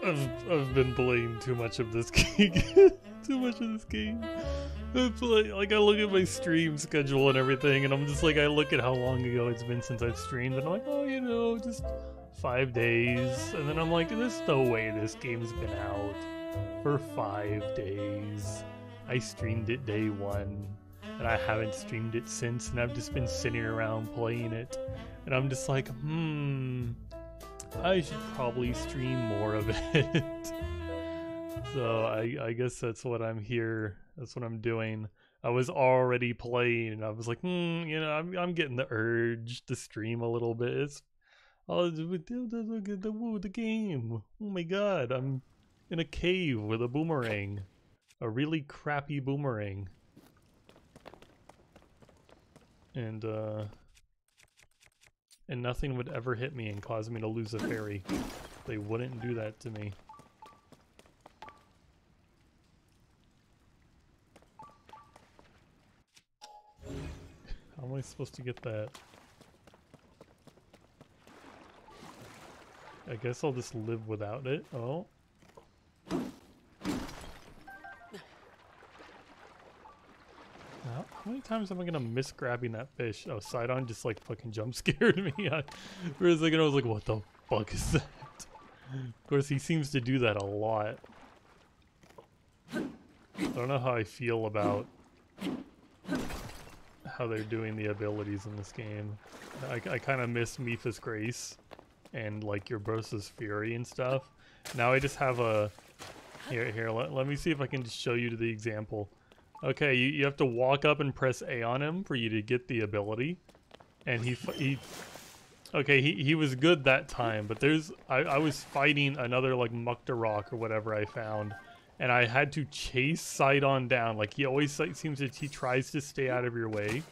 I've been playing too much of this game. Too much of this game. Like I look at my stream schedule and everything, and I'm just like, I look at how long ago it's been since I've streamed, and I'm like, oh, you know, just 5 days. And then I'm like, there's no way this game's been out for 5 days. I streamed it day 1, and I haven't streamed it since, and I've just been sitting around playing it. And I'm just like, I should probably stream more of it. So I guess that's what I'm here. That's what I'm doing. I was already playing, and I was like, you know, I'm getting the urge to stream a little bit. It's the game. Oh my god, I'm in a cave with a boomerang, a really crappy boomerang, and nothing would ever hit me and cause me to lose a fairy. They wouldn't do that to me. How am I supposed to get that? I guess I'll just live without it. Oh. How many times am I gonna miss grabbing that fish? Oh, Sidon just like fucking jump scared me. For a second I was like, what the fuck is that? Of course, he seems to do that a lot. I don't know how I feel about how they're doing the abilities in this game. I kind of miss Mipha's Grace and like your Urbosa's Fury and stuff. Now I just have a... Here, let me see if I can just show you the example. Okay, you have to walk up and press A on him for you to get the ability. And he was good that time, but I was fighting another like Muktarok or whatever I found, and I had to chase Sidon down. Like he always seems that he tries to stay out of your way,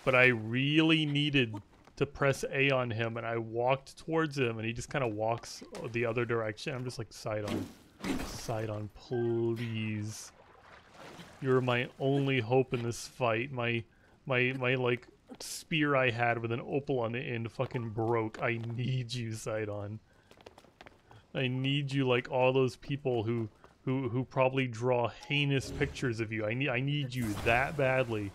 but I really needed to press A on him, and I walked towards him, and he just kind of walks the other direction. I'm just like, Sidon, please. You're my only hope in this fight. My like spear I had with an opal on the end fucking broke. I need you, Sidon. I need you like all those people who probably draw heinous pictures of you. I need you that badly.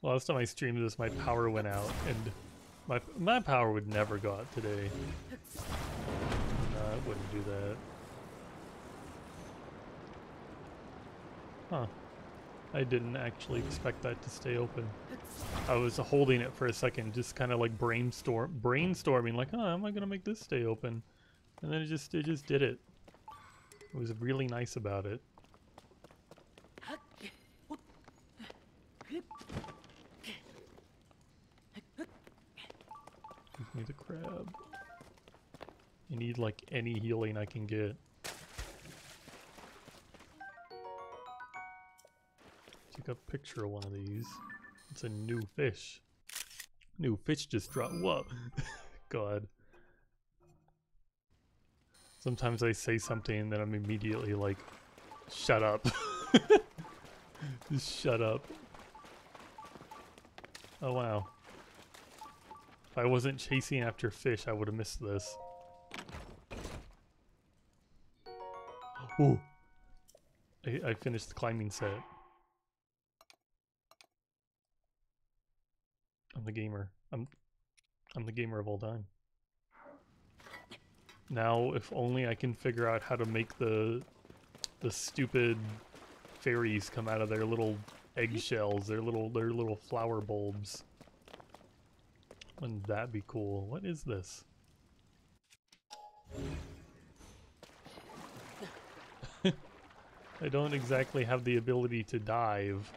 Last time I streamed this, my power went out, and my power would never go out today. No, it wouldn't do that. Huh. I didn't actually expect that to stay open. I was holding it for a second, just kind of like brainstorming, like, oh, how am I gonna make this stay open? And then it just did it. It was really nice about it. Give me the crab. I need like any healing I can get. Take a picture of one of these. It's a new fish. New fish just dropped. Whoa. God. Sometimes I say something and then I'm immediately like, shut up. Just shut up. Oh wow. If I wasn't chasing after fish, I would have missed this. Ooh. I finished the climbing set. I'm the gamer. I'm the gamer of all time. Now, if only I can figure out how to make the stupid fairies come out of their little eggshells, their little flower bulbs. Wouldn't that be cool? What is this? I don't exactly have the ability to dive.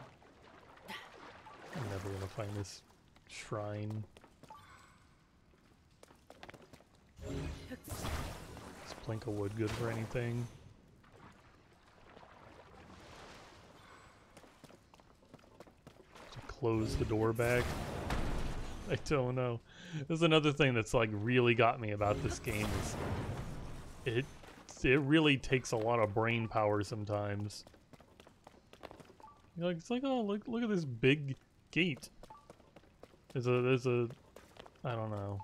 I'm never gonna find this shrine. Is plank of wood good for anything? To close the door back? I don't know. There's another thing that's like really got me about this game is it really takes a lot of brain power sometimes. You're like, it's like, oh, look at this big gate? There's a, I don't know.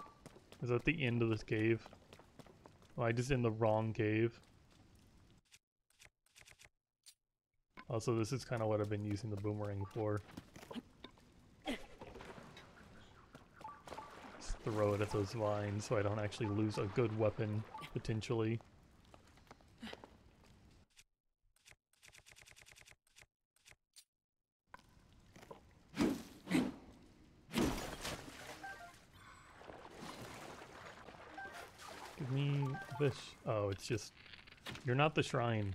Is that the end of this cave? Am I just in the wrong cave? Also, this is kind of what I've been using the boomerang for. Just throw it at those vines so I don't actually lose a good weapon, potentially. Give me this. Oh, it's just... You're not the shrine.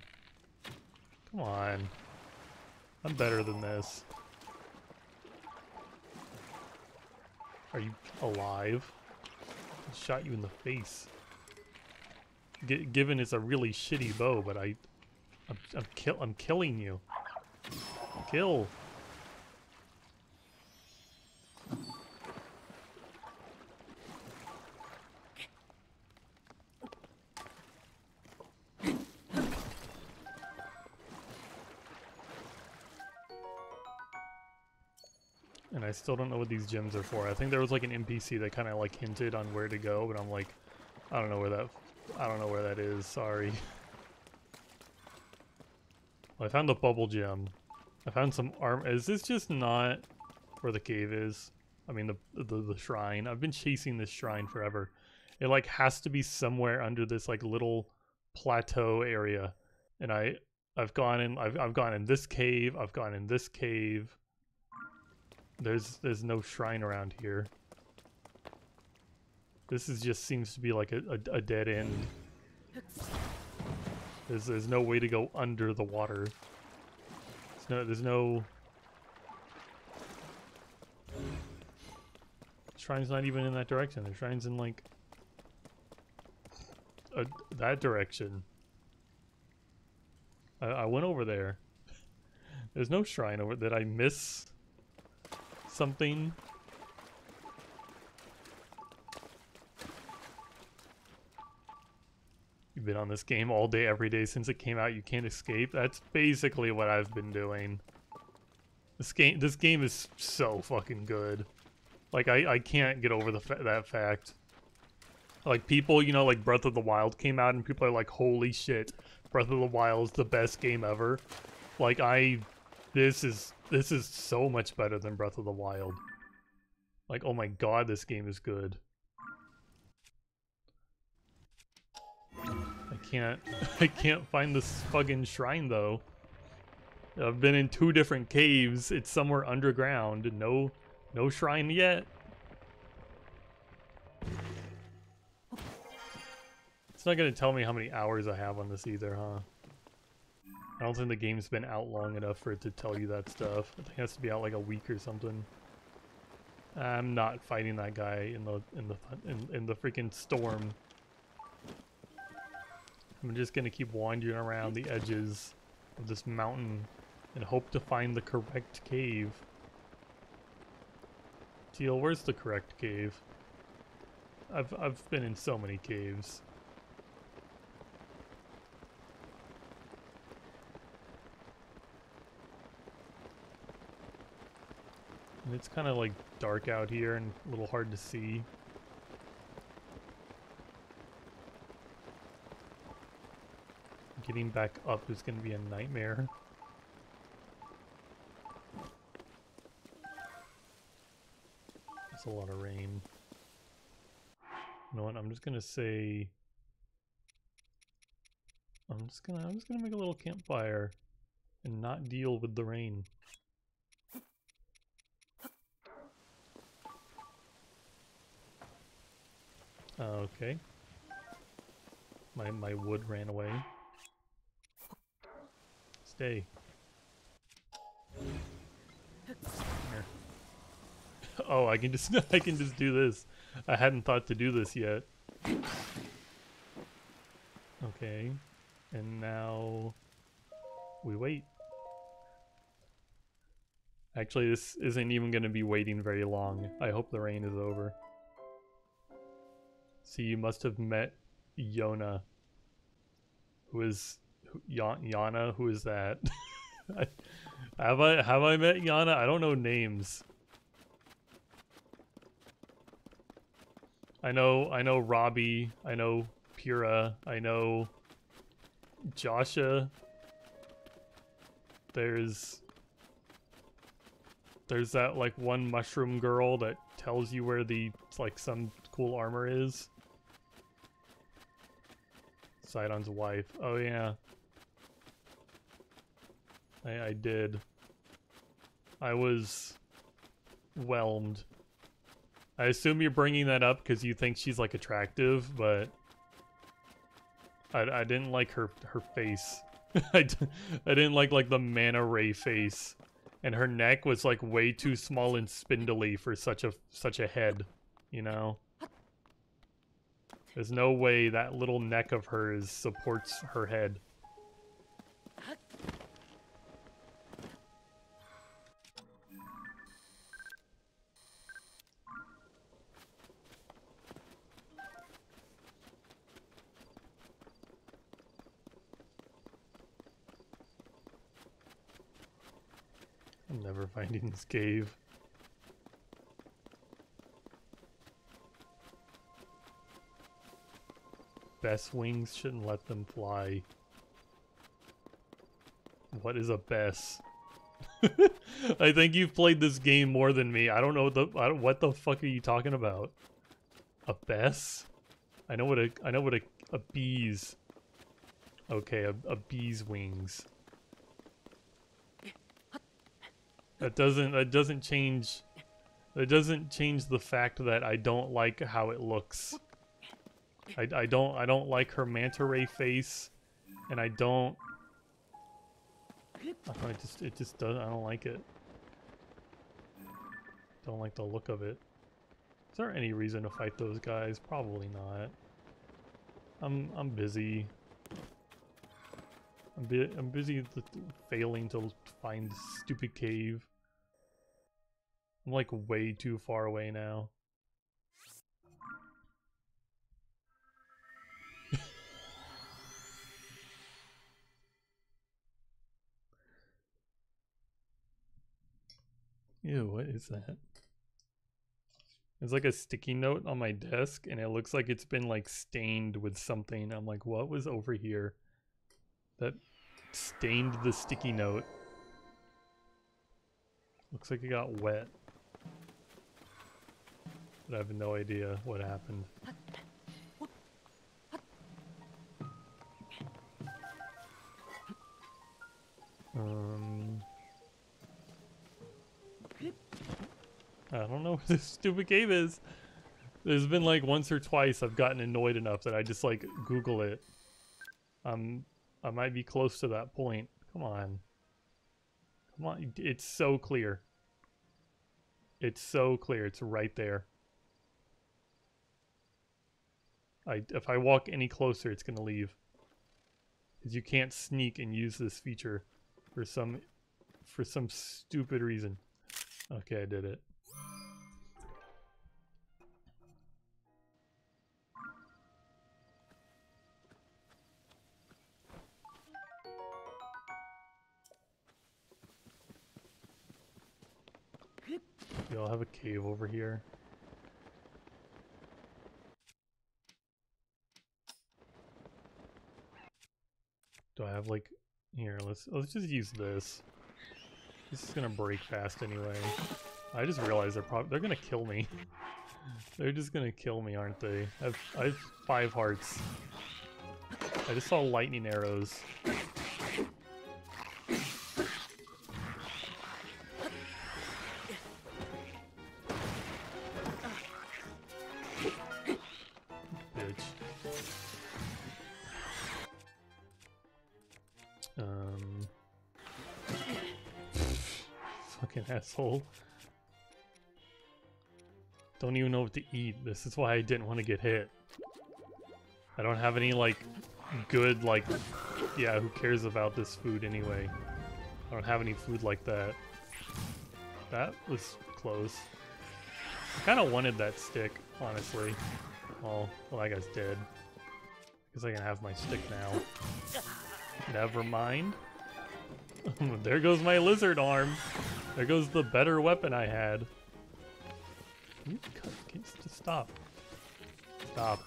Come on. I'm better than this. Are you alive? I shot you in the face. Given it's a really shitty bow, but I'm killing you. Kill. And I still don't know what these gems are for. I think there was like an NPC that kind of like hinted on where to go, but I'm like, I don't know where that is. Sorry. Well, I found the bubble gem. I found some arm. Is this just not where the cave is? I mean the shrine. I've been chasing this shrine forever. It like has to be somewhere under this like little plateau area. And I've gone in this cave. I've gone in this cave. There's no shrine around here. This is just seems to be like a dead end. There's no way to go under the water. There's no shrine's not even in that direction. The shrine's in like that direction. I went over there. There's no shrine over. Did I miss something? You've been on this game all day, every day since it came out. You can't escape. That's basically what I've been doing. This game is so fucking good. Like I can't get over that fact. Like people, you know, like Breath of the Wild came out and people are like, "Holy shit, Breath of the Wild is the best game ever." Like this is so much better than Breath of the Wild. Like, oh my god, this game is good. I can't find this fucking shrine though. I've been in 2 different caves. It's somewhere underground. No shrine yet. It's not gonna tell me how many hours I have on this either, huh? I don't think the game's been out long enough for it to tell you that stuff. I think it has to be out like a week or something. I'm not fighting that guy in the freaking storm. I'm just gonna keep wandering around the edges of this mountain and hope to find the correct cave. Teal, where's the correct cave? I've been in so many caves. And it's kind of like dark out here and a little hard to see. Getting back up is going to be a nightmare. It's a lot of rain. You know what? I'm just going to say I'm just gonna make a little campfire and not deal with the rain. Okay. My wood ran away. Stay. Here. Oh, I can just do this. I hadn't thought to do this yet. Okay. And now we wait. Actually, this isn't even going to be waiting very long. I hope the rain is over. See, you must have met Yona. Who is Yana? Who is that? Have I met Yana? I don't know names. I know Robbie, I know Pyrrha, I know Joshua. There's that like one mushroom girl that tells you where the like some cool armor is. Sidon's wife. Oh yeah. I did. I was whelmed. I assume you're bringing that up because you think she's like attractive, but I didn't like her face. I didn't like the manta ray face, and her neck was like way too small and spindly for such a head, you know. There's no way that little neck of hers supports her head. I'm never finding this cave. Best wings shouldn't let them fly. What is a Bess? I think you've played this game more than me. I don't know what the fuck are you talking about? A Bess? I know what a bee's. Okay, a bee's wings. That doesn't change the fact that I don't like how it looks. I don't like her manta ray face, and I don't. It just doesn't. I don't like it. Don't like the look of it. Is there any reason to fight those guys? Probably not. I'm busy. I'm busy failing to find this stupid cave. I'm like way too far away now. Ew, what is that? It's like a sticky note on my desk, and it looks like it's been like stained with something. I'm like, what was over here that stained the sticky note? Looks like it got wet. But I have no idea what happened. I don't know what this stupid cave is. There's been like once or twice I've gotten annoyed enough that I just like Google it. I might be close to that point. Come on. Come on. It's so clear. It's so clear. It's right there. If I walk any closer, it's gonna leave. Because you can't sneak and use this feature for some stupid reason. Okay, I did it. We all have a cave over here. Do I have like here? Let's just use this. This is gonna break fast anyway. I just realized they're gonna kill me. They're just gonna kill me, aren't they? I have 5 hearts. I just saw lightning arrows. Fucking asshole. Don't even know what to eat. This is why I didn't want to get hit. I don't have any, like, good, like... Yeah, who cares about this food anyway? I don't have any food like that. That was close. I kind of wanted that stick, honestly. Well, that guy's dead. Because I can have my stick now. Never mind. There goes my lizard arm. There goes the better weapon I had. Can you just stop? Stop.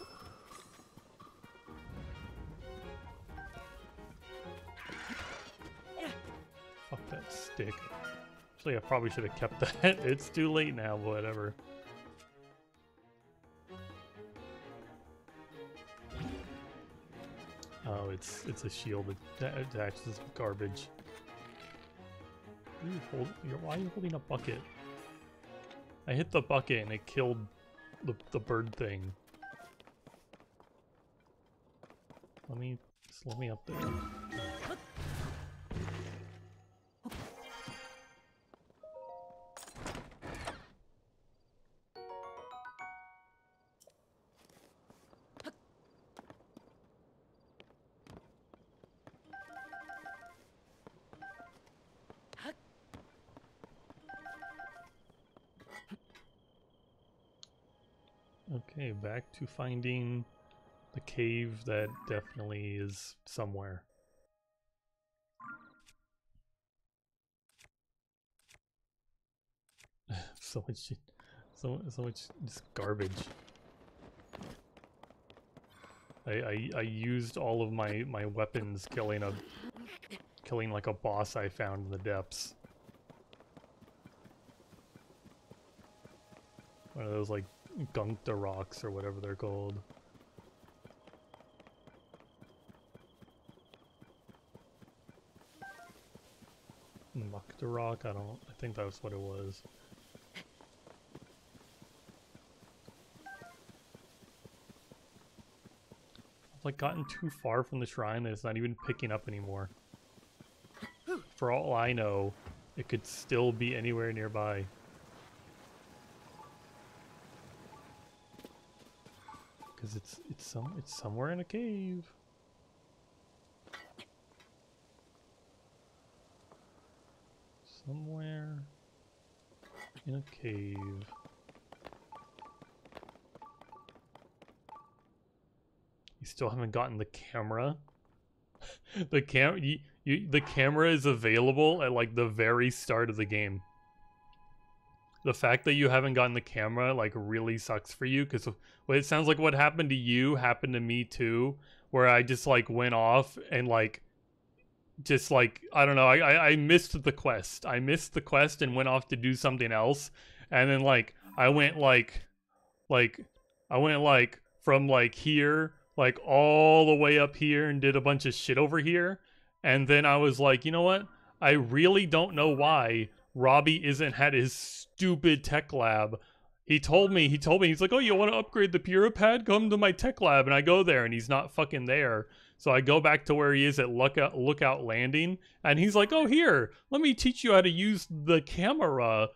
Fuck that stick. Actually, I probably should have kept that. It's too late now, whatever. Oh, it's a shield that attaches garbage. Why are you holding a bucket? I hit the bucket and it killed the bird thing. Let me up there. Okay, back to finding the cave that definitely is somewhere. So much shit. So much just garbage. I used all of my weapons killing like a boss I found in the depths. One of those like Gunkta rocks or whatever they're called. Mukta rock? I think that was what it was. I've like gotten too far from the shrine and it's not even picking up anymore. For all I know, it could still be anywhere nearby. Because it's somewhere in a cave. Somewhere in a cave. You still haven't gotten the camera? The camera is available at like the very start of the game. The fact that you haven't gotten the camera like really sucks for you, because it sounds like what happened to you happened to me too, where I just like went off and like just like I don't know, I missed the quest. I missed the quest and went off to do something else, and then like I went from like here like all the way up here and did a bunch of shit over here, and then I was like, you know what? I really don't know why Robbie isn't at his stupid tech lab. He told me, he's like, oh, you want to upgrade the Puripad? Come to my tech lab. And I go there and he's not fucking there. So I go back to where he is at Lookout Landing. And he's like, oh, here, let me teach you how to use the camera.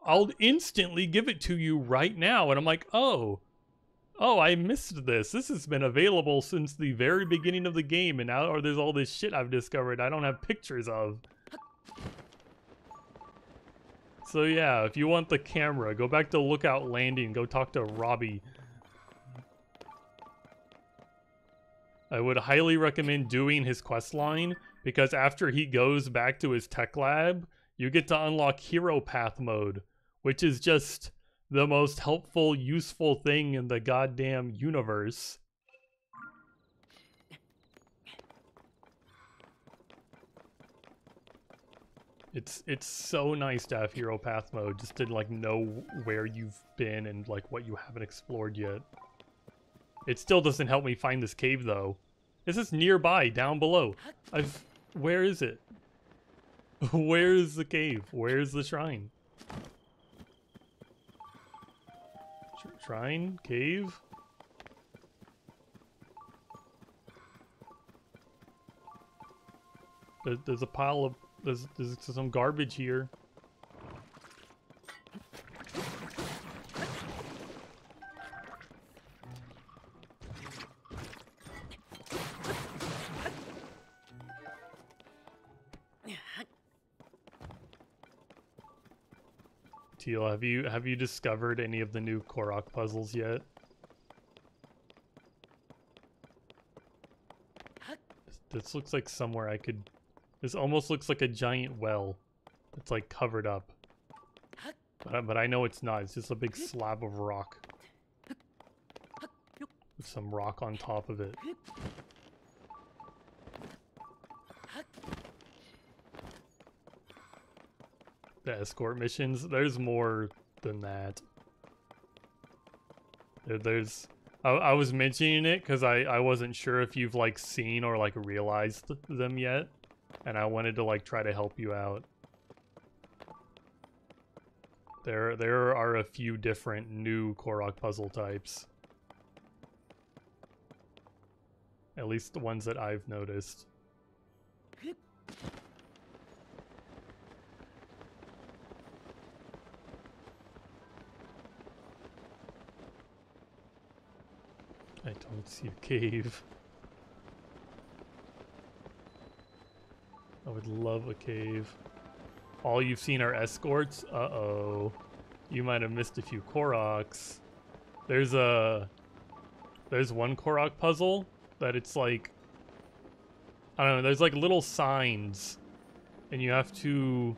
I'll instantly give it to you right now. And I'm like, oh, I missed this. This has been available since the very beginning of the game. And now there's all this shit I've discovered I don't have pictures of. So yeah, if you want the camera, go back to Lookout Landing, go talk to Robbie. I would highly recommend doing his quest line, because after he goes back to his tech lab, you get to unlock Hero Path mode, which is just the most helpful, useful thing in the goddamn universe. It's so nice to have Hero Path mode, just to like know where you've been and like what you haven't explored yet. It still doesn't help me find this cave though. This is nearby, down below. Where is it? Where is the cave? Where's the shrine? Shrine? Cave? There's a pile of... There's some garbage here. Teal, have you discovered any of the new Korok puzzles yet? This looks like somewhere I could... This almost looks like a giant well. It's like covered up. But I know it's not. It's just a big slab of rock. some rock on top of it. The escort missions, there's more than that. I was mentioning it because I wasn't sure if you've like seen or like realized them yet, and I wanted to like try to help you out. There are a few different new Korok puzzle types. At least the ones that I've noticed. I don't see a cave. I would love a cave. All you've seen are escorts? Uh-oh. You might have missed a few Koroks. There's one Korok puzzle that it's like, I don't know, there's like little signs and you have to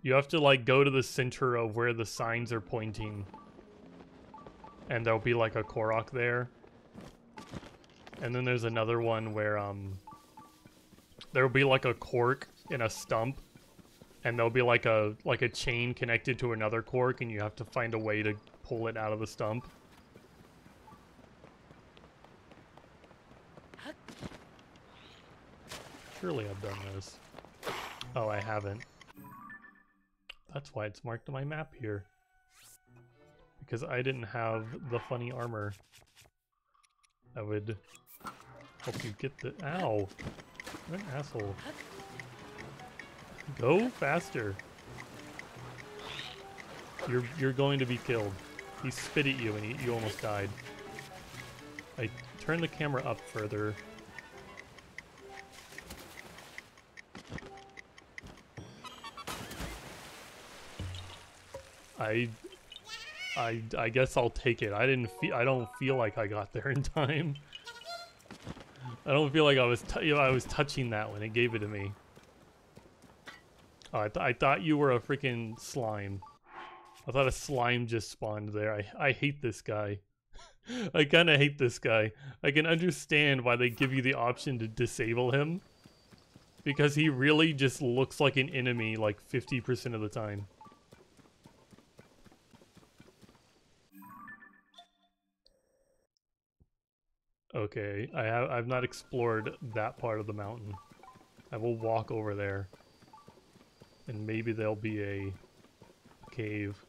like go to the center of where the signs are pointing. And there'll be like a Korok there. And then there's another one where there'll be like a cork in a stump, and there'll be like a chain connected to another cork, and you have to find a way to pull it out of the stump. Surely I've done this. Oh, I haven't. That's why it's marked on my map here. Because I didn't have the funny armor. I would help you get the— Ow! What an asshole. Go faster. You're going to be killed. He spit at you and you almost died. I turned the camera up further. I guess I'll take it. I don't feel like I got there in time. I don't feel like I was touching that when it gave it to me. Oh, I thought you were a freaking slime. I thought a slime just spawned there. I hate this guy. I kind of hate this guy. I can understand why they give you the option to disable him, because he really just looks like an enemy like 50% of the time. Okay, I've not explored that part of the mountain. I will walk over there, and maybe there'll be a cave.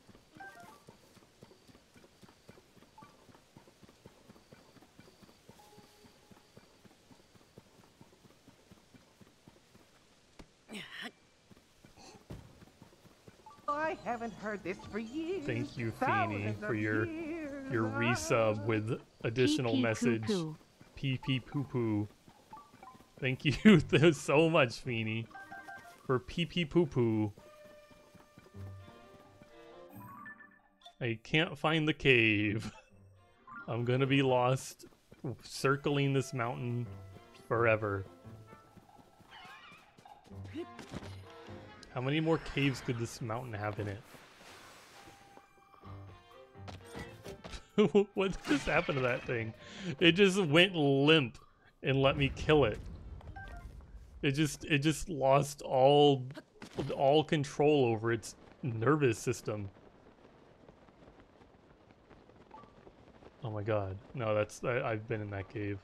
I haven't heard this for years. Thank you, Feeny, for your resub with additional message. Pee pee poo poo. Thank you so much, Feeny, for pee pee poo poo. I can't find the cave. I'm gonna be lost circling this mountain forever. How many more caves could this mountain have in it? What just happened to that thing? It just went limp and let me kill it. It just lost all control over its nervous system. Oh my god. No, I've been in that cave.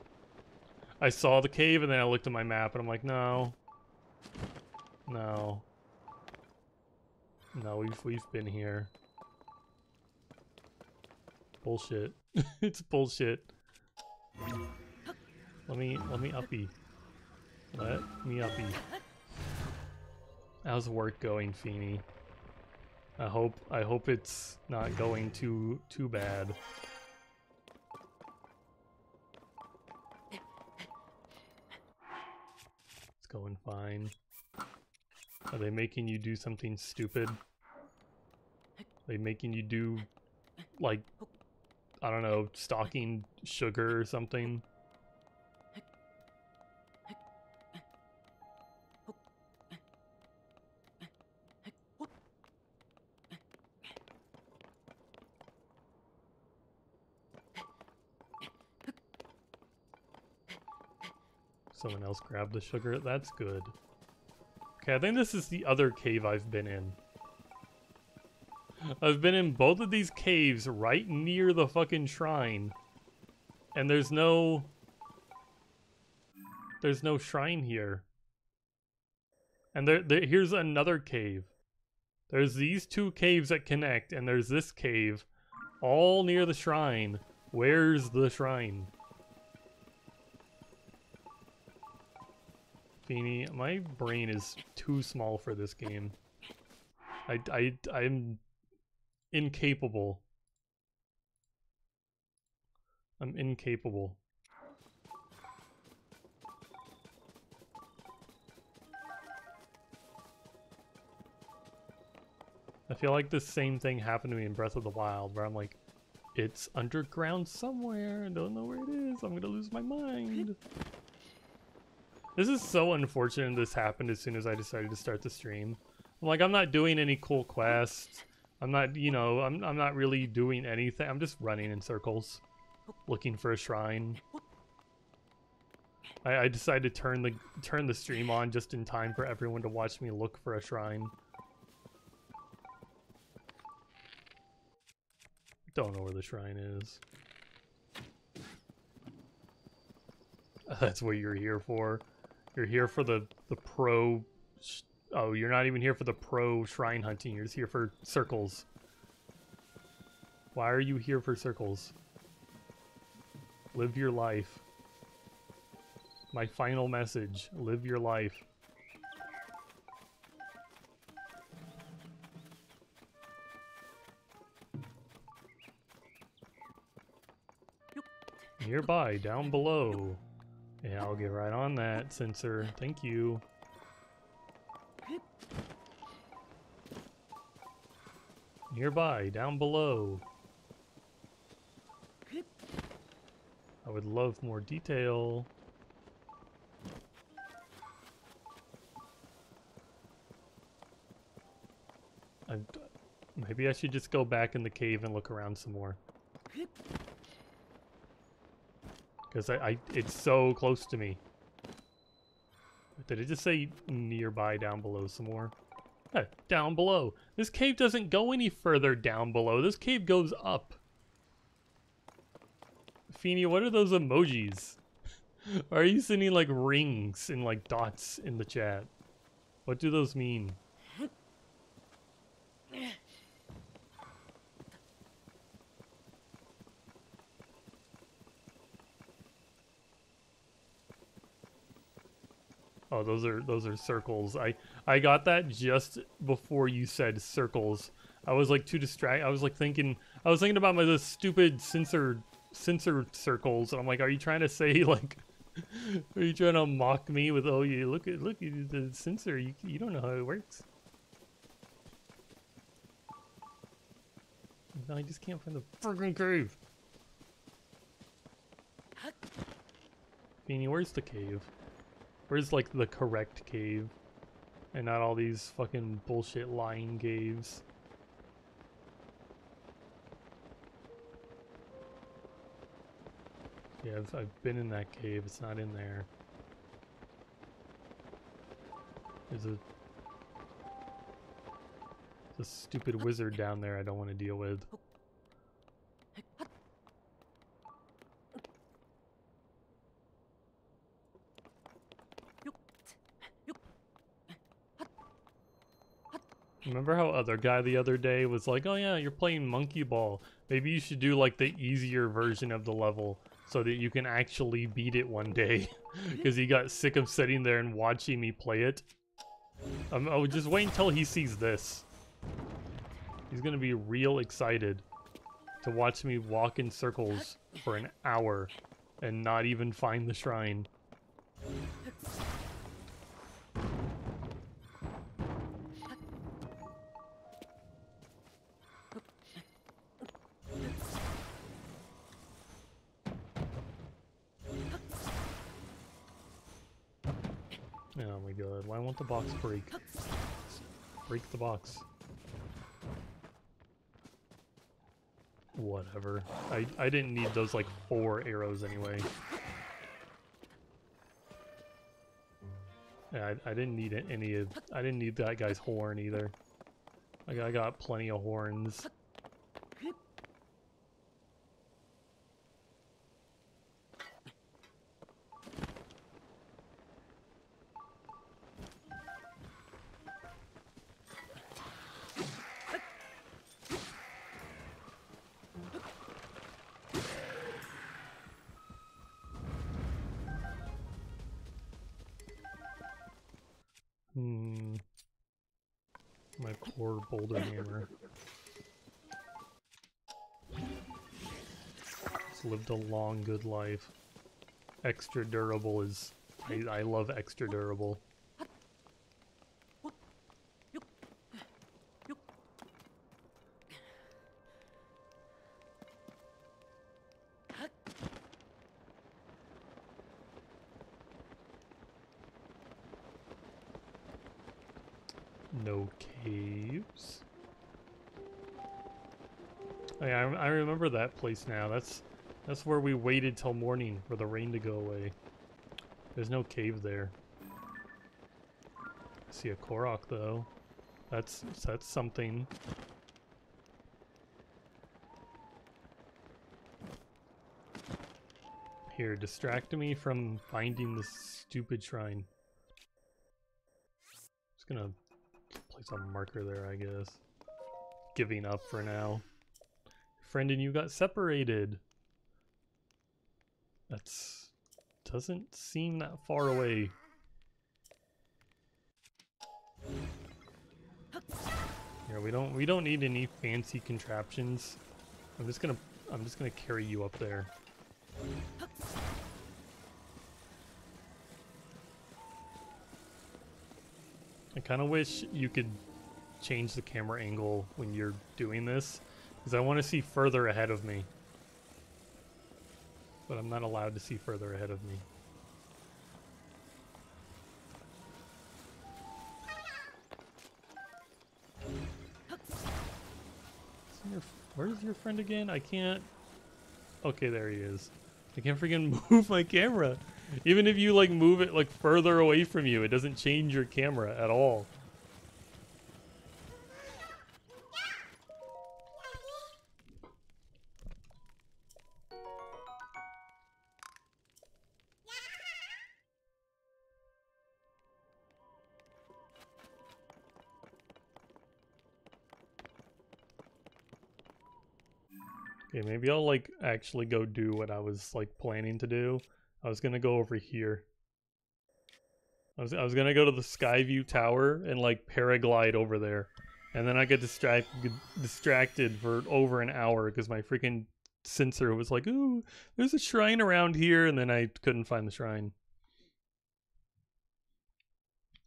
I saw the cave and then I looked at my map and I'm like, no. No. No, we've been here. Bullshit. It's bullshit. Let me uppy. Let me uppy. How's work going, Feeny? I hope it's not going too bad. It's going fine. Are they making you do something stupid? Are they making you do, like, I don't know, stocking sugar or something? Someone else grabbed the sugar. That's good. Okay, I think this is the other cave I've been in. I've been in both of these caves right near the fucking shrine. And there's no shrine here. And here's another cave. There's these two caves that connect, and there's this cave all near the shrine. Where's the shrine? Feeny, my brain is too small for this game. I'm incapable. I'm incapable. I feel like the same thing happened to me in Breath of the Wild, where I'm like, it's underground somewhere, I don't know where it is, I'm gonna lose my mind. This is so unfortunate this happened as soon as I decided to start the stream. I'm like, I'm not doing any cool quests. I'm not, you know, I'm not really doing anything. I'm just running in circles, looking for a shrine. I decided to turn the stream on just in time for everyone to watch me look for a shrine. Don't know where the shrine is. That's what you're here for. You're here for the pro... Oh, you're not even here for the pro shrine hunting. You're just here for circles. Why are you here for circles? Live your life. My final message. Live your life. Nearby, down below. Yeah, I'll get right on that, sensor. Thank you. Nearby, down below. I would love more detail. Maybe I should just go back in the cave and look around some more. Because it's so close to me. Did it just say nearby down below some more? Hey, down below. This cave doesn't go any further down below. This cave goes up. Feeny, what are those emojis? Are you sending like rings and like dots in the chat? What do those mean? Oh, those are circles. I got that just before you said circles. I was like too distracted. I was thinking about the stupid sensor circles. And I'm like, are you trying to say like, are you trying to mock me with, oh, you look at the sensor. You don't know how it works. No, I just can't find the friggin' cave. Feeny, where's the cave? Where's like the correct cave? And not all these fucking bullshit lying caves. Yeah, I've been in that cave. It's not in there. There's a stupid wizard down there I don't want to deal with. Remember how other guy the other day was like, oh yeah, you're playing Monkey Ball. Maybe you should do like the easier version of the level so that you can actually beat it one day. Because he got sick of sitting there and watching me play it. I would just wait until he sees this. He's gonna be real excited to watch me walk in circles for an hour and not even find the shrine. Oh my god, why won't the box break? Break the box. Whatever. I didn't need those like 4 arrows anyway. Yeah, I didn't need I didn't need that guy's horn either. I got plenty of horns. My poor boulder hammer. It's lived a long, good life. Extra durable is... I love extra durable. No caves. Oh yeah, I remember that place now. That's where we waited till morning for the rain to go away. There's no cave there. I see a Korok though. That's something. Here, distract me from finding this stupid shrine. Just gonna place a marker there, I guess. Giving up for now. Friend and you got separated. That's... doesn't seem that far away. Here, we don't need any fancy contraptions. I'm just gonna carry you up there. I kind of wish you could change the camera angle when you're doing this, because I want to see further ahead of me. But I'm not allowed to see further ahead of me. Where's your friend again? I can't... Okay, there he is. I can't freaking move my camera. Even if you like move it like further away from you, it doesn't change your camera at all. Okay, maybe I'll like actually go do what I was like planning to do. I was gonna go over here. I was gonna go to the Skyview Tower and like paraglide over there. And then I get distracted for over an hour because my freaking sensor was like, ooh, there's a shrine around here, and then I couldn't find the shrine.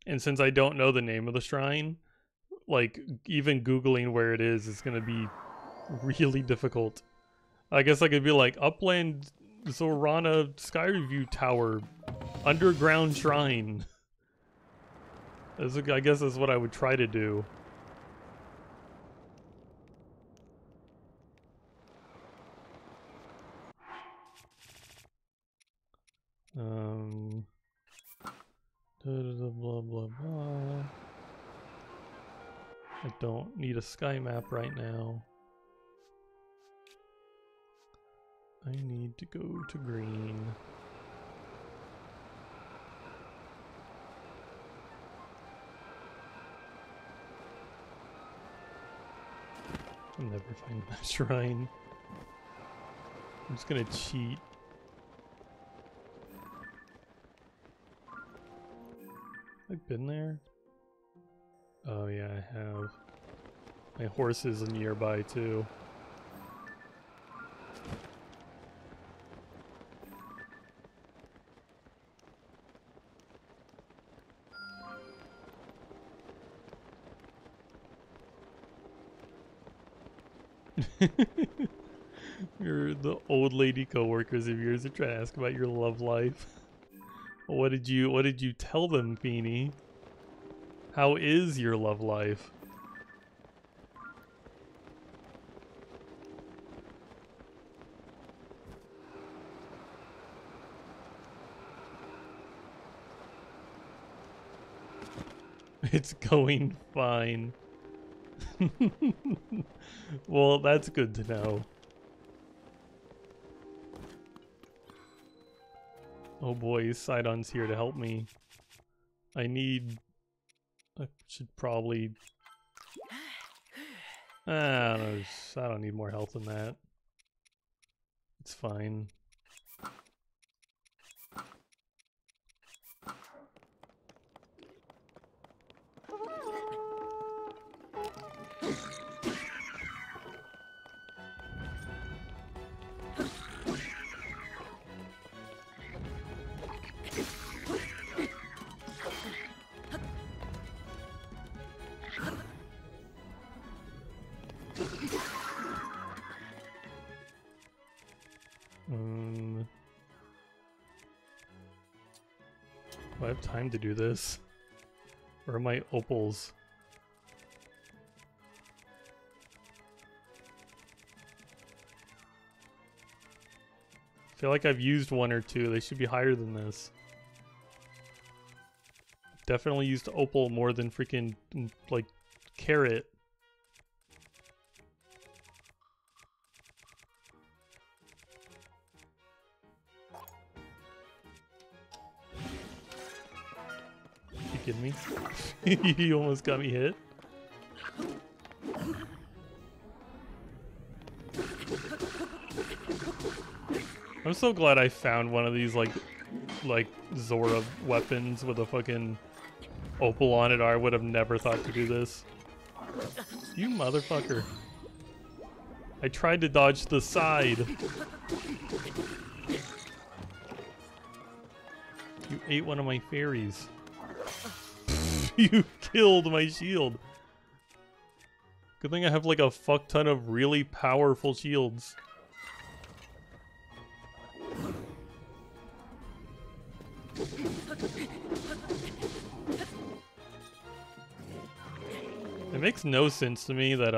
And since I don't know the name of the shrine, like even Googling where it is gonna be really difficult. I guess I could be like Upland Zorana Skyview Tower Underground Shrine. I guess that's what I would try to do. Blah blah blah. I don't need a sky map right now. I need to go to green. I'll never find that shrine. I'm just gonna cheat. I've been there? Oh yeah, I have. My horse is nearby too. The old lady coworkers of yours are trying to ask about your love life. What did you tell them, Feeny? How is your love life? It's going fine. Well, that's good to know. Oh boy, Sidon's here to help me. I should probably... I don't know, I don't need more health than that. It's fine. Do I have time to do this? Where are my opals? I feel like I've used one or two. They should be higher than this. Definitely used opal more than freaking, like, carrot. You kidding me? You almost got me hit. I'm so glad I found one of these like Zora weapons with a fucking opal on it, or I would have never thought to do this. You motherfucker. I tried to dodge the side. You ate one of my fairies. You killed my shield. Good thing I have like a fuck ton of really powerful shields. It makes no sense to me that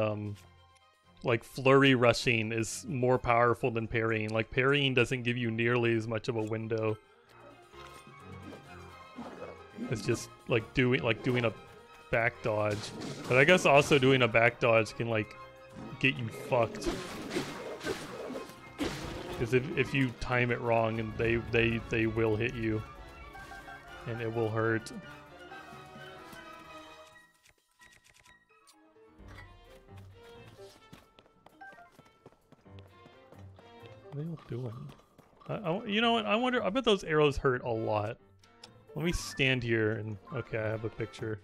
like flurry rushing is more powerful than parrying. Like parrying doesn't give you nearly as much of a window. It's just like doing a back dodge. But I guess also doing a back dodge can like get you fucked. Because if you time it wrong, and they will hit you. And it will hurt. What are they all doing? You know what? I wonder. I bet those arrows hurt a lot. Let me stand here and... Okay, I have a picture.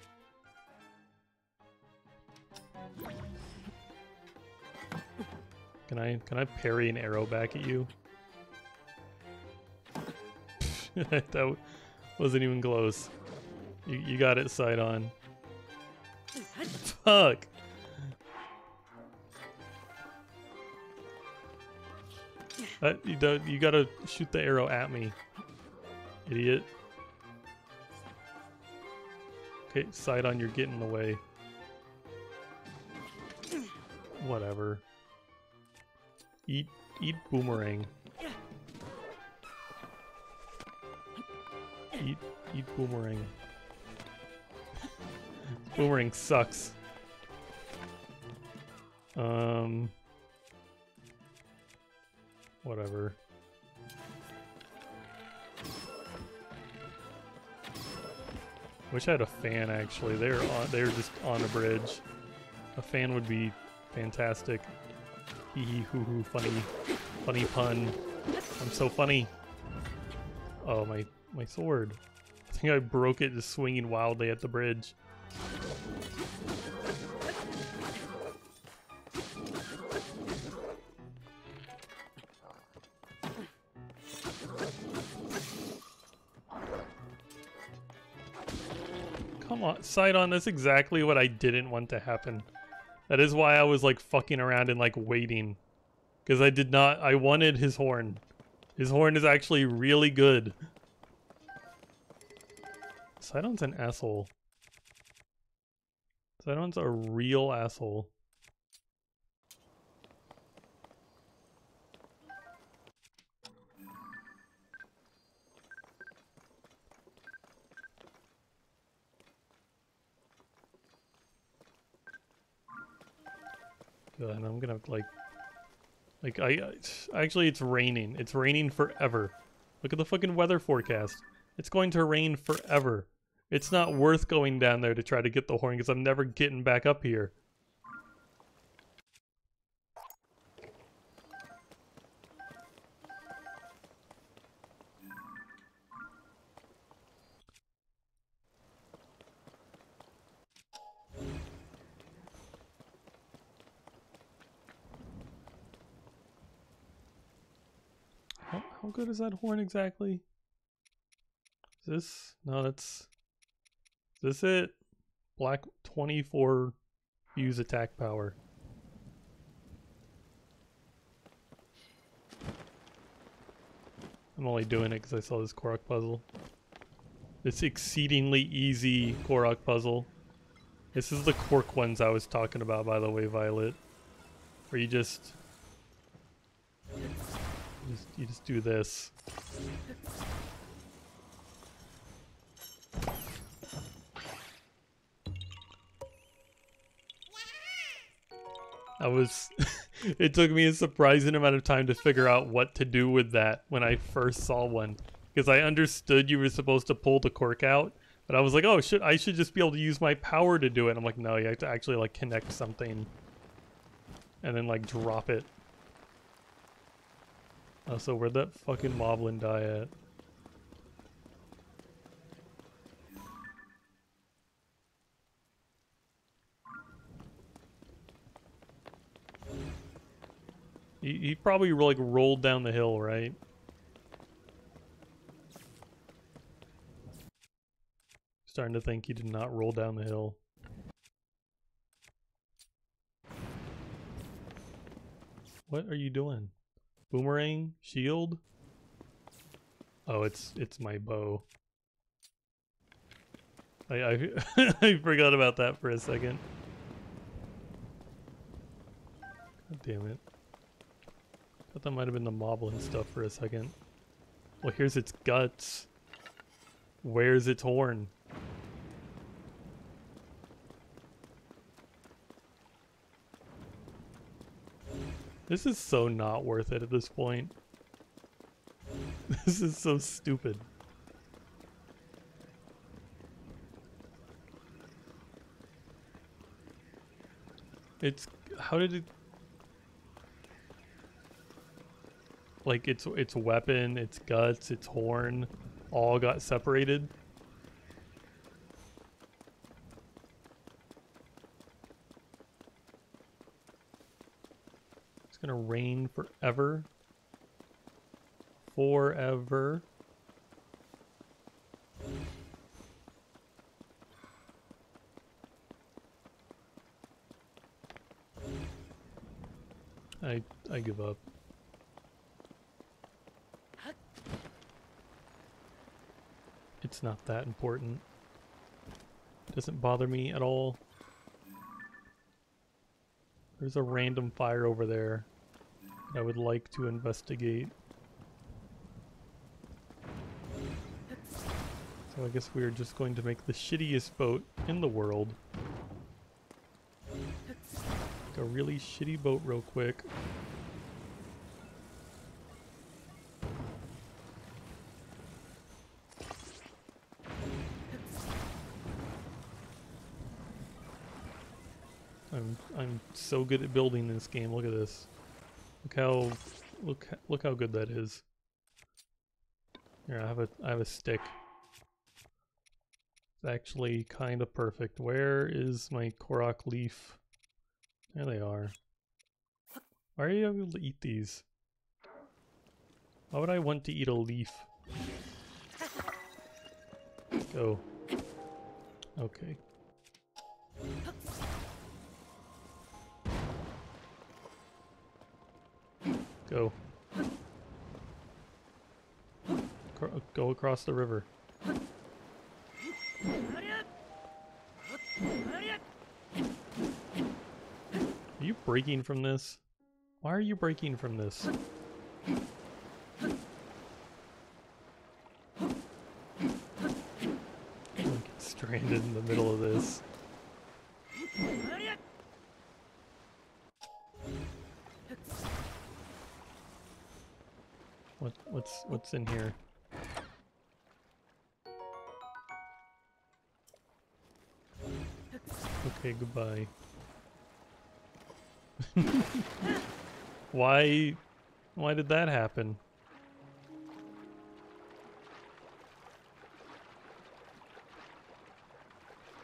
Can I parry an arrow back at you? That wasn't even close. You got it, Sidon. Fuck! You gotta shoot the arrow at me, idiot. Okay, Sidon, you're getting in the way. Whatever. Eat boomerang. Eat boomerang. Boomerang sucks. Whatever. Wish I had a fan actually. They're just on a bridge. A fan would be fantastic. Hee hee hoo hoo, funny pun. I'm so funny. Oh, my sword. I think I broke it just swinging wildly at the bridge. Come on, Sidon, that's exactly what I didn't want to happen. That is why I was like fucking around and like waiting. Because I wanted his horn. His horn is actually really good. Sidon's an asshole. Sidon's a real asshole. Good, and I'm gonna actually it's raining. It's raining forever. Look at the fucking weather forecast. It's going to rain forever. It's not worth going down there to try to get the horn because I'm never getting back up here. How good is that horn exactly? Is this? No, that's... Is this it? Black 24 use attack power. I'm only doing it because I saw this Korok puzzle. This exceedingly easy Korok puzzle. This is the Quark ones I was talking about, by the way, Violet. Where you just do this. It took me a surprising amount of time to figure out what to do with that when I first saw one. Because I understood you were supposed to pull the cork out, but I was like, oh, I should just be able to use my power to do it. I'm like, no, you have to actually like connect something and then like drop it. So where'd that fucking Moblin die at? He probably like rolled down the hill, right? Starting to think he did not roll down the hill. What are you doing? Boomerang? Shield? Oh, it's my bow. I I forgot about that for a second. God damn it. Thought that might have been the Moblin stuff for a second. Well, here's its guts. Where's its horn? This is so not worth it at this point. This is so stupid. It's... how did it... like its weapon, its guts, its horn all got separated? It's gonna rain forever. Forever. I give up. It's not that important. It doesn't bother me at all. There's a random fire over there that I would like to investigate. So I guess we are just going to make the shittiest boat in the world. Make a really shitty boat real quick. I'm so good at building this game. Look at this. Look how good that is. Here, I have a stick. It's actually kind of perfect. Where is my Korok leaf? There they are. Why are you able to eat these? Why would I want to eat a leaf? Go. Okay. Go. Go across the river. Are you breaking from this? Why are you breaking from this? I'm gonna get stranded in the middle of this. What's in here? Okay, goodbye. Why did that happen?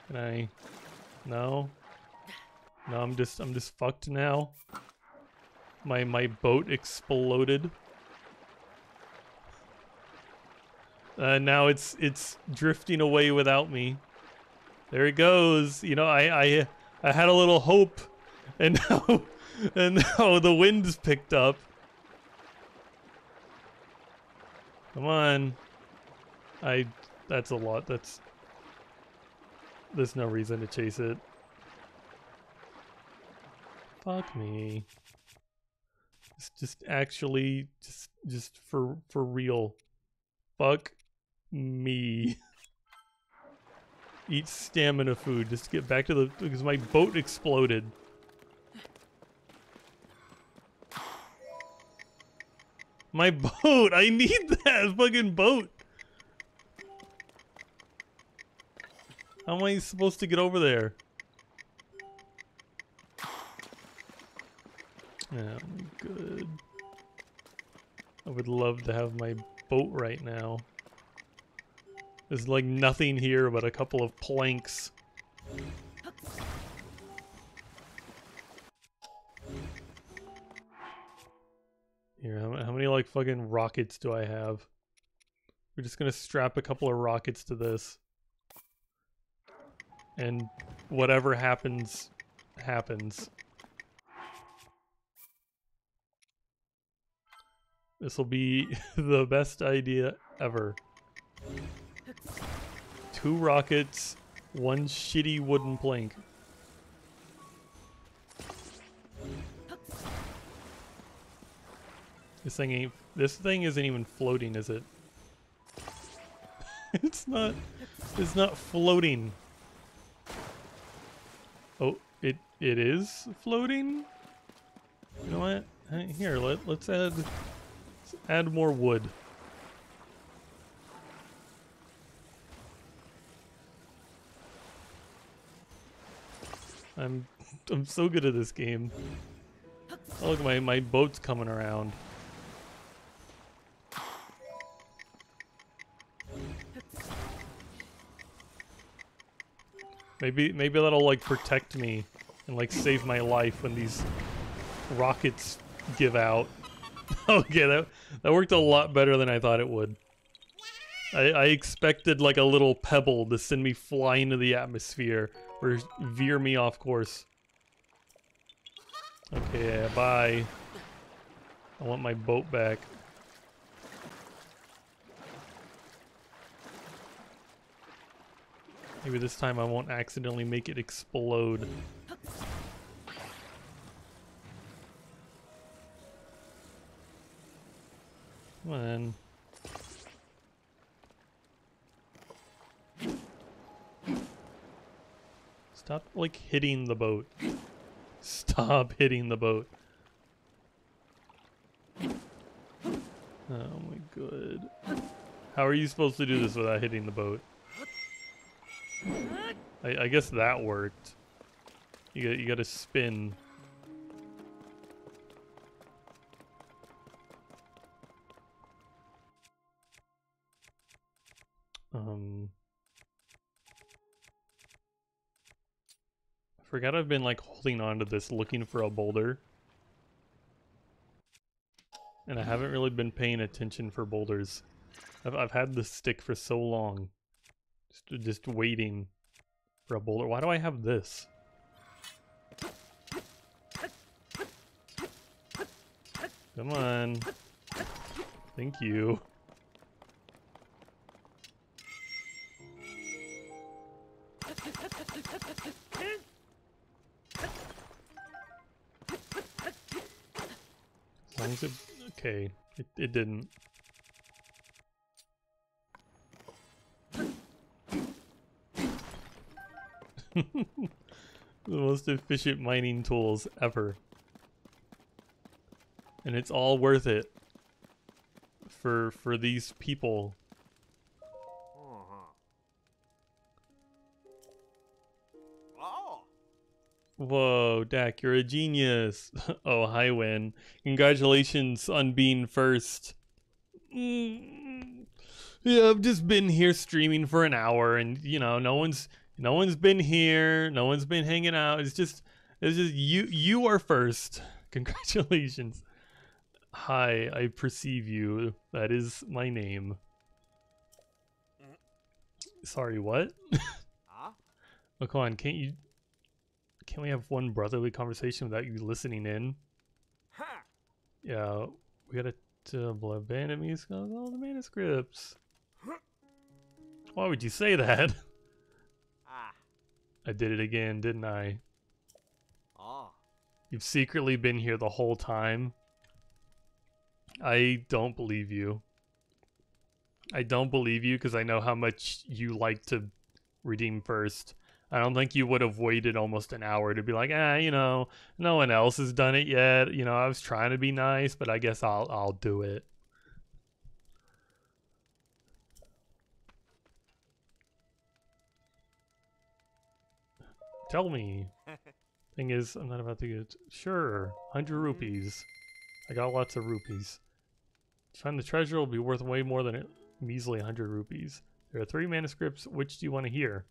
Can I? No. No, I'm just fucked now. My boat exploded. Now it's drifting away without me. There it goes. You know, I had a little hope, and now the wind's picked up. Come on. That's a lot. There's no reason to chase it. Fuck me. It's just actually just for real. Fuck me. Eat stamina food just to get back to because my boat exploded. My boat! I need that fucking boat! How am I supposed to get over there? Oh, good. I would love to have my boat right now. There's like nothing here but a couple of planks. Here, how many like fucking rockets do I have? We're just gonna strap a couple of rockets to this. And whatever happens, happens. This will be the best idea ever. 2 rockets, 1 shitty wooden plank. This thing isn't even floating, is it? It's not floating. Oh, it is floating? You know what? Here, let's add more wood. I'm so good at this game. Oh, look, my boat's coming around. Maybe that'll like protect me and like save my life when these rockets give out. Okay, that worked a lot better than I thought it would. I expected like a little pebble to send me flying into the atmosphere or veer me off course. Okay, yeah, bye. I want my boat back. Maybe this time I won't accidentally make it explode. Come on. Stop, like, hitting the boat. Stop hitting the boat. Oh my god. How are you supposed to do this without hitting the boat? I guess that worked. You gotta spin. I forgot I've been like holding on to this looking for a boulder. And I haven't really been paying attention for boulders. I've had this stick for so long. Just waiting for a boulder. Why do I have this? Come on. Thank you. As long as it... Okay. It didn't. The most efficient mining tools ever. And it's all worth it. for these people. Oh. Whoa, Dak, you're a genius. Oh, hi, Win. Congratulations on being first. Yeah, I've just been here streaming for an hour, and you know, no one's been here, no one's been hanging out. It's just you are first. Congratulations. Hi, I perceive you. That is my name. Sorry, what? Ah. Oh, come on, can't we have one brotherly conversation without you listening in? Ha. Yeah, we gotta abandon music on all the manuscripts. Why would you say that? Ah. I did it again, didn't I? Oh. You've secretly been here the whole time. I don't believe you. I don't believe you because I know how much you like to redeem first. I don't think you would have waited almost an hour to be like, you know, no one else has done it yet. You know, I was trying to be nice, but I guess I'll do it. Tell me. Thing is, I'm not about to get... Sure, 100 rupees. I got lots of rupees. To find the treasure will be worth way more than a measly 100 rupees. There are 3 manuscripts. Which do you want to hear?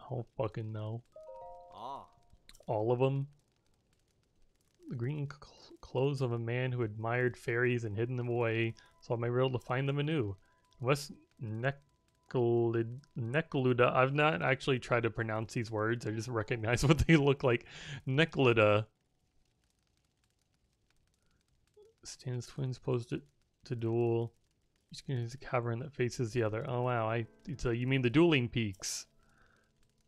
I don't fucking know. Oh. All of them? The green clothes of a man who admired fairies and hidden them away, so I may be able to find them anew. West Necluda. I've not actually tried to pronounce these words. I just recognize what they look like. Necluda. Stands twins posed to duel. Each is a cavern that faces the other. Oh wow! So you mean the dueling peaks?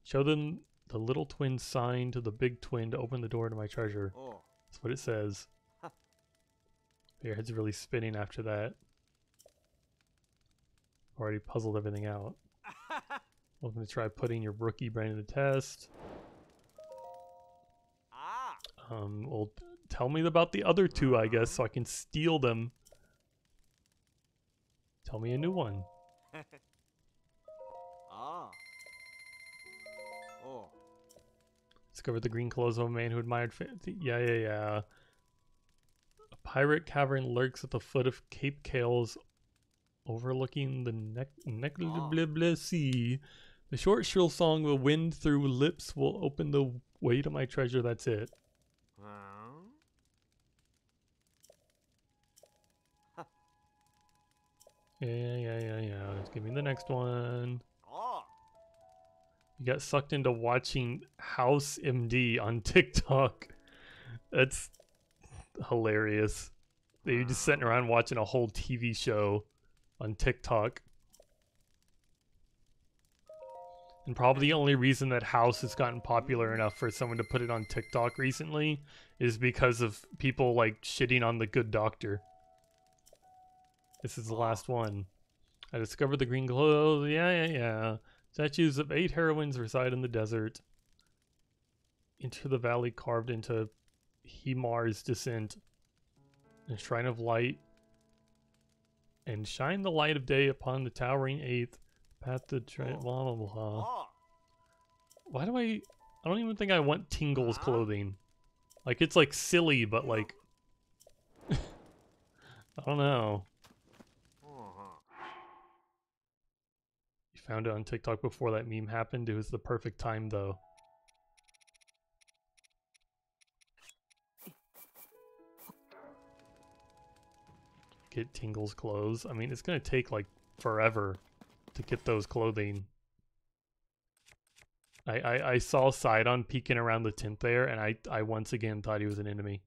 Show them the little twin sign to the big twin to open the door to my treasure. Oh. That's what it says. Your head's really spinning after that. Already puzzled everything out. Welcome to try putting your rookie brain to the test. Ah. Well, tell me about the other 2, I guess, so I can steal them. Tell me a new one. Ah. Oh. Discovered the green clothes of a man who admired yeah. A pirate cavern lurks at the foot of Cape Kales, overlooking the Necluda sea. The short, shrill song will wind through lips will open the way to my treasure. That's it. Yeah. Let's give me the next one. Oh. You got sucked into watching House MD on TikTok. That's hilarious. You're just sitting around watching a whole TV show on TikTok. And probably the only reason that House has gotten popular enough for someone to put it on TikTok recently is because of people like shitting on the Good Doctor. This is the last one. I discovered the green clothes. Yeah. Statues of 8 heroines reside in the desert. Enter the valley carved into Himar's descent. A shrine of light. And shine the light of day upon the towering 8th. Path to blah blah blah. Oh. Why do I don't even think I want Tingle's clothing. Like, it's like silly, but like I don't know. You found it on TikTok before that meme happened. It was the perfect time though. Get Tingle's clothes. I mean, it's gonna take like forever to get those clothing. I saw Sidon peeking around the tent there, and I once again thought he was an enemy.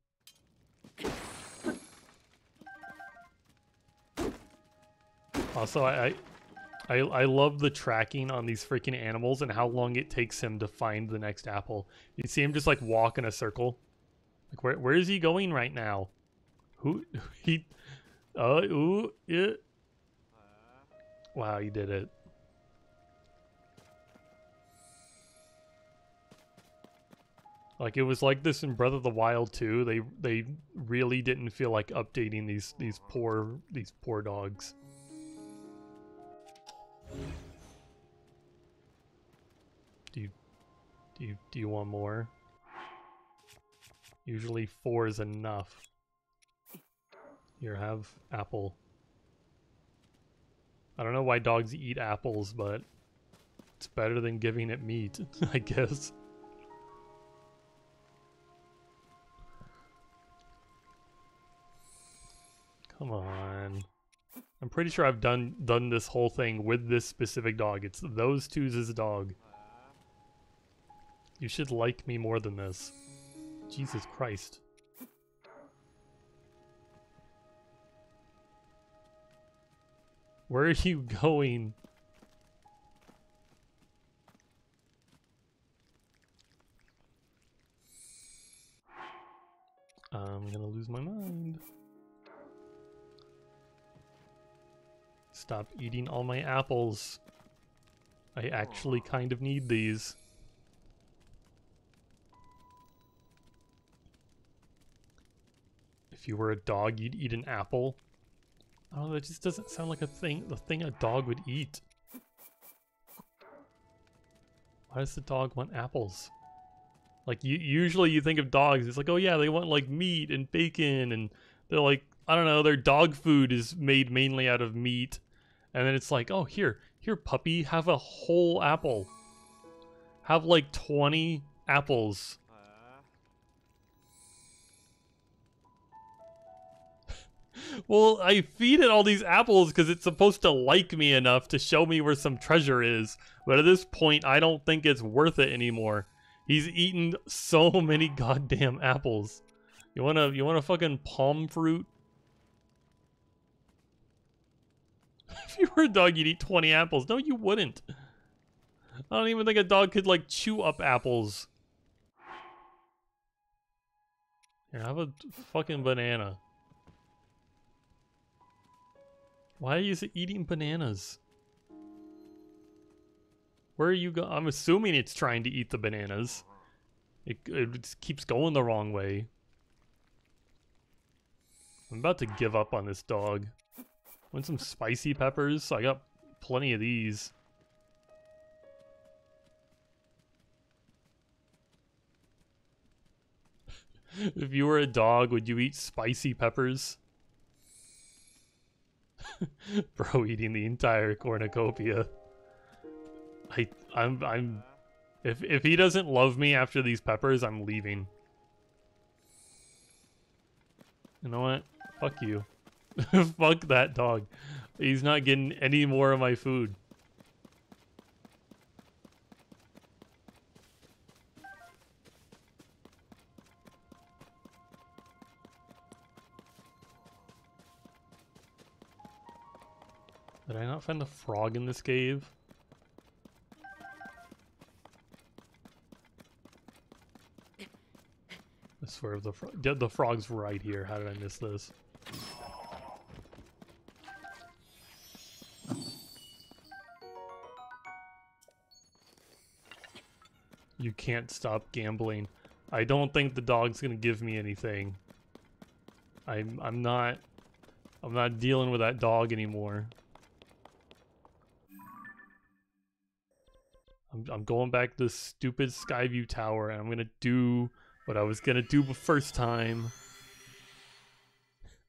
Also, I love the tracking on these freaking animals and how long it takes him to find the next apple. You see him just like walk in a circle. Like where is he going right now? Ooh, yeah. Wow, you did it. Like it was like this in Breath of the Wild too. They really didn't feel like updating these poor dogs. Do you want more? Usually 4 is enough. Here, have apple. I don't know why dogs eat apples, but it's better than giving it meat, I guess. Come on. I'm pretty sure I've done this whole thing with this specific dog. It's those two's dog. You should like me more than this. Jesus Christ. Where are you going? I'm gonna lose my mind. Stop eating all my apples. I actually kind of need these. If you were a dog, you'd eat an apple. I don't know, that just doesn't sound like the thing a dog would eat. Why does the dog want apples? Like, usually you think of dogs, it's like, oh yeah, they want like meat and bacon, and they're like, I don't know, their dog food is made mainly out of meat. And then it's like, oh, here puppy, have a whole apple. Have like 20 apples. Well, I feed it all these apples because it's supposed to like me enough to show me where some treasure is. But at this point, I don't think it's worth it anymore. He's eaten so many goddamn apples. You wanna fucking palm fruit? If you were a dog, you'd eat 20 apples. No, you wouldn't. I don't even think a dog could like chew up apples. Here, have a fucking banana. Why is it eating bananas? Where are you going? I'm assuming it's trying to eat the bananas. It just keeps going the wrong way. I'm about to give up on this dog. Want some spicy peppers? I got plenty of these. If you were a dog, would you eat spicy peppers? Bro, eating the entire cornucopia. I'm if he doesn't love me after these peppers, I'm leaving. You know what? Fuck you. Fuck that dog. He's not getting any more of my food. Did I not find the frog in this cave? I swear the frog's right here. How did I miss this? You can't stop gambling. I don't think the dog's gonna give me anything. I'm not dealing with that dog anymore. I'm going back to this stupid Skyview Tower, and I'm gonna do what I was gonna do the first time.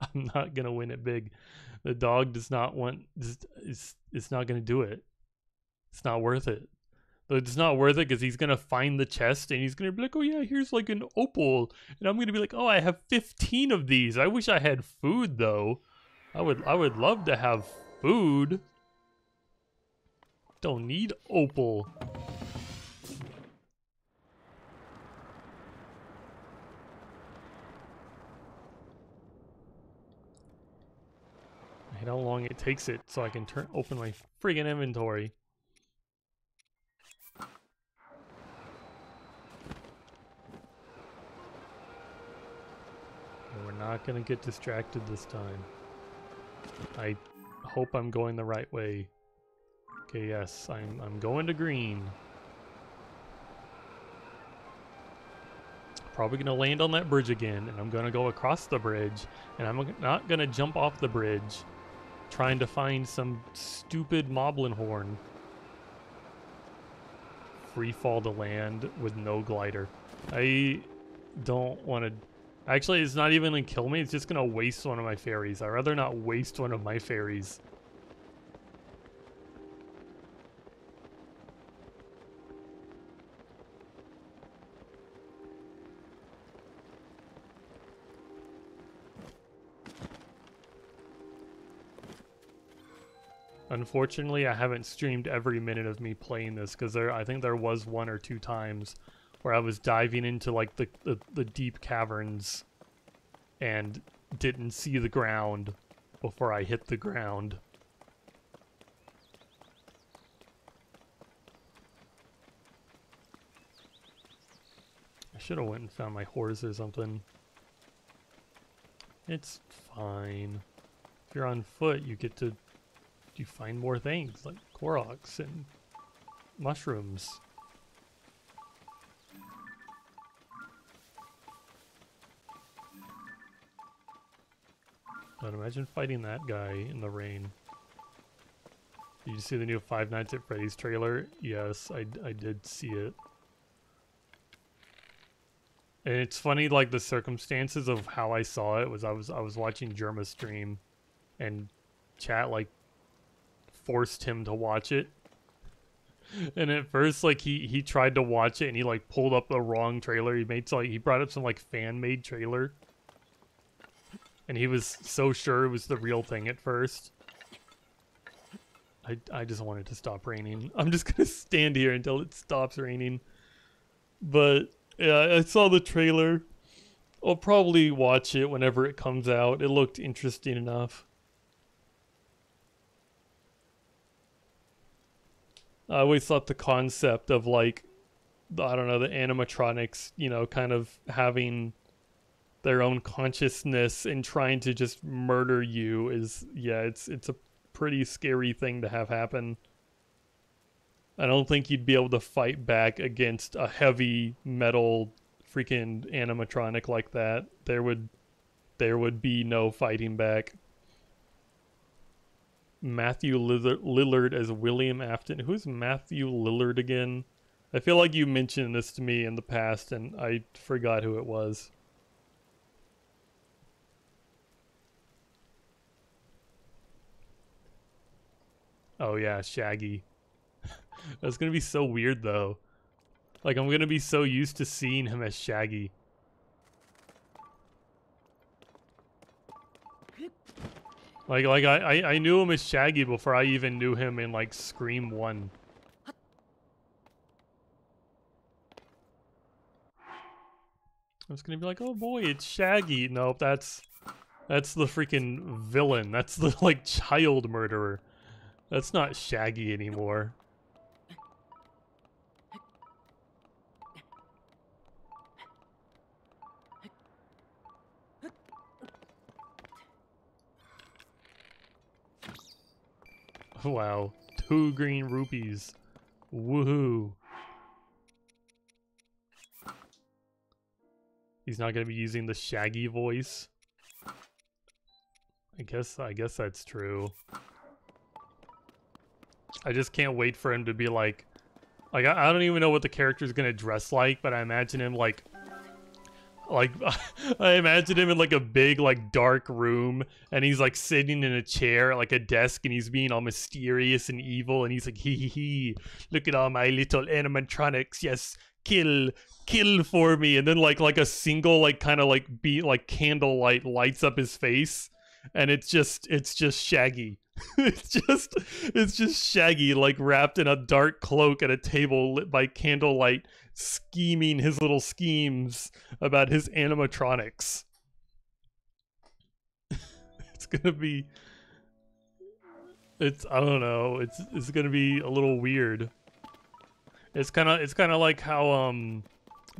I'm not gonna win it big. The dog does not want. It's not gonna do it. It's not worth it. It's not worth it because he's gonna find the chest and he's gonna be like, "Oh yeah, here's like an opal," and I'm gonna be like, "Oh, I have 15 of these. I wish I had food though. I would love to have food. Don't need opal." I hate how long it takes it so I can open my friggin' inventory. And we're not gonna get distracted this time. I hope I'm going the right way. Okay, yes, I'm going to green. probably gonna land on that bridge again, and I'm gonna go across the bridge, and I'm not gonna jump off the bridge trying to find some stupid Moblin horn. Free fall to land with no glider. I don't want to... Actually, it's not even gonna kill me, it's just gonna waste one of my fairies. I'd rather not waste one of my fairies. Unfortunately, I haven't streamed every minute of me playing this because I think there was 1 or 2 times where I was diving into like the deep caverns and didn't see the ground before I hit the ground. I should have went and found my horse or something. It's fine. If you're on foot, you get to... You find more things like Koroks and mushrooms. But imagine fighting that guy in the rain. Did you see the new Five Nights at Freddy's trailer? Yes, I did see it. And it's funny, like the circumstances of how I saw it was I was watching Germa stream, and chat like forced him to watch it. And at first, like he tried to watch it and he like pulled up the wrong trailer. He brought up some like fan made trailer, and he was so sure it was the real thing at first. I just wanted to stop raining. I'm just gonna stand here until it stops raining. But yeah, I saw the trailer. I'll probably watch it whenever it comes out. It looked interesting enough. I always thought the concept of like, I don't know, the animatronics, you know, kind of having their own consciousness and trying to just murder you is, yeah, it's a pretty scary thing to have happen. I don't think you'd be able to fight back against a heavy metal freaking animatronic like that. There would be no fighting back. Matthew Lillard as William Afton. Who's Matthew Lillard again? I feel like you mentioned this to me in the past and I forgot who it was. Oh yeah, Shaggy. That's gonna be so weird though. Like I'm gonna be so used to seeing him as Shaggy. Like I knew him as Shaggy before I even knew him in like Scream 1. I was gonna be like, oh boy, it's Shaggy. Nope, that's the freaking villain. That's the like child murderer. That's not Shaggy anymore. Wow, 2 green rupees. Woohoo. He's not gonna be using the Shaggy voice. I guess that's true. I just can't wait for him to be like I don't even know what the character's gonna dress like, but I imagine him like I imagine him in like a big like dark room and he's like sitting in a chair at like a desk and he's being all mysterious and evil and he's like hee look at all my little animatronics, yes, kill for me, and then like a single like kind of like beat like candlelight lights up his face and it's just Shaggy. it's just Shaggy like wrapped in a dark cloak at a table lit by candlelight, scheming his little schemes about his animatronics. It's gonna be, I don't know, it's gonna be a little weird. It's kind of like how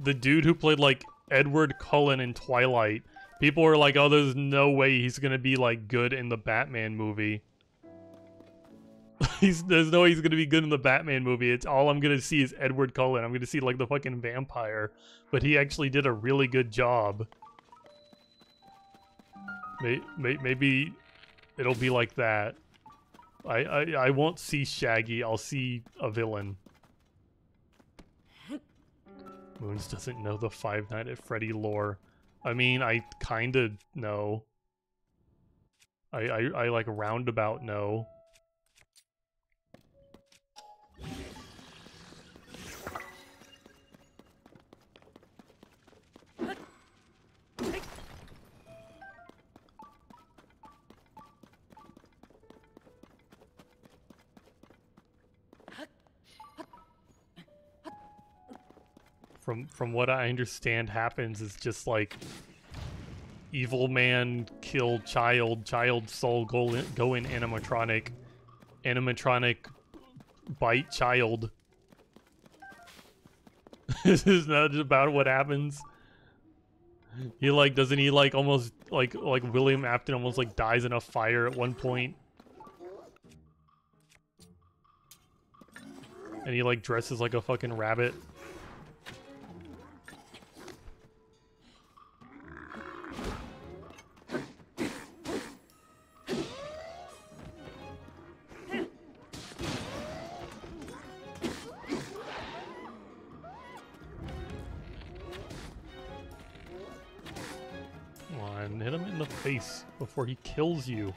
the dude who played like Edward Cullen in Twilight, people were like, oh, there's no way he's gonna be like good in the Batman movie. there's no way he's gonna be good in the Batman movie. It's all I'm gonna see is Edward Cullen. I'm gonna see like the fucking vampire, but he actually did a really good job. Maybe it'll be like that. I won't see Shaggy. I'll see a villain. Moons doesn't know the Five Nights at Freddy lore. I mean, I kind of know. I like roundabout know. From what I understand happens is just like evil man kill child soul go in animatronic bite child. This is not about what happens. He like doesn't he like almost like William Afton almost like dies in a fire at one point. And he like dresses like a fucking rabbit. Hit him in the face before he kills you.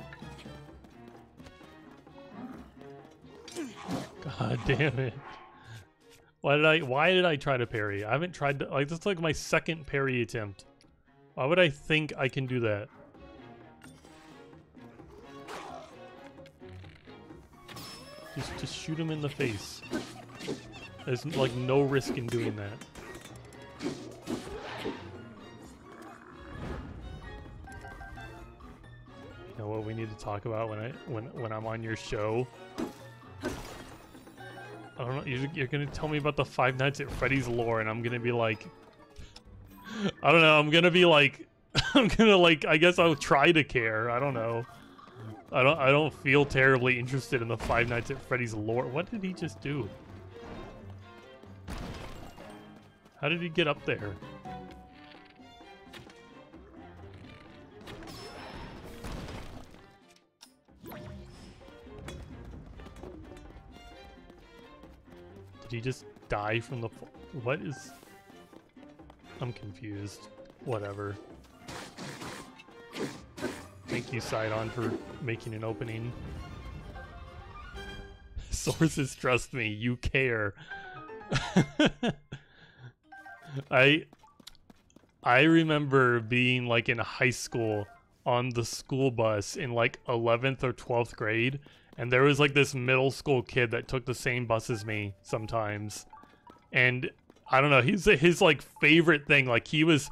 God damn it. Why did I try to parry? I haven't tried to, like, this is like my second parry attempt. Why would I think I can do that? Just shoot him in the face. There's like no risk in doing that. You know what we need to talk about when I'm on your show? I don't know. You're gonna tell me about the Five Nights at Freddy's lore, and I'm gonna be like, I don't know. I'm gonna be like, I'm gonna like. I guess I'll try to care. I don't know. I don't feel terribly interested in the Five Nights at Freddy's lore. What did he just do? How did he get up there? Did he just die from the... What is... I'm confused. Whatever. Thank you, Sidon, for making an opening. Sources trust me. You care. I remember being like in high school on the school bus in like 11th or 12th grade, and there was like this middle school kid that took the same bus as me sometimes, and I don't know, his like favorite thing, like he was,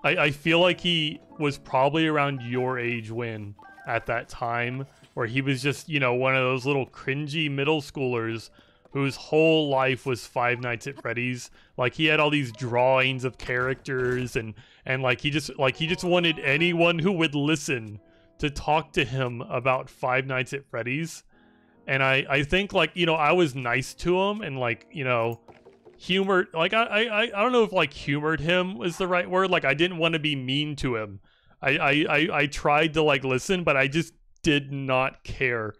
I feel like he was probably around your age when at that time, where he was just, you know, one of those little cringy middle schoolers whose whole life was Five Nights at Freddy's. Like he had all these drawings of characters, and like he just wanted anyone who would listen to talk to him about Five Nights at Freddy's. And I think, like, you know, I was nice to him and, like, you know, humored, like I don't know if like humored him was the right word. Like I didn't want to be mean to him. I tried to like listen, but I just did not care.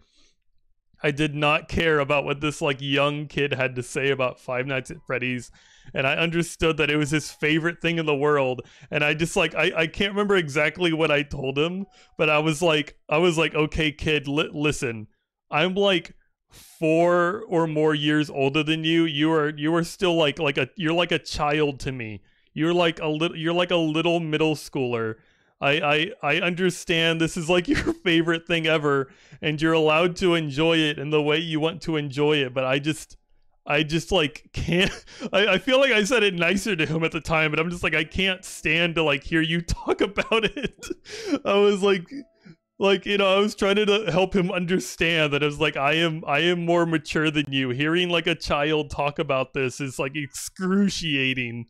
I did not care about what this like young kid had to say about Five Nights at Freddy's, and I understood that it was his favorite thing in the world. And I just like I can't remember exactly what I told him, but I was like, okay, kid, listen, I'm like 4 or more years older than you. You are still you're like a child to me. You're like a little middle schooler. I understand this is like your favorite thing ever, and you're allowed to enjoy it in the way you want to enjoy it, but I just like can't. I feel like I said it nicer to him at the time, but I'm just like, I can't stand to like hear you talk about it. I was like, you know, I was trying to help him understand that I was like, I am more mature than you. Hearing like a child talk about this is like excruciating.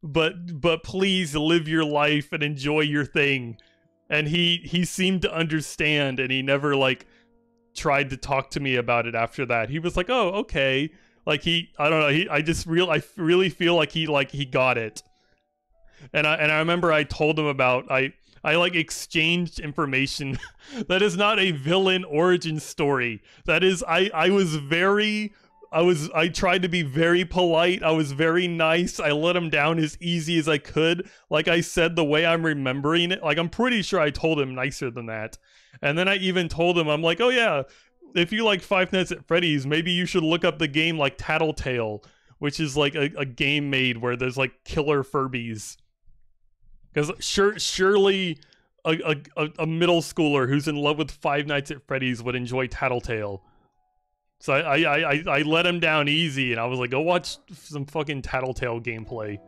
But please live your life and enjoy your thing. And he seemed to understand, and he never like tried to talk to me about it after that. He was like, "Oh, okay." Like I don't know. I really feel like he got it. And I remember I told him about I like exchanged information. That is not a villain origin story. That is I tried to be very polite. I was very nice. I let him down as easy as I could. Like I said, the way I'm remembering it, like I'm pretty sure I told him nicer than that. And then I even told him, I'm like, "Oh yeah, if you like Five Nights at Freddy's, maybe you should look up the game like Tattletale, which is like a game made where there's like killer Furbies." Because surely a middle schooler who's in love with Five Nights at Freddy's would enjoy Tattletale. So I let him down easy, and I was like, "Go watch some fucking Tattletale gameplay."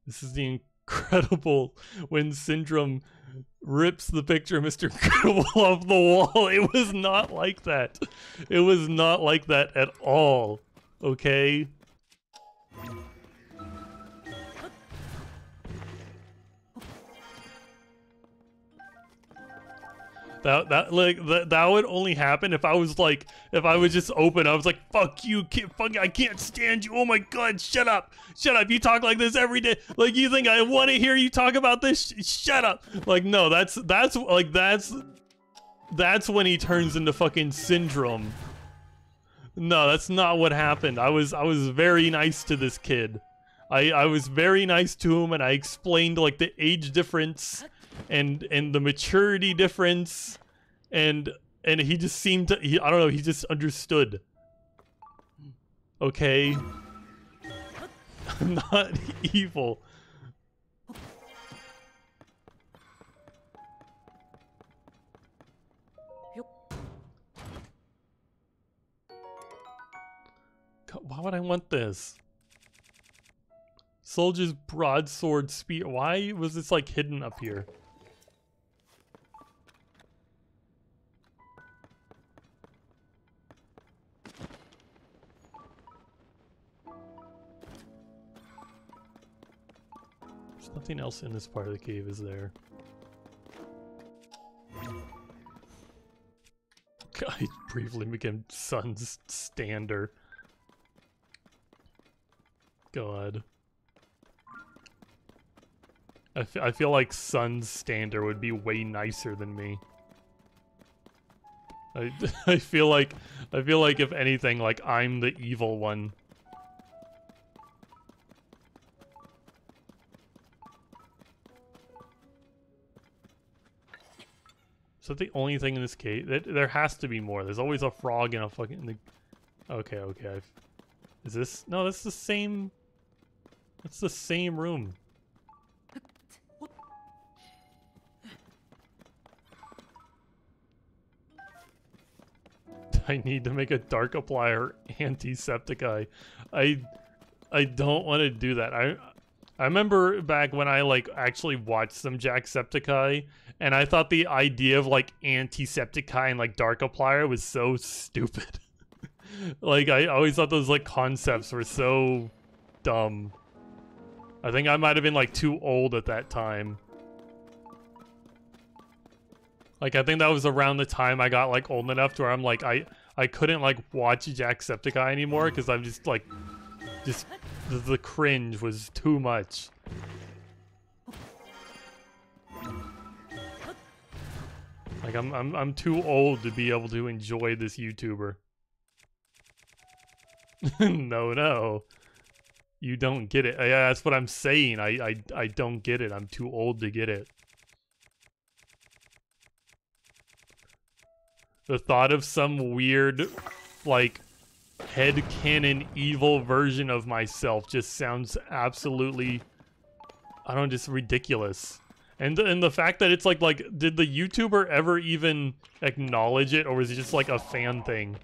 This is the incredible when Syndrome rips the picture of Mr. Incredible off the wall. It was not like that. It was not like that at all. Okay? That would only happen if I was just open. I was like, "Fuck you, I can't stand you. Oh my god, shut up. You talk like this every day. Like, you think I want to hear you talk about this? Shut up." Like, no, that's when he turns into fucking Syndrome. No, that's not what happened. I was very nice to this kid. I was very nice to him, and I explained like the age difference and the maturity difference, and he just seemed to, I don't know, he just understood. Okay? I'm not evil. God, why would I want this? Soldier's broadsword spear. Why was this like hidden up here? There's nothing else in this part of the cave, is there? I briefly became Sun's stander. God. I feel like Sun's stander would be way nicer than me. I feel like if anything, like I'm the evil one. Is that the only thing in this cave? There has to be more. There's always a frog and a fucking... Okay, okay. Is this... No, that's the same... That's the same room. I need to make a Darkiplier Antisepticeye. I don't want to do that. I remember back when I like actually watched some Jacksepticeye, and I thought the idea of like Antisepticeye and like Darkiplier was so stupid. Like I always thought those like concepts were so dumb. I think I might have been like too old at that time. Like, I think that was around the time I got, like, old enough to where I'm, like, I couldn't, like, watch Jacksepticeye anymore, because I'm just, like, the cringe was too much. Like, I'm too old to be able to enjoy this YouTuber. No. You don't get it. Yeah, that's what I'm saying. I don't get it. I'm too old to get it. The thought of some weird, like, headcanon evil version of myself just sounds absolutely, I don't know, just ridiculous. And the fact that it's like, did the YouTuber ever even acknowledge it, or was it just like a fan thing?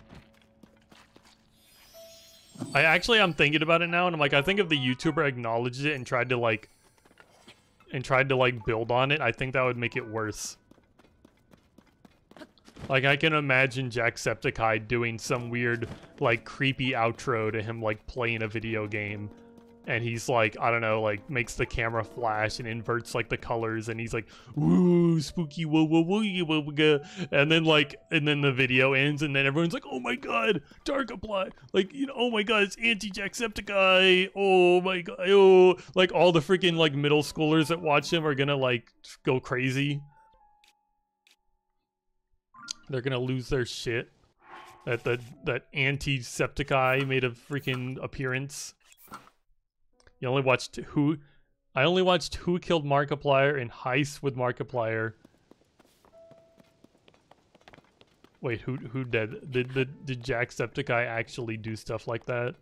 I'm thinking about it now, and I'm like, I think if the YouTuber acknowledged it and tried to build on it, I think that would make it worse. Like, I can imagine Jacksepticeye doing some weird, like, creepy outro to him, like, playing a video game. and he's like, I don't know, like makes the camera flash and inverts like the colors, and he's like, "Woo, spooky, whoa, whoa, whoa, whoa, whoa," and then the video ends, and then everyone's like, "Oh my god, Darkiplier!" Like, you know, "Oh my god, it's Anti-Jacksepticeye! Oh my god, oh!" Like all the freaking like middle schoolers that watch him are gonna like go crazy. They're gonna lose their shit that Anti-Septiceye made a freaking appearance. I only watched Who Killed Markiplier and Heist with Markiplier. Wait, who did Jacksepticeye actually do stuff like that?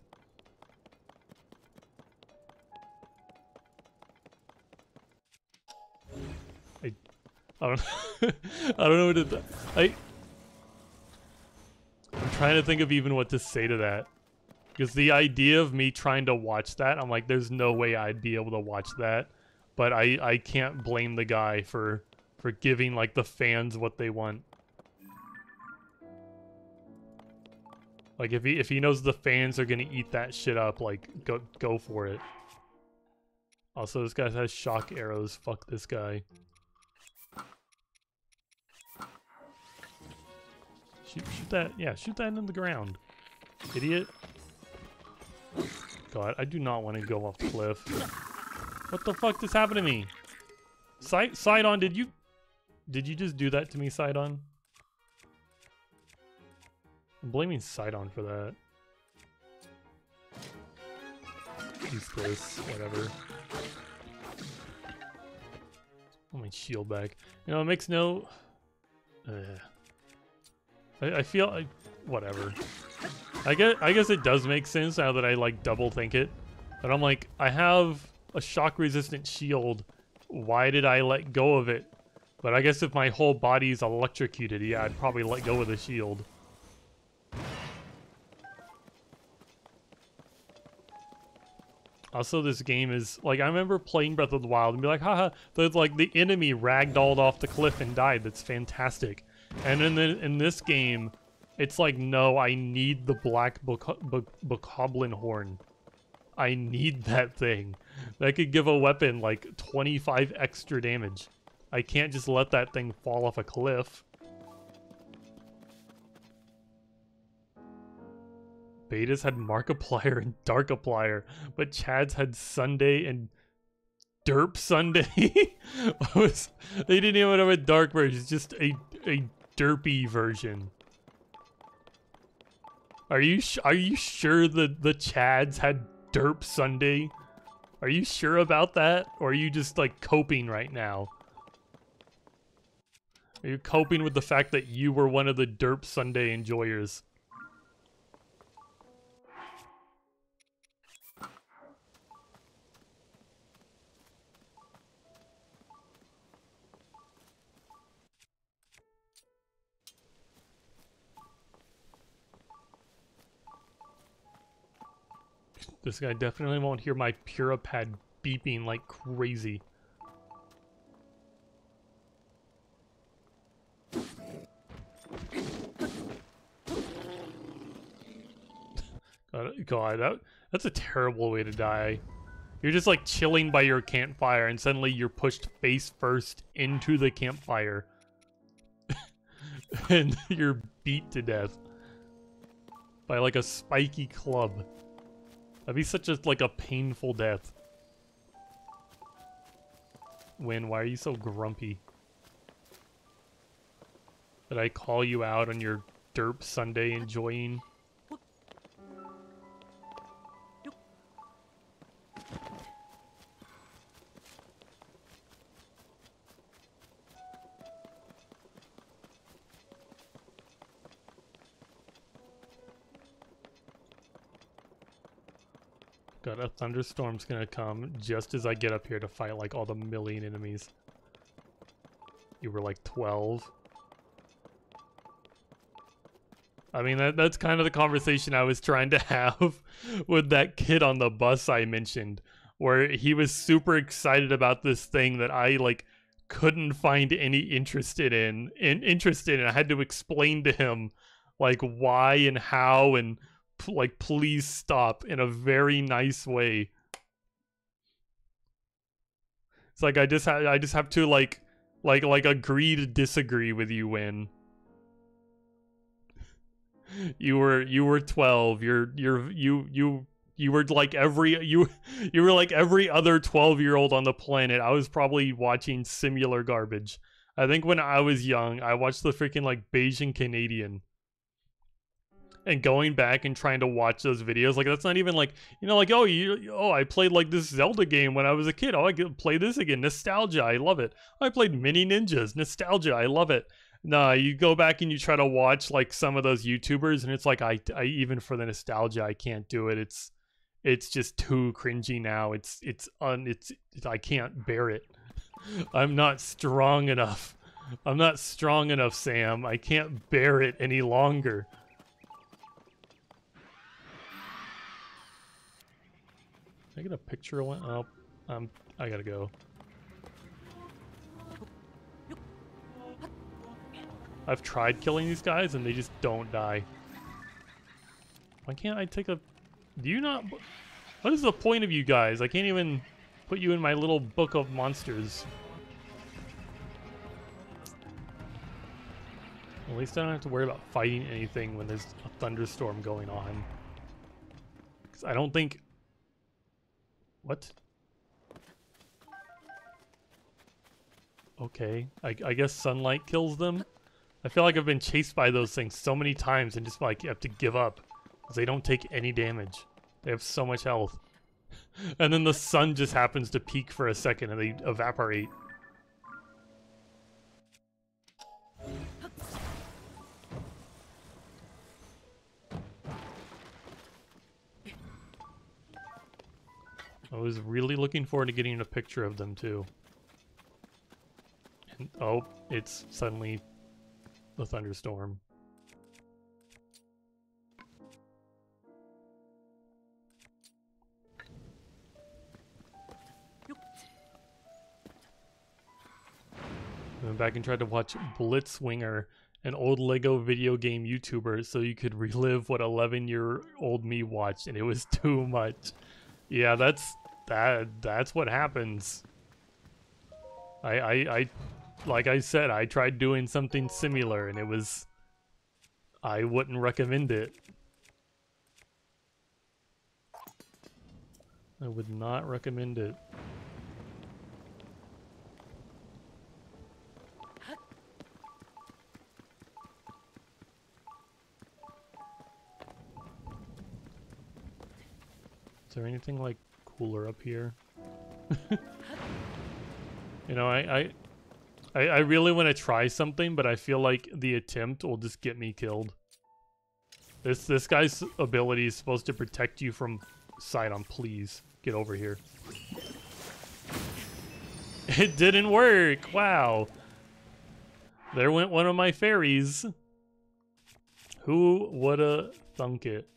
I don't I don't know what to I'm trying to think of even what to say to that. Because the idea of me trying to watch that, I'm like, there's no way I'd be able to watch that. But I can't blame the guy for giving, like, the fans what they want. Like, if he knows the fans are gonna eat that shit up, like, go for it. Also, this guy has shock arrows. Fuck this guy. Shoot that. Yeah, shoot that into the ground. Idiot. God, I do not want to go off the cliff. What the fuck just happened to me? Sidon, did you just do that to me, Sidon? I'm blaming Sidon for that. Use this, whatever. Oh, my shield back. You know, it makes no... I feel like... Whatever. I guess it does make sense now that I, like, double think it. But I'm like, I have a shock-resistant shield. Why did I let go of it? But I guess if my whole body's electrocuted, yeah, I'd probably let go of the shield. Also, this game is, like, I remember playing Breath of the Wild and be like, haha, the enemy ragdolled off the cliff and died. That's fantastic. And in this game, it's like, no, I need the black bokoblin horn. I need that thing. That could give a weapon, like, 25 extra damage. I can't just let that thing fall off a cliff. Betas had Markiplier and Darkiplier, but Chad's had Sunday and Derp Sunday. They didn't even have a dark version, it's just a derpy version. Are you sure the Chads had Derp Sunday? Are you sure about that? Or are you just like coping right now? Are you coping with the fact that you were one of the Derp Sunday enjoyers? This guy definitely won't hear my Purapad beeping like crazy. God, that's a terrible way to die. You're just like chilling by your campfire and suddenly you're pushed face first into the campfire. And you're beat to death by like a spiky club. That'd be such a like a painful death. Win, why are you so grumpy? Did I call you out on your Derp Sunday enjoying? God, a thunderstorm's gonna come just as I get up here to fight like all the million enemies. You were like 12. I mean, that's kind of the conversation I was trying to have with that kid on the bus I mentioned, where he was super excited about this thing that I like couldn't find any interest in. I had to explain to him like why and how and like please stop in a very nice way. It's like I just have to like agree to disagree with you, Win. You were 12. You were like you were like every other 12-year-old on the planet. I was probably watching similar garbage. I think when I was young, I watched the freaking like Bayesian Canadian. And going back and trying to watch those videos, like that's not even like, you know, like, oh, I played like this Zelda game when I was a kid. Oh, I could play this again. Nostalgia, I love it. I played Mini Ninjas. Nostalgia, I love it. Nah, you go back and you try to watch like some of those YouTubers, and it's like I even for the nostalgia, I can't do it. It's just too cringy now. It's I can't bear it. I'm not strong enough. I'm not strong enough, Sam. I can't bear it any longer. Can I get a picture of one? Oh, I gotta go. I've tried killing these guys and they just don't die. Why can't I take a... Do you not... What is the point of you guys? I can't even put you in my little book of monsters. At least I don't have to worry about fighting anything when there's a thunderstorm going on. Because I don't think... What? Okay, I guess sunlight kills them. I feel like I've been chased by those things so many times and just like you have to give up because they don't take any damage. They have so much health. And then the sun just happens to peak for a second and they evaporate. I was really looking forward to getting a picture of them too. And, oh, it's suddenly the thunderstorm. I went back and tried to watch Blitzwinger, an old Lego video game YouTuber, so you could relive what 11-year-old me watched, and it was too much. Yeah, that's what happens. I like I said, I tried doing something similar and it was... I wouldn't recommend it. I would not recommend it. Is there anything like cooler up here? You know, I really want to try something, but I feel like the attempt will just get me killed. This guy's ability is supposed to protect you from Sidon. Please get over here. It didn't work. Wow. There went one of my fairies. Who woulda thunk it?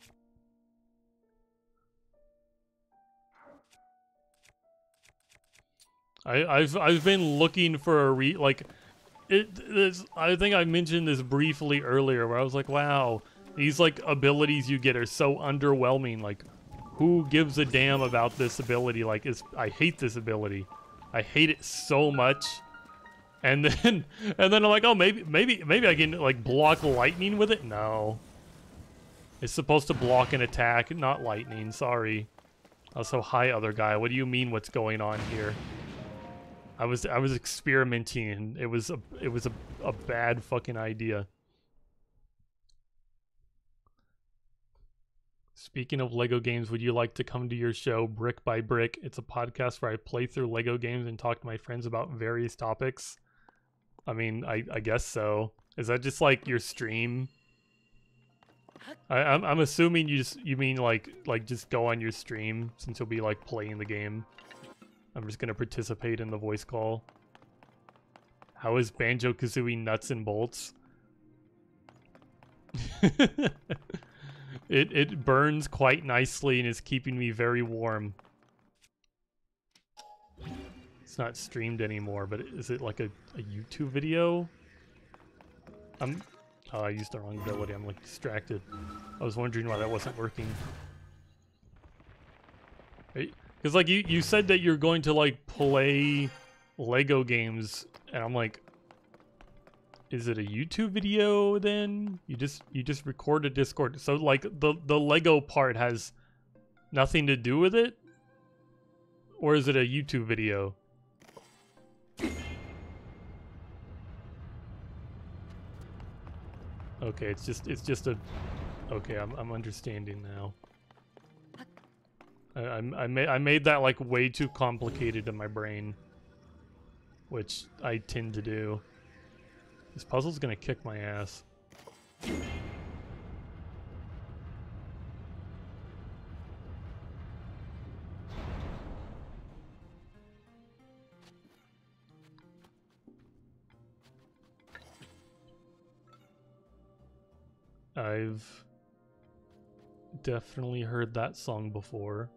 I've been looking for a I think I mentioned this briefly earlier where I was like, wow, these like abilities you get are so underwhelming. Like, who gives a damn about this ability? Like, I hate this ability. I hate it so much. And then I'm like, oh, maybe I can like block lightning with it. No, it's supposed to block an attack, not lightning. Sorry. Also, hi, other guy. What do you mean? What's going on here? I was experimenting and it was a bad fucking idea. Speaking of Lego games, would you like to come to your show, Brick by Brick? It's a podcast where I play through Lego games and talk to my friends about various topics. I mean, I guess so. Is that just like your stream? I'm assuming you mean like just go on your stream since you'll be like playing the game. I'm just gonna participate in the voice call. How is Banjo-Kazooie nuts and bolts? It burns quite nicely and is keeping me very warm. It's not streamed anymore, but is it like a YouTube video? Oh, I used the wrong ability. I'm like distracted. I was wondering why that wasn't working. Because like you said that you're going to like play Lego games, and I'm like, is it a YouTube video then? You just record a Discord. So like the Lego part has nothing to do with it? Or is it a YouTube video? Okay, it's just a okay, I'm understanding now. I made that like way too complicated in my brain, which I tend to do. This puzzle's gonna kick my ass. I've definitely heard that song before.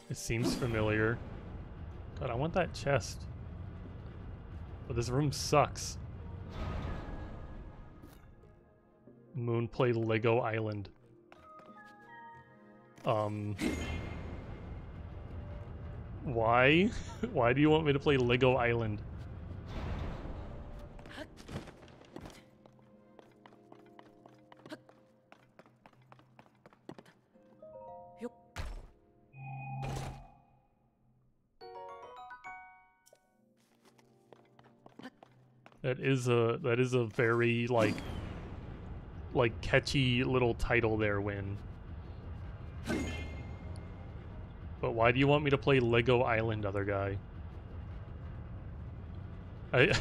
It seems familiar. God, I want that chest. But this room sucks. Moonplay Lego Island. Why? Why do you want me to play Lego Island? That is a very like catchy little title there, Win. But why do you want me to play Lego Island, other guy? I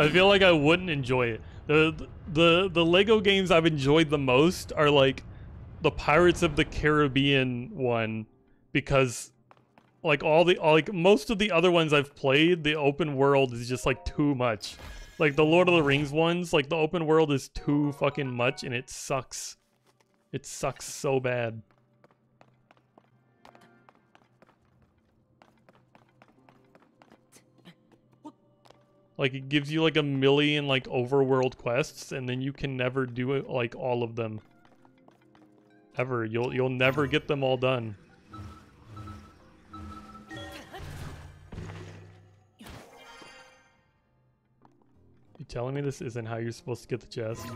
feel like I wouldn't enjoy it. The Lego games I've enjoyed the most are like the Pirates of the Caribbean one, because like most of the other ones I've played, the open world is just like too much. Like the Lord of the Rings ones, like the open world is too fucking much and it sucks. It sucks so bad. Like it gives you like a million like overworld quests and then you can never do it like all of them. Ever. You'll never get them all done. You telling me this isn't how you're supposed to get the chest?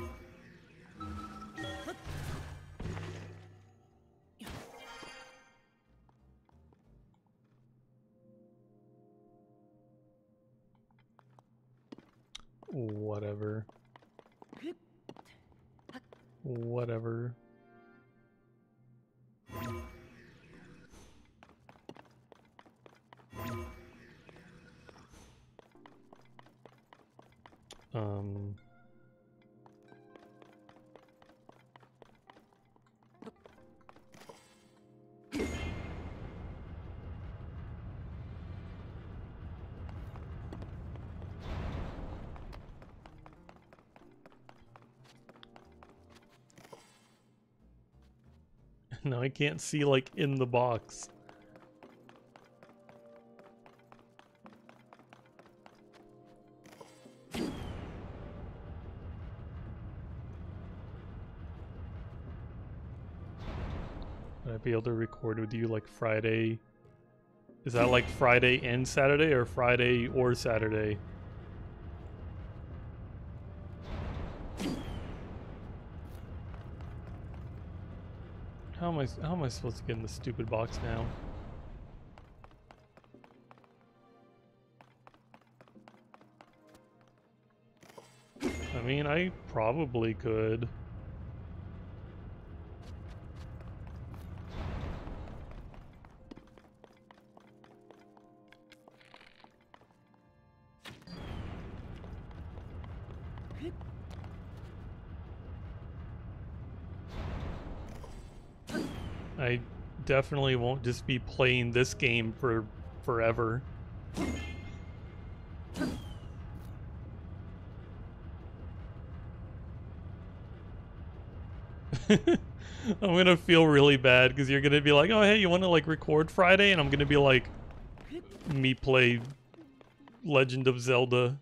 Whatever. Whatever. No, I can't see like in the box. Would I be able to record with you like Friday? Is that like Friday and Saturday or Friday or Saturday? How am I supposed to get in this stupid box now? I mean, I probably could. I definitely won't just be playing this game for forever. I'm gonna feel really bad because you're gonna be like, oh hey, you wanna like record Friday? And I'm gonna be like, me play Legend of Zelda.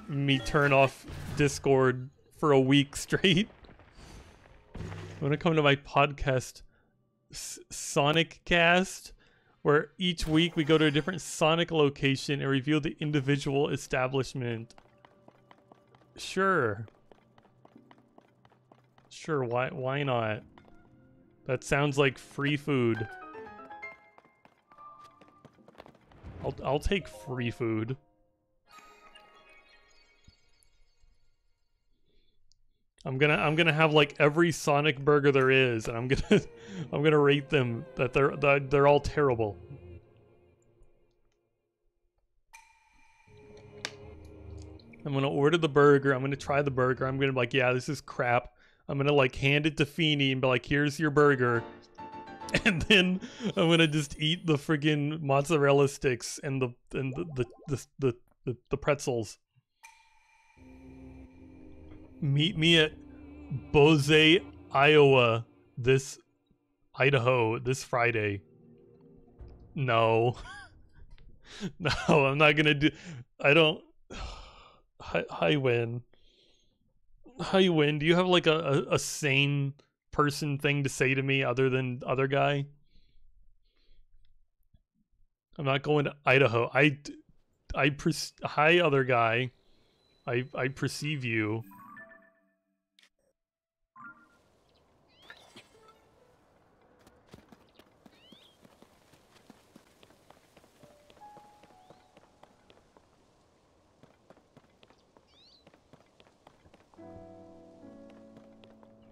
Me turn off Discord for a week straight. I'm gonna come to my podcast Sonic Cast, where each week we go to a different Sonic location and review the individual establishment. Sure. Sure, why not? That sounds like free food. I'll take free food. I'm gonna have like every Sonic burger there is, and I'm gonna rate them that they're all terrible. I'm gonna order the burger. I'm gonna try the burger. I'm gonna be like, yeah, this is crap. I'm gonna like hand it to Feeny and be like, here's your burger. And then I'm gonna just eat the friggin' mozzarella sticks and the pretzels. Meet me at Boise, Iowa Idaho this Friday. No. No, I'm not gonna do. I don't. Hi, Win. Hi, Win. Do you have like a sane person thing to say to me other than other guy? I'm not going to Idaho. Hi, other guy. I perceive you.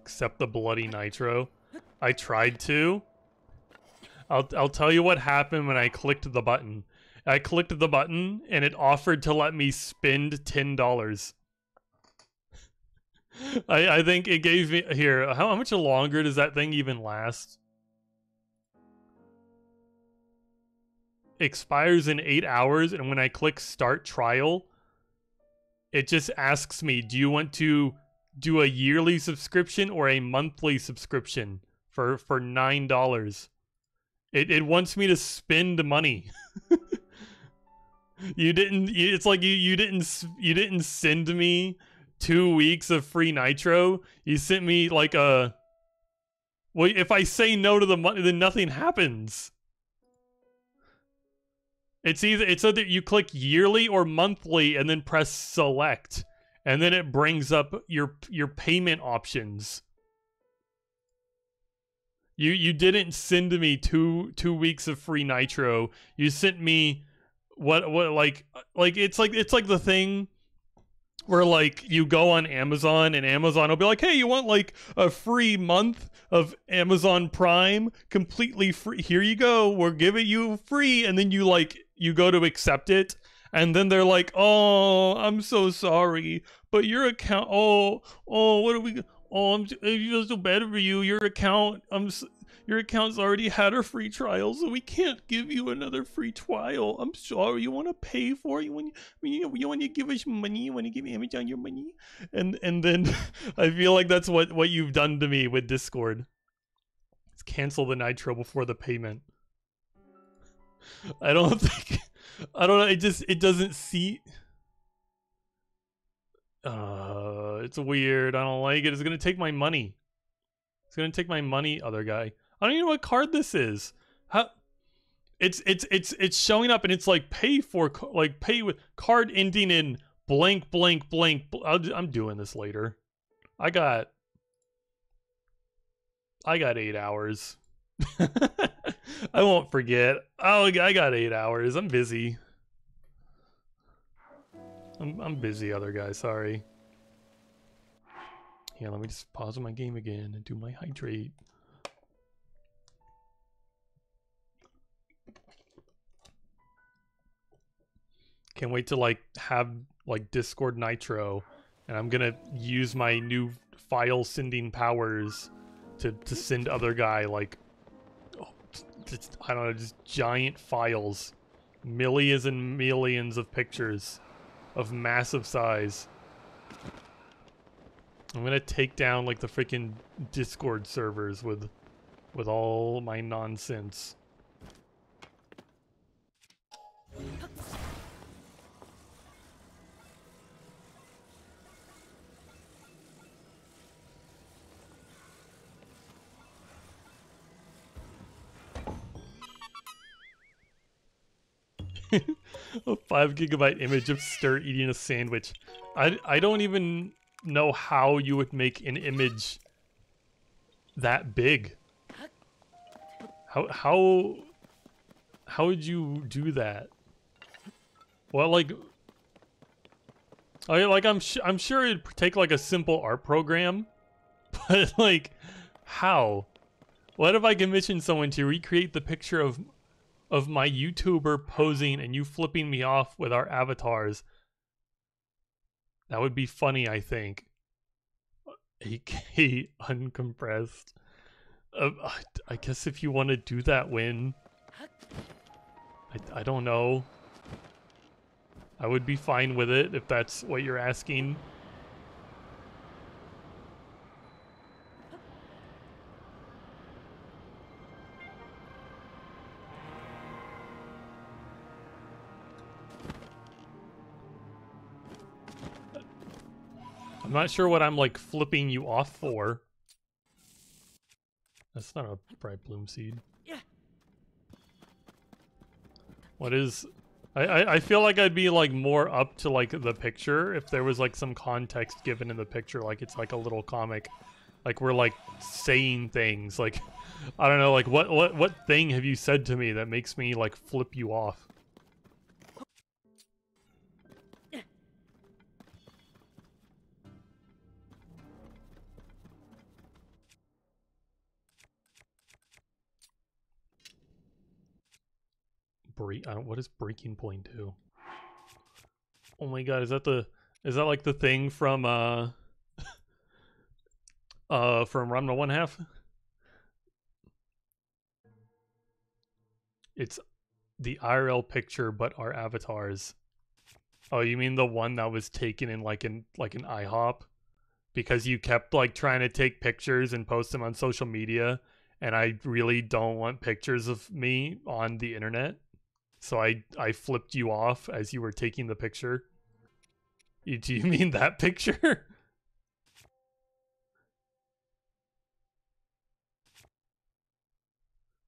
Accept the bloody nitro. I tried to. I'll tell you what happened when I clicked the button. I clicked the button and it offered to let me spend $10. I think it gave me here. How much longer does that thing even last? Expires in 8 hours, and when I click start trial, it just asks me, do you want to do a yearly subscription or a monthly subscription for $9? It wants me to spend money. It's like you didn't send me 2 weeks of free nitro. You sent me like a, well, if I say no to the money, then nothing happens. It's either you click yearly or monthly and then press select. And then it brings up your payment options. You didn't send me two weeks of free nitro. You sent me what like it's like the thing where like you go on Amazon and Amazon will be like, hey, you want like a free month of Amazon Prime completely free? Here you go. We're giving you free, and then you go to accept it. And then they're like, oh, I'm so sorry, but your account, what are we, I feel so bad for you. Your account, your account's already had a free trial, so we can't give you another free trial. I'm sorry, you want to pay for it? You want to give us money? You want to give Amazon your money? And then I feel like that's what you've done to me with Discord. Let's cancel the nitro before the payment. I don't know, it doesn't see. It's weird. I don't like it. It's gonna take my money. It's gonna take my money, other guy. I don't even know what card this is. How? It's showing up and it's like pay with card ending in blank blank blank. I'm doing this later. I got 8 hours. I won't forget. Oh, I got 8 hours. I'm busy. I'm busy, other guy. Sorry. Yeah, let me just pause my game again and do my hydrate. Can't wait to like have like Discord Nitro, and I'm gonna use my new file sending powers to send other guy like, I don't know, just giant files, millions and millions of pictures of massive size. I'm gonna take down like the freaking Discord servers with all my nonsense. A 5 GB image of Stir eating a sandwich. I don't even know how you would make an image that big. How would you do that? Well, like, I'm sure it'd take like a simple art program, but like, how? What if I commissioned someone to recreate the picture of my YouTuber posing and you flipping me off with our avatars? That would be funny, I think. 8K uncompressed. I guess if you want to do that, Win. I don't know. I would be fine with it if that's what you're asking. I'm not sure what I'm like flipping you off for. That's not a bright bloom seed. What is... I feel like I'd be like more up to like the picture if there was like some context given in the picture, like it's like a little comic. Like we're like saying things like, I don't know, like what thing have you said to me that makes me like flip you off? What does breaking point do? Oh my god, is that like the thing from from Ramna 1/2? It's the IRL picture but our avatars. Oh, you mean the one that was taken in like an IHOP? Because you kept like trying to take pictures and post them on social media, and I really don't want pictures of me on the internet. So I flipped you off as you were taking the picture. Do you mean that picture?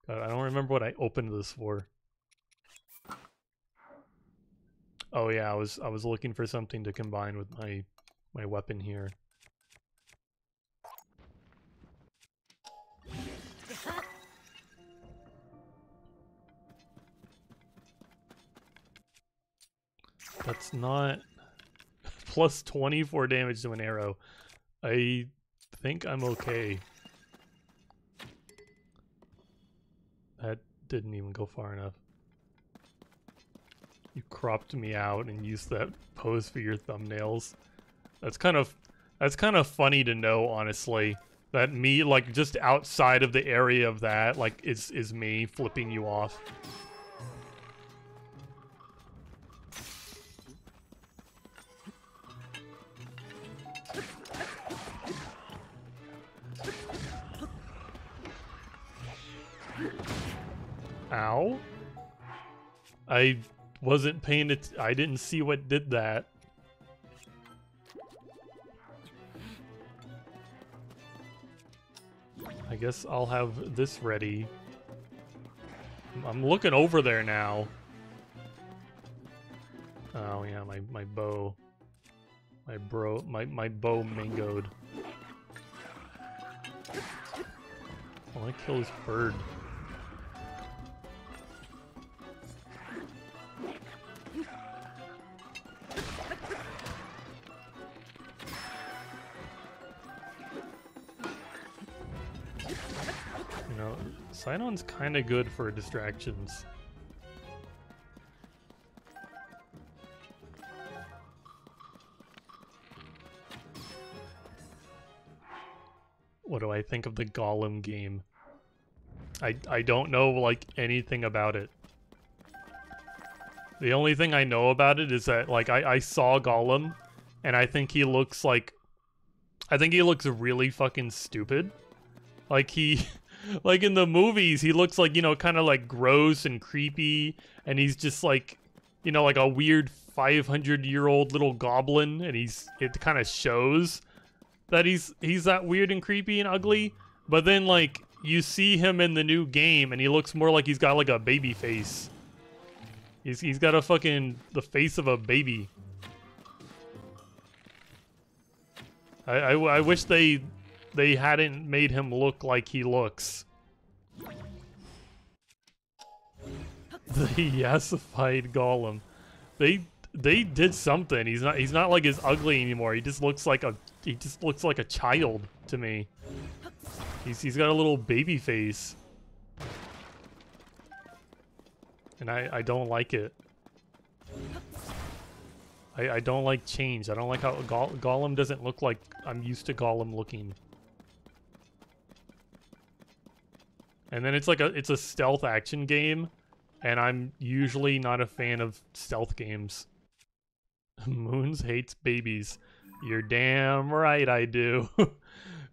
God, I don't remember what I opened this for. Oh yeah, I was looking for something to combine with my weapon here. That's not plus 24 damage to an arrow. I think I'm okay. That didn't even go far enough. You cropped me out and used that pose for your thumbnails. That's kind of funny to know, honestly. That me, like, just outside of the area of that, like, is me flipping you off. Ow. I wasn't paying it. I didn't see what did that. I guess I'll have this ready. I'm looking over there now. Oh yeah, my bow. My bow mangoed. I want to kill this bird. You know, Sidon's kind of good for distractions. What do I think of the Gollum game? I don't know, like, anything about it. The only thing I know about it is that, like, I saw Gollum, and I think he looks like... I think he looks really fucking stupid. Like, he... Like, in the movies, he looks like, you know, kind of, like, gross and creepy, and he's just, like, you know, like a weird 500-year-old little goblin, and it kind of shows that he's that weird and creepy and ugly, but then, like, you see him in the new game, and he looks more like he's got, like, a baby face. He's got a fucking the face of a baby. I wish they hadn't made him look like he looks. The yassified Golem. They did something. He's not like as ugly anymore. He just looks like a child to me. He's got a little baby face. And I don't like it. I don't like change. I don't like how Gollum doesn't look like I'm used to Gollum looking. And then it's a stealth action game, and I'm usually not a fan of stealth games. Moons hates babies. You're damn right I do.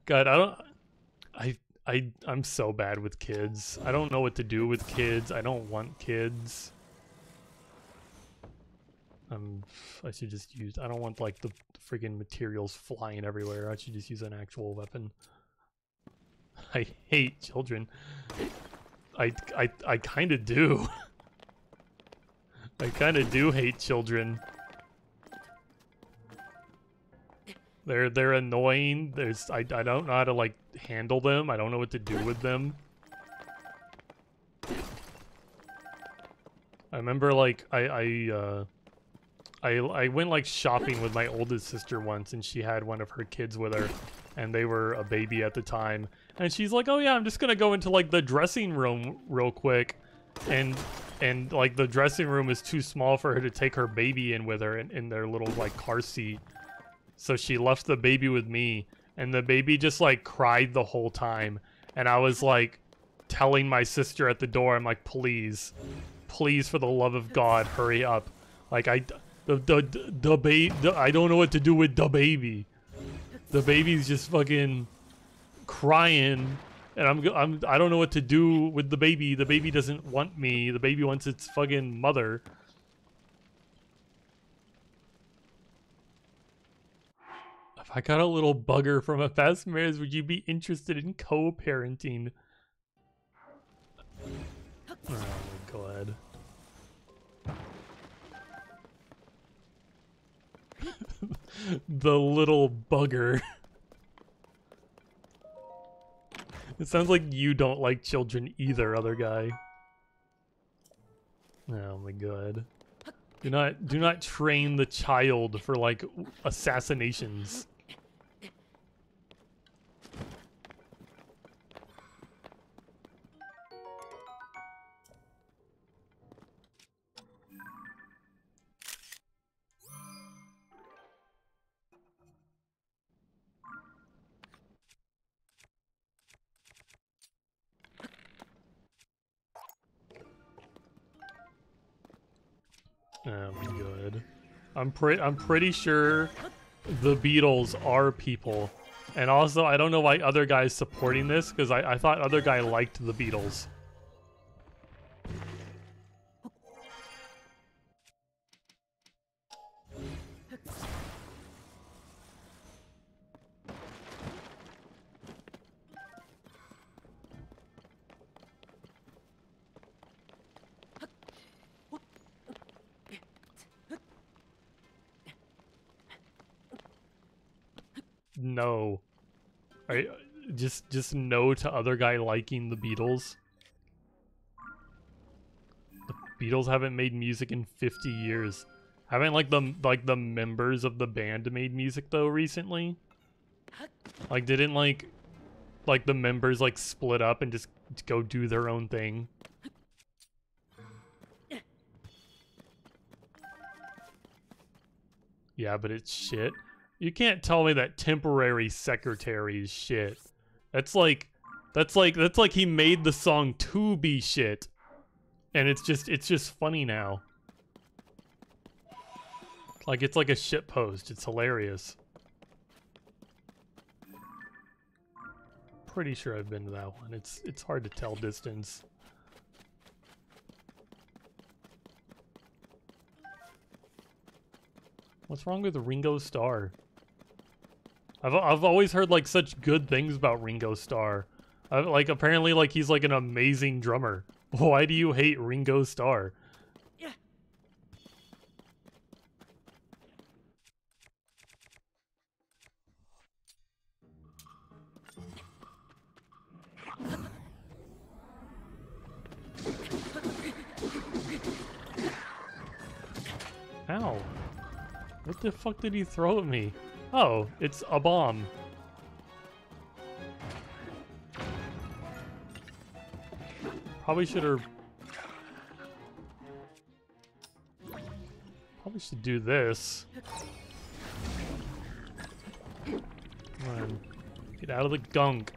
God, I'm so bad with kids. I don't know what to do with kids. I don't want kids. I should just use... I don't want, like, the friggin' materials flying everywhere. I should just use an actual weapon. I hate children. I kinda do. I kinda do hate children. They're annoying. I don't know how to, like, handle them. I don't know what to do with them. I remember, like, I went, like, shopping with my oldest sister once, and she had one of her kids with her, and they were a baby at the time. And she's like, oh yeah, I'm just gonna go into, like, the dressing room real quick. And like, the dressing room is too small for her to take her baby in with her in their little, like, car seat. So she left the baby with me, and the baby just, like, cried the whole time. And I was, like, telling my sister at the door, I'm like, please, for the love of God, hurry up. Like, I don't know what to do with the baby. The baby's just fucking crying, and I don't know what to do with the baby. The baby doesn't want me. The baby wants its fucking mother. If I got a little bugger from a fast marriage, would you be interested in co-parenting? Oh, go ahead. The little bugger. It sounds like you don't like children either, other guy. Oh my god. Do not train the child for, like, assassinations. Oh my god. I'm pretty sure the Beatles are people. And also, I don't know why other guys supporting this, because I thought other guy liked the Beatles. No. Just no to other guy liking the Beatles. The Beatles haven't made music in 50 years. Haven't like the members of the band made music though recently? Like didn't like the members like split up and just go do their own thing? Yeah, but it's shit. You can't tell me that Temporary Secretary is shit. That's like he made the song to be shit. And it's just funny now. Like it's like a shit post. It's hilarious. Pretty sure I've been to that one. It's hard to tell distance. What's wrong with Ringo Starr? I've always heard like such good things about Ringo Starr. Like apparently like he's like an amazing drummer. Why do you hate Ringo Starr? What the fuck did he throw at me? Oh, it's a bomb. Probably should have... Probably should do this. Come on. Get out of the gunk.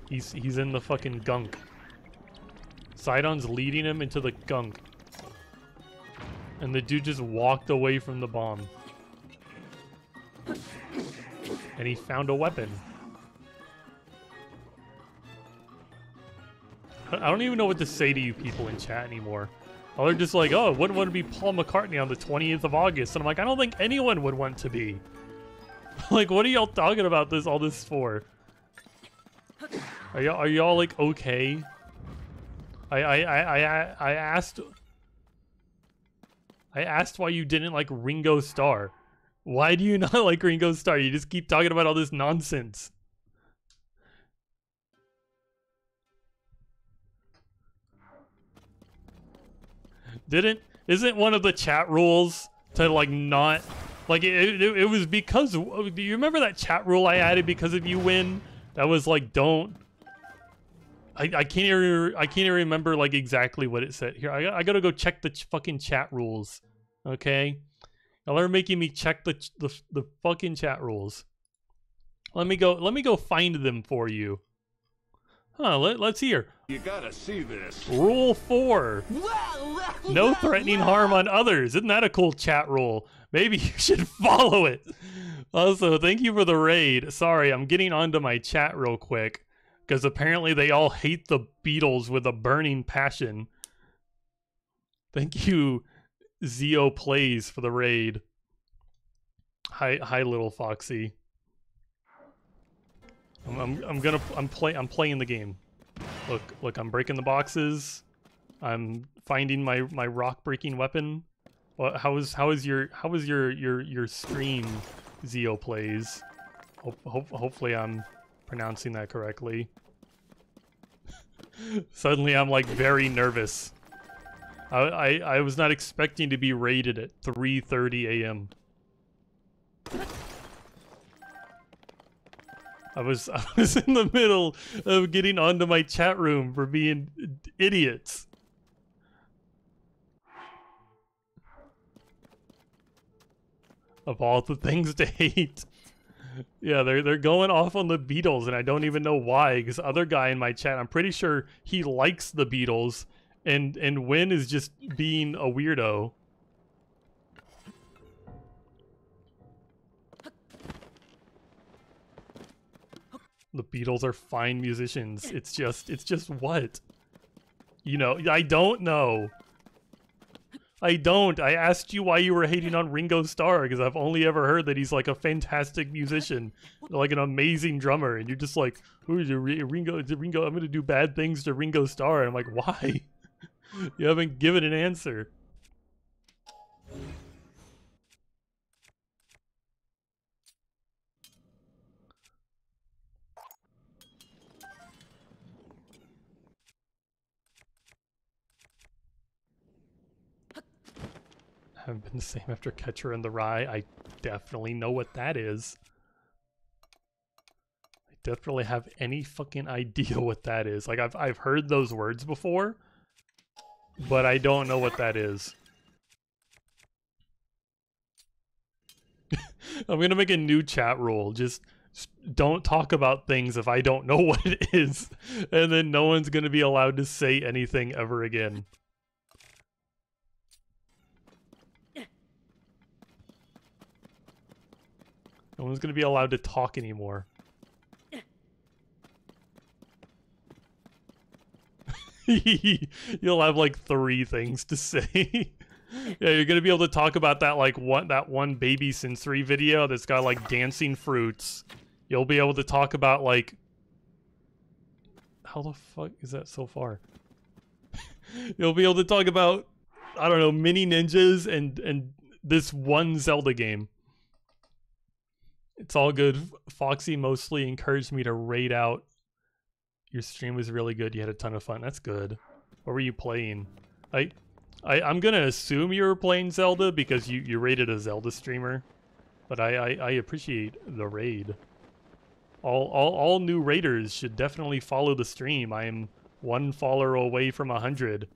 He's in the fucking gunk. Sidon's leading him into the gunk. And the dude just walked away from the bomb. And he found a weapon. I don't even know what to say to you people in chat anymore. Oh, they're just like, oh, wouldn't want to be Paul McCartney on the 20th of August. And I'm like, I don't think anyone would want to be. Like, what are y'all talking about all this for? Are y'all like okay? I asked why you didn't like Ringo Starr. Why do you not like Ringo Starr? You just keep talking about all this nonsense. Isn't one of the chat rules to like not like it was because do you remember that chat rule I added because of you win? That was like don't. I can't even remember like exactly what it said. Here I gotta go check the fucking chat rules. Okay, y'all are making me check the fucking chat rules. Let me go find them for you. Huh? Let's hear. You gotta see this. Rule 4. No threatening harm on others. Isn't that a cool chat rule? Maybe you should follow it. Also, thank you for the raid. Sorry, I'm getting onto my chat real quick. Because apparently they all hate the Beatles with a burning passion. Thank you, Zio Plays, for the raid. Hi, little Foxy. I'm playing the game. Look, I'm breaking the boxes. I'm finding my rock breaking weapon. Well, how was your stream, Zio Plays? Hopefully I'm pronouncing that correctly. Suddenly I'm like very nervous. I was not expecting to be raided at 3:30 a.m. I was in the middle of getting onto my chat room for being idiots. Of all the things to hate. Yeah, they're going off on the Beatles, and I don't even know why. Because other guy in my chat, I'm pretty sure he likes the Beatles, and Win is just being a weirdo. The Beatles are fine musicians. It's just what? You know, I don't know. I don't. I asked you why you were hating on Ringo Starr because I've only ever heard that he's like a fantastic musician, like an amazing drummer, and you're just like, "Who's Ringo? I'm gonna do bad things to Ringo Starr." And I'm like, why? You haven't given an answer. Haven't been the same after Catcher in the Rye. I definitely know what that is. I definitely have any fucking idea what that is. Like I've heard those words before, but I don't know what that is. I'm gonna make a new chat rule. Just don't talk about things if I don't know what it is, and then no one's gonna be allowed to say anything ever again. No one's gonna be allowed to talk anymore. You'll have like 3 things to say. Yeah, you're gonna be able to talk about that that one Baby Sensory video that's got like dancing fruits. You'll be able to talk about like how the fuck is that so far? You'll be able to talk about, I don't know, mini ninjas and this one Zelda game. It's all good. Foxy mostly encouraged me to raid out. Your stream was really good. You had a ton of fun. That's good. What were you playing? I'm gonna assume you were playing Zelda because you rated a Zelda streamer, but I appreciate the raid. All new raiders should definitely follow the stream. I am 1 follower away from 100,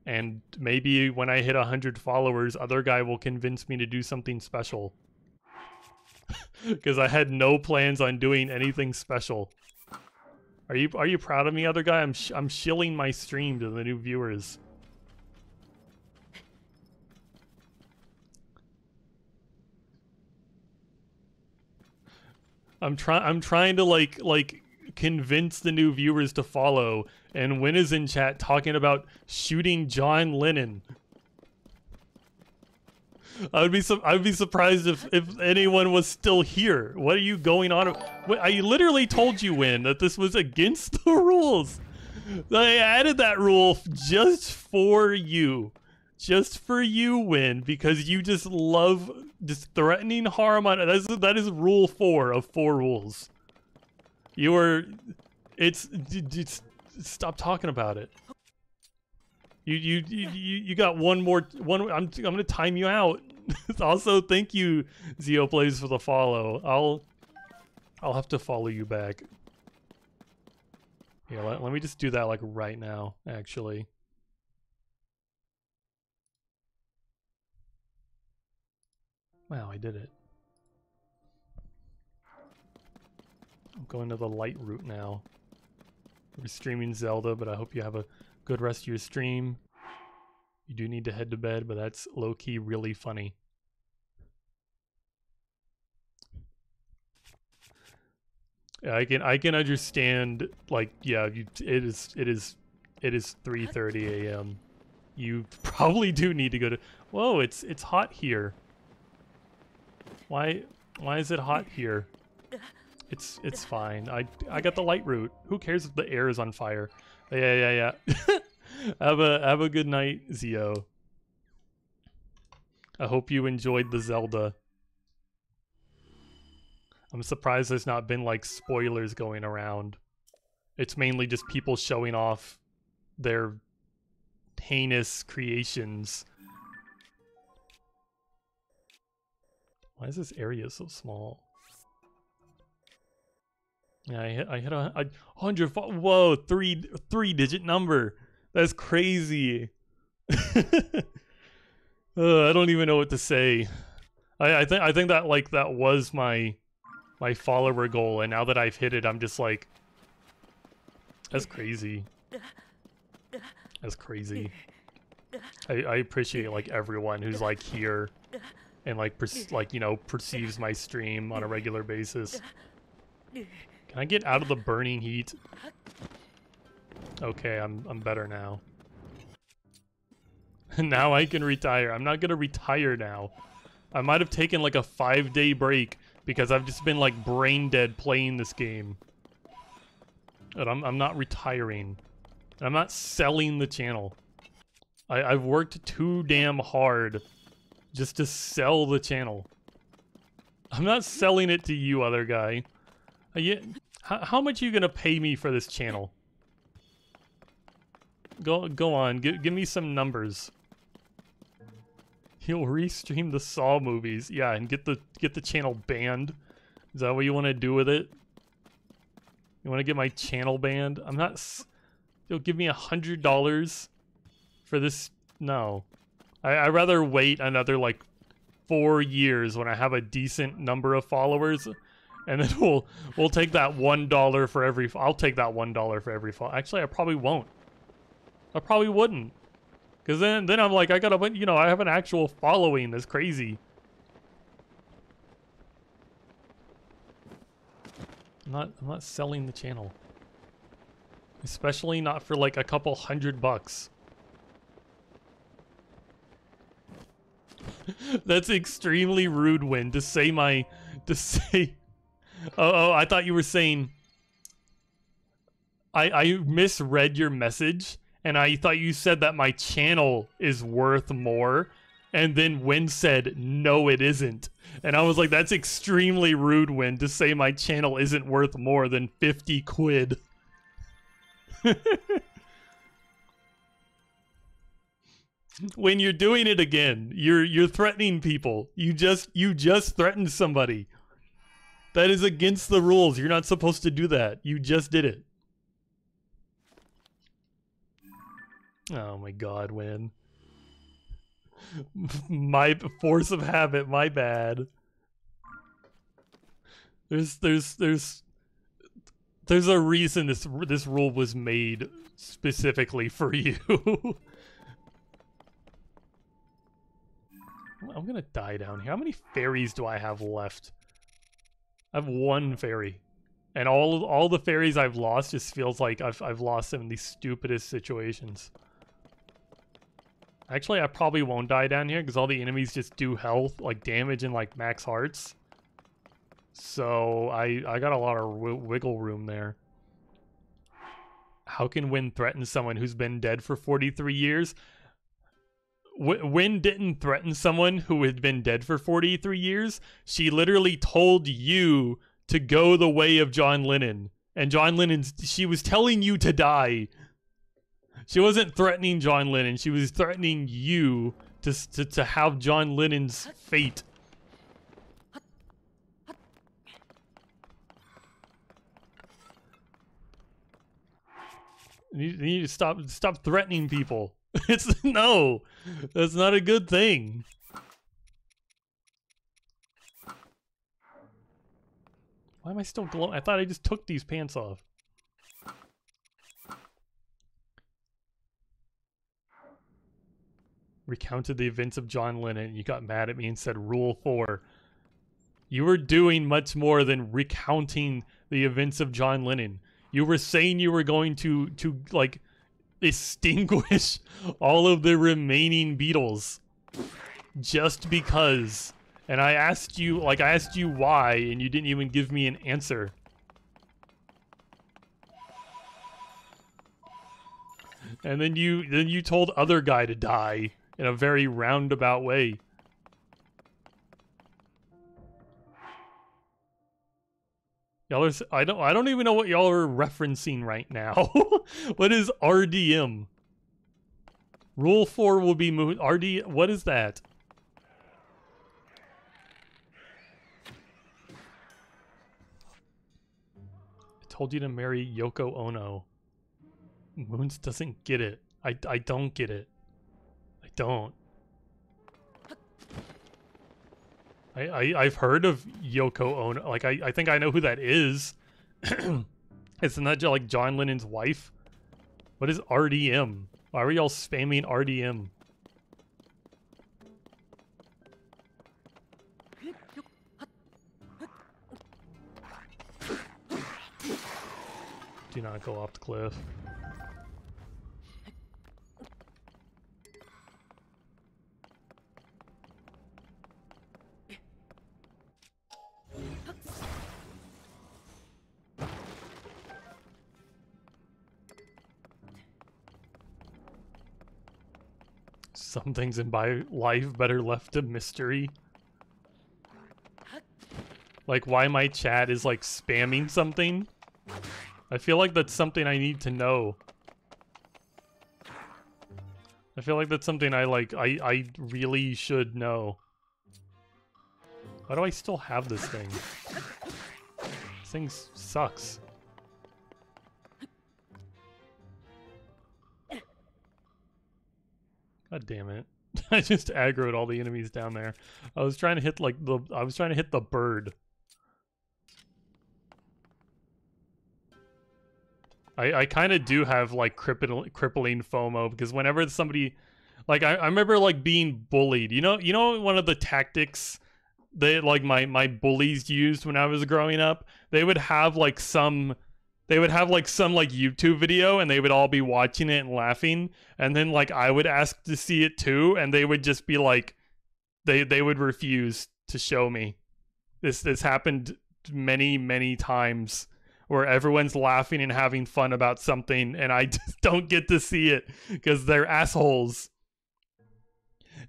and maybe when I hit 100 followers, other guy will convince me to do something special. Because I had no plans on doing anything special. Are you proud of me, other guy? I'm shilling my stream to the new viewers. I'm trying to like convince the new viewers to follow, and Win is in chat talking about shooting John Lennon. I would be surprised if anyone was still here. What are you going on? I literally told you, Win, that this was against the rules. I added that rule just for you. Just for you, Win, because you just love just threatening harm on it. That is rule 4 of 4 rules. It's stop talking about it. You got one more. I'm gonna time you out. Also, thank you, Zio Plays, for the follow. I'll have to follow you back. Yeah, let me just do that like right now, actually. Wow, I did it. I'm going to the light route now. We're streaming Zelda, but I hope you have a good rest of your stream. You do need to head to bed, but that's low-key really funny. Yeah, I can understand, like, yeah, it is 3:30 a.m. You probably do need to go to. Whoa, it's hot here. Why is it hot here? It's fine. I got the light route. Who cares if the air is on fire? Yeah. Have a good night, Zio. I hope you enjoyed the Zelda. I'm surprised there's not been like spoilers going around. It's mainly just people showing off their heinous creations. Why is this area so small? Yeah, I hit a 100. Whoa, three-digit number. That's crazy. I don't even know what to say. I think that like that was my follower goal, and now that I've hit it, I'm just like, that's crazy. That's crazy. I appreciate like everyone who's like here and like you know, perceives my stream on a regular basis. Can I get out of the burning heat? Okay, I'm better now. Now I can retire. I'm not gonna retire now. I might have taken like a 5-day break because I've just been like brain dead playing this game. But I'm not retiring. I'm not selling the channel. I've worked too damn hard just to sell the channel. I'm not selling it to you, other guy. How much are you gonna pay me for this channel? Go on, give me some numbers. You'll restream the Saw movies, yeah, and get the channel banned. Is that what you want to do with it? You want to get my channel banned? I'm not. You'll give me $100 for this? No, I'd rather wait another like 4 years when I have a decent number of followers, and then we'll take that $1 for every. I'll take that $1 for every follow. Actually, I probably won't. I probably wouldn't, because then I'm like, I gotta, you know, I have an actual following. That's crazy. I'm not selling the channel, especially not for like a couple $100. That's extremely rude, Win, to say oh, I thought you were saying I misread your message, and I thought you said that my channel is worth more, and then Win said no it isn't, and I was like, that's extremely rude, Win, to say my channel isn't worth more than 50 quid. When you're doing it again, you're threatening people. You just threatened somebody. That is against the rules. You're not supposed to do that. You just did it. Oh my god, Win. My force of habit, my bad. There's a reason this rule was made specifically for you. I'm gonna die down here. How many fairies do I have left? I have one fairy. And all the fairies I've lost just feels like I've lost them in these stupidest situations. Actually, I probably won't die down here because all the enemies just do health, like damage and like max hearts. So I got a lot of wiggle room there. How can Win threaten someone who's been dead for 43 years? Win didn't threaten someone who had been dead for 43 years. She literally told you to go the way of John Lennon. And John Lennon, she was telling you to die. She wasn't threatening John Lennon. She was threatening you to have John Lennon's fate. You need to stop threatening people. No, that's not a good thing. Why am I still glowing? I thought I just took these pants off. Recounted the events of John Lennon. You got mad at me and said Rule 4. You were doing much more than recounting the events of John Lennon. You were saying you were going to like extinguish all of the remaining Beatles just because. And I asked you why, and you didn't even give me an answer. And then you told other guy to die in a very roundabout way. Y'all are, I don't even know what y'all are referencing right now. What is RDM? Rule 4 will be moved. What is that? I told you to marry Yoko Ono. Moons doesn't get it. I don't get it. I don't. I've heard of Yoko Ono. Like, I think I know who that is. Isn't that like John Lennon's wife? What is RDM? Why are y'all spamming RDM? Do not go off the cliff. Some things in my life better left a mystery. Like why my chat is like spamming something. I feel like that's something I need to know. I feel like that's something I really should know. Why do I still have this thing? This thing sucks. God damn it. I just aggroed all the enemies down there. I was trying to hit the bird. I kind of do have like crippling FOMO because whenever somebody like I remember like being bullied. You know one of the tactics that like my bullies used when I was growing up? They would have like some YouTube video and they would all be watching it and laughing, and then like I would ask to see it too, and they would just be like they would refuse to show me. This happened many times where everyone's laughing and having fun about something and I just don't get to see it because they're assholes.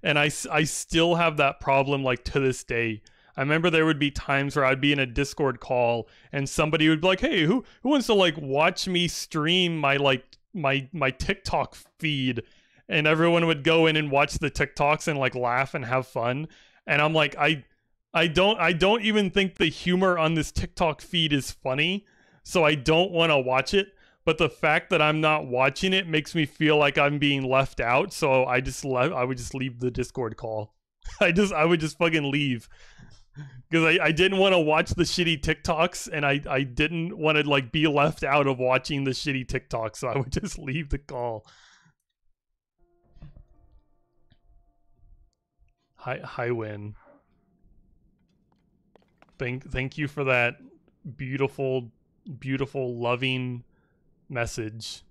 And I still have that problem like to this day. I remember there would be times where I'd be in a Discord call and somebody would be like, "Hey, who wants to like watch me stream my TikTok feed?" and everyone would go in and watch the TikToks and like laugh and have fun. And I'm like, I don't even think the humor on this TikTok feed is funny, so I don't want to watch it. But the fact that I'm not watching it makes me feel like I'm being left out. So I would just leave the Discord call. I would just fucking leave. Because I didn't want to watch the shitty TikToks, and I didn't want to like be left out of watching the shitty TikToks, so I would just leave the call. Hi Win. Thank you for that beautiful loving message.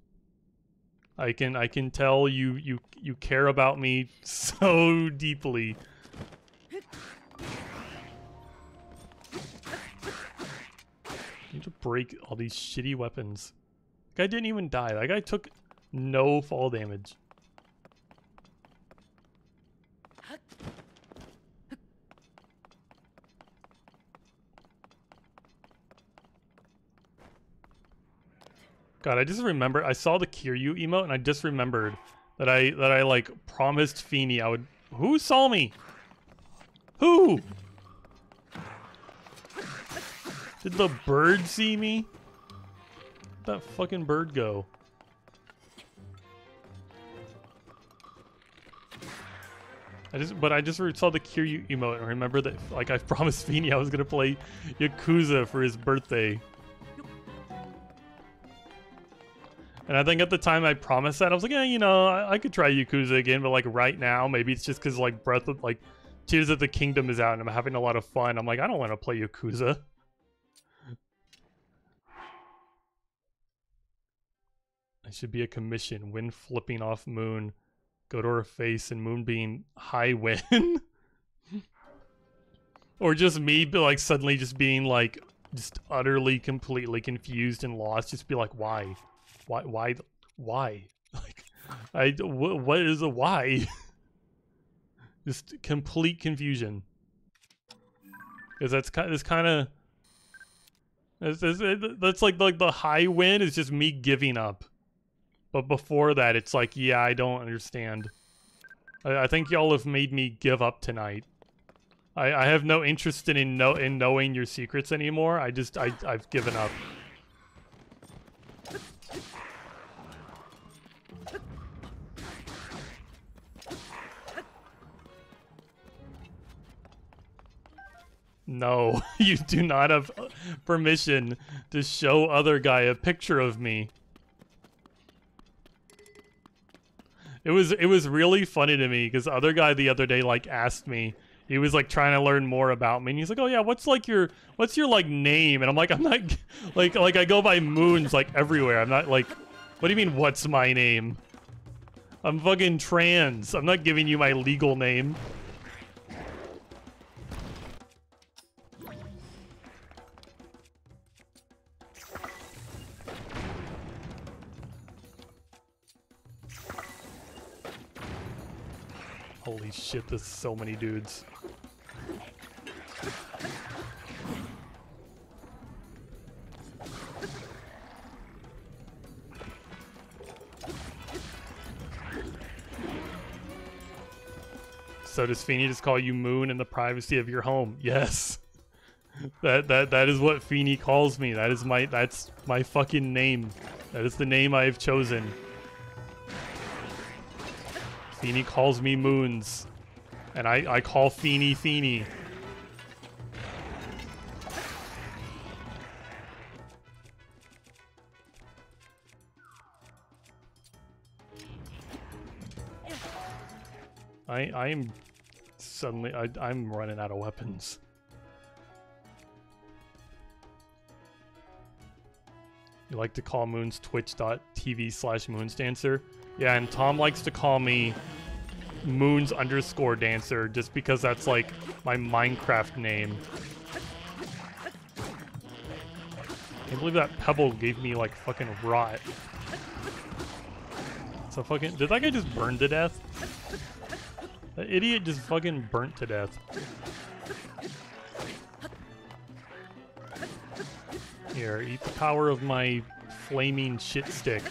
I can tell you care about me so deeply. I need to break all these shitty weapons. That guy didn't even die. That guy took no fall damage. God, I just remember I saw the Kiryu emote and I just remembered that I like promised Feeny I would. Who saw me? Who? Did the bird see me? Where'd that fucking bird go? I just saw the Kiryu emote and remember that like I promised Feeny I was gonna play Yakuza for his birthday. And I think at the time I promised that, I was like, yeah, you know, I could try Yakuza again, but like right now, maybe it's just because like Tears of the Kingdom is out and I'm having a lot of fun. I'm like, I don't want to play Yakuza. I should be a commission. Win flipping off Moon. Go to her face and Moon being high win. Or just me, but like suddenly just being like, just utterly, completely confused and lost. Just be like, why? Why? Like, what is a why? Just complete confusion. Because that's like the high win is just me giving up. But before that, it's like, yeah, I don't understand. I think y'all have made me give up tonight. I have no interest in knowing your secrets anymore. I've given up. No, you do not have permission to show other guy a picture of me. It was really funny to me because other guy the other day like asked me. He was like trying to learn more about me, and he's like, "Oh yeah, what's your like name?" And I'm like, "I'm not like I go by Moons like everywhere. I'm not like, what do you mean what's my name? I'm fucking trans. I'm not giving you my legal name." Holy shit, there's so many dudes. So does Feeny just call you Moon in the privacy of your home? Yes. That is what Feeny calls me. That's my fucking name. That is the name I have chosen. Feeny calls me Moons, and I call Feeny Feeny. I'm suddenly I'm running out of weapons. You like to call Moons twitch.tv/moonsdancer? Yeah, and Tom likes to call me Moons_dancer just because that's like my Minecraft name. I can't believe that pebble gave me like fucking rot. So fucking, did that guy just burn to death? That idiot just fucking burnt to death. Here, eat the power of my flaming shit stick.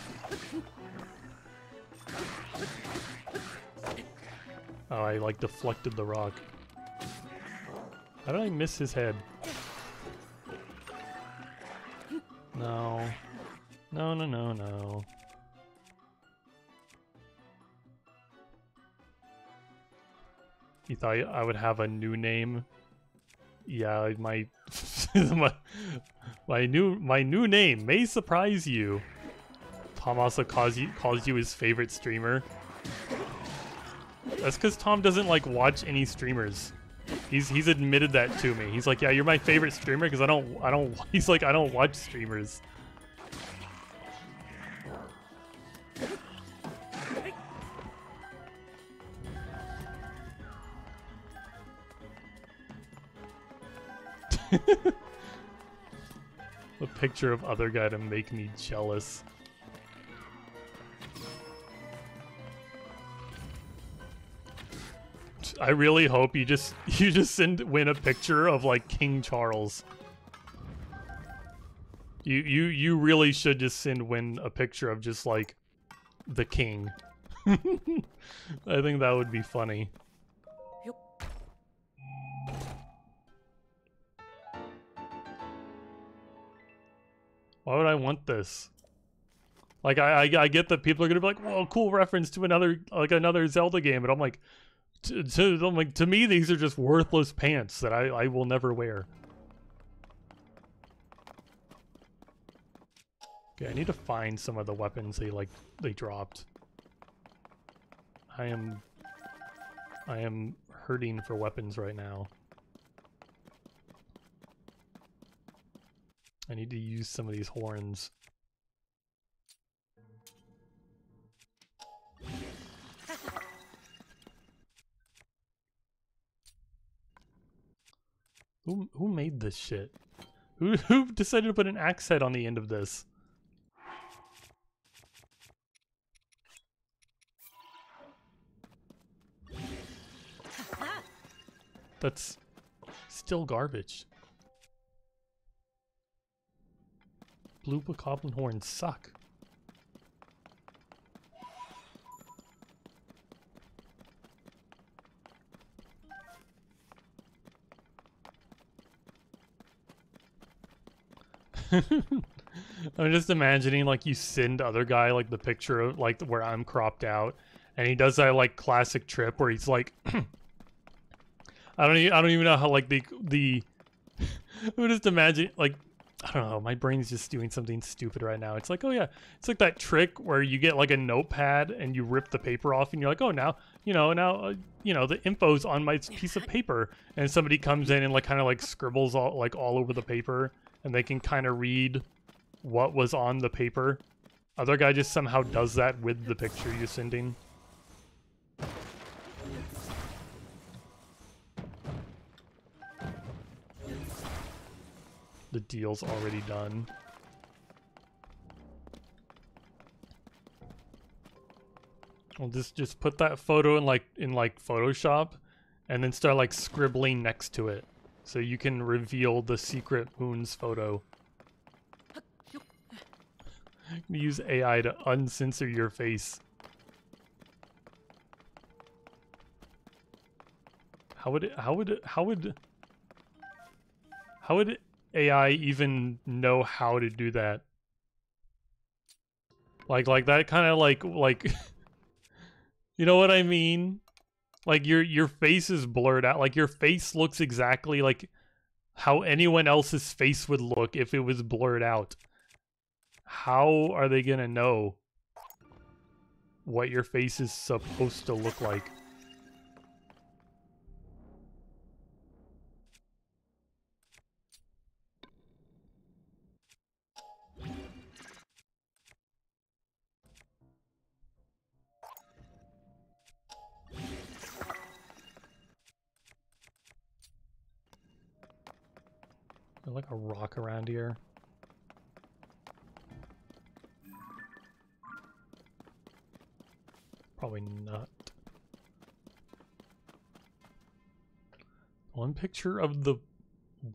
Oh, I like deflected the rock. How did I miss his head? No. No, no, no, no. You thought I would have a new name? Yeah, my my new name may surprise you. Tom also calls you his favorite streamer. That's because Tom doesn't like watch any streamers. He's admitted that to me. He's like, yeah, you're my favorite streamer because I don't. He's like, I don't watch streamers. A picture of other guy to make me jealous. I really hope you just win a picture of like King Charles. You really should just win a picture of just like the king. I think that would be funny. Why would I want this? Like I get that people are gonna be like, "Whoa, cool reference to another Zelda game," but I'm like, to me these are just worthless pants that I will never wear. Okay, I need to find some of the weapons they dropped. I am hurting for weapons right now. I need to use some of these horns. Who made this shit? Who decided to put an axe head on the end of this? That's still garbage. Blue bokoblin horns suck. I'm just imagining like you send other guy like the picture of like where I'm cropped out, and he does that like classic trip where he's like, I don't even know how like the I'm just imagine like, I don't know, my brain's just doing something stupid right now. It's like, oh yeah, it's like that trick where you get like a notepad and you rip the paper off and you're like, oh now the info's on my piece of paper, and somebody comes in and like kind of like scribbles all over the paper, and they can kind of read what was on the paper. Other guy just somehow does that with the picture you're sending. The deal's already done. I'll just put that photo in Photoshop, and then start like scribbling next to it, so you can reveal the secret Moons photo. Use AI to uncensor your face. How would AI even know how to do that? Like that kind of like you know what I mean? Like your face is blurred out. Like your face looks exactly like how anyone else's face would look if it was blurred out. How are they gonna know what your face is supposed to look like? There's like a rock around here. Probably not. One picture of the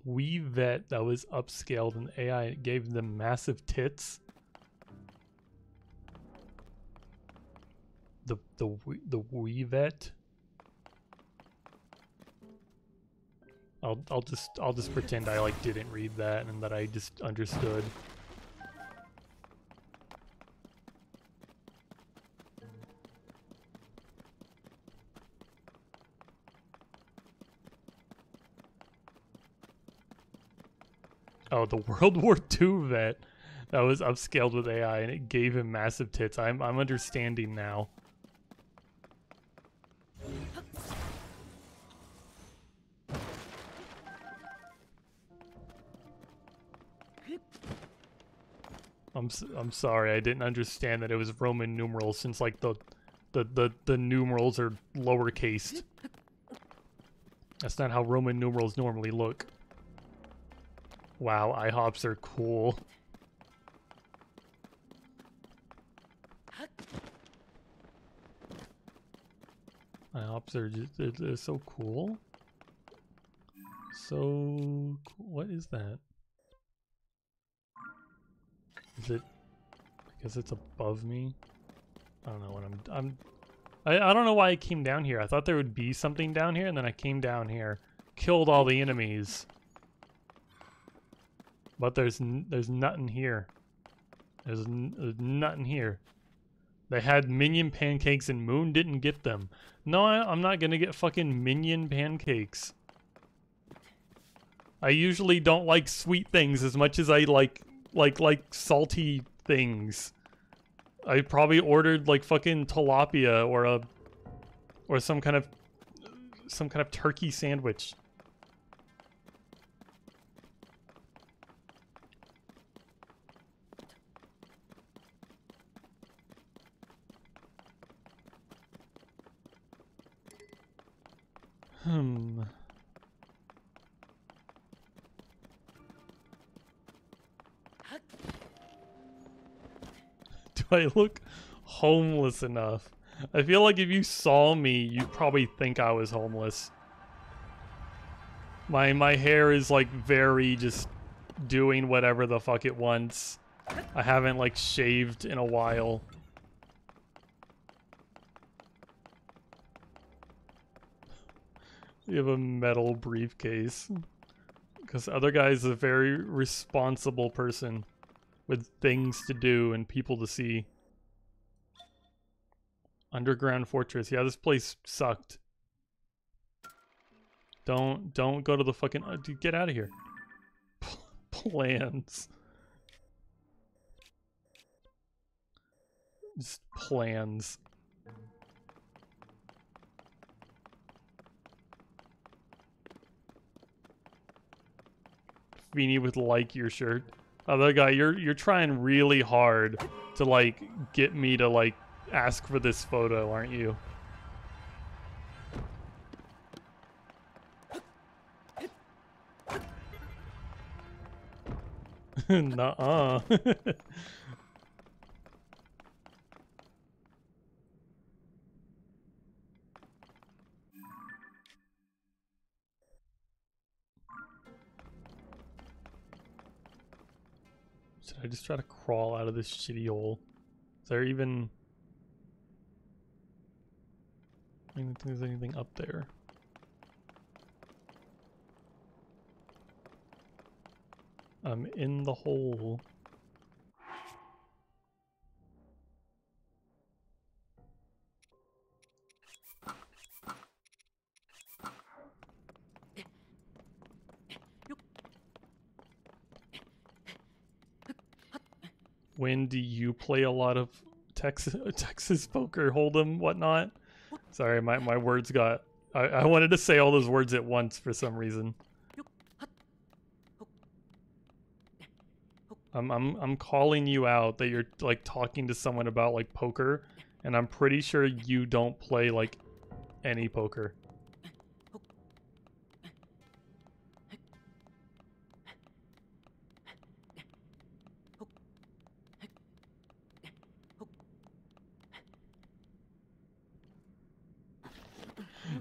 Wii Vet that was upscaled and AI gave them massive tits. The Wii Vet. I'll just pretend I like didn't read that and that I just understood. Oh, the World War II vet that was upscaled with AI and it gave him massive tits. I'm understanding now. I'm sorry, I didn't understand that it was Roman numerals since like the numerals are lowercase. That's not how Roman numerals normally look. Wow, IHOPs are cool. IHOPs are just, they're so cool. So cool. What is that? Is it? I guess it's above me. I don't know what I don't know why I came down here. I thought there would be something down here, and then I came down here, killed all the enemies. But there's nothing here. There's nothing here. They had minion pancakes and Moon didn't get them. No, I'm not gonna get fucking minion pancakes. I usually don't like sweet things as much as I like salty things. I probably ordered like fucking tilapia or some kind of turkey sandwich. Do I look homeless enough? I feel like if you saw me, you'd probably think I was homeless. My hair is like very just doing whatever the fuck it wants. I haven't like shaved in a while. You have a metal briefcase. Because other guy's a very responsible person with things to do and people to see. Underground fortress. Yeah, this place sucked. Don't go to the fucking... dude, get out of here. Plans. Just plans. Feeny would like your shirt. Other guy, you're trying really hard to like get me to like ask for this photo, aren't you? Nuh-uh. Should I just try to crawl out of this shitty hole? Is there even... I don't think there's anything up there. I'm in the hole. When do you play a lot of Texas poker, Hold'em, whatnot? Sorry, my words got... I wanted to say all those words at once for some reason. I'm calling you out that you're like talking to someone about like poker, and I'm pretty sure you don't play like any poker.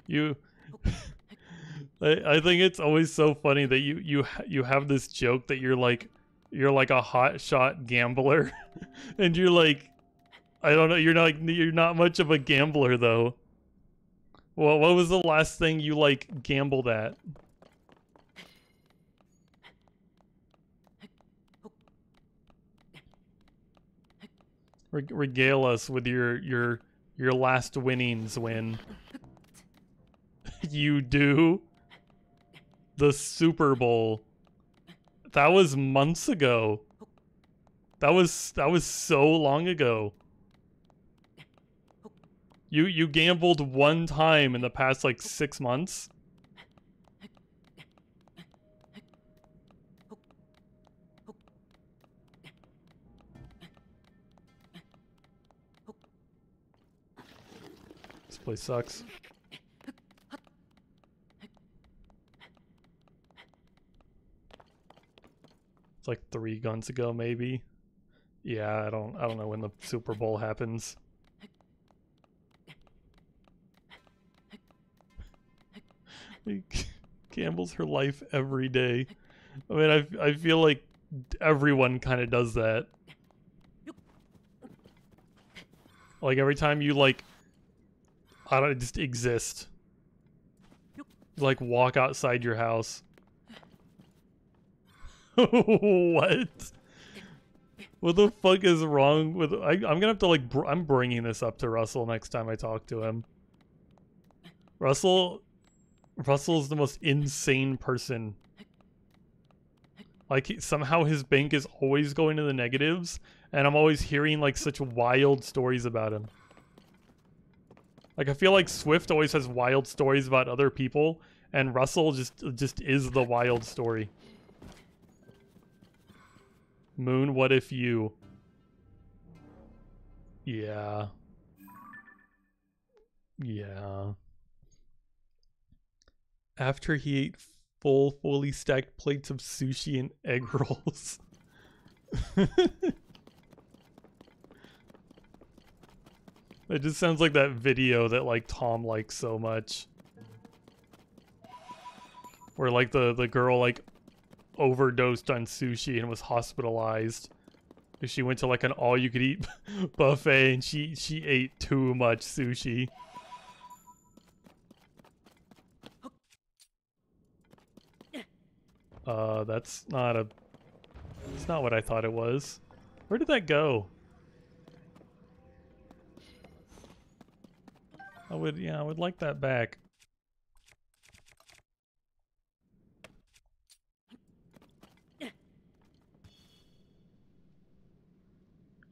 You I think it's always so funny that you have this joke that you're like a hot shot gambler and you're like, I don't know, you're not much of a gambler though. Well, what was the last thing you like gambled at? Regale us with your last winnings when you do the Super Bowl. That was months ago. That was so long ago. You gambled one time in the past like 6 months. This place sucks. It's like 3 guns ago, maybe. Yeah, I don't know when the Super Bowl happens. He gambles her life every day. I mean, I feel like everyone kind of does that. Like every time you like, I don't just exist. Like walk outside your house. What? What the fuck is wrong with? I'm gonna have to like. I'm bringing this up to Russell next time I talk to him. Russell's the most insane person. Like somehow his bank is always going to the negatives, and I'm always hearing like such wild stories about him. Like I feel like Swift always has wild stories about other people, and Russell just is the wild story. Moon, what if you? Yeah. Yeah. After he ate fully stacked plates of sushi and egg rolls. It just sounds like that video that like Tom likes so much. Where like the girl like overdosed on sushi and was hospitalized. She went to like an all-you-could-eat buffet and she ate too much sushi. That's not what I thought it was. Where did that go? I would like that back.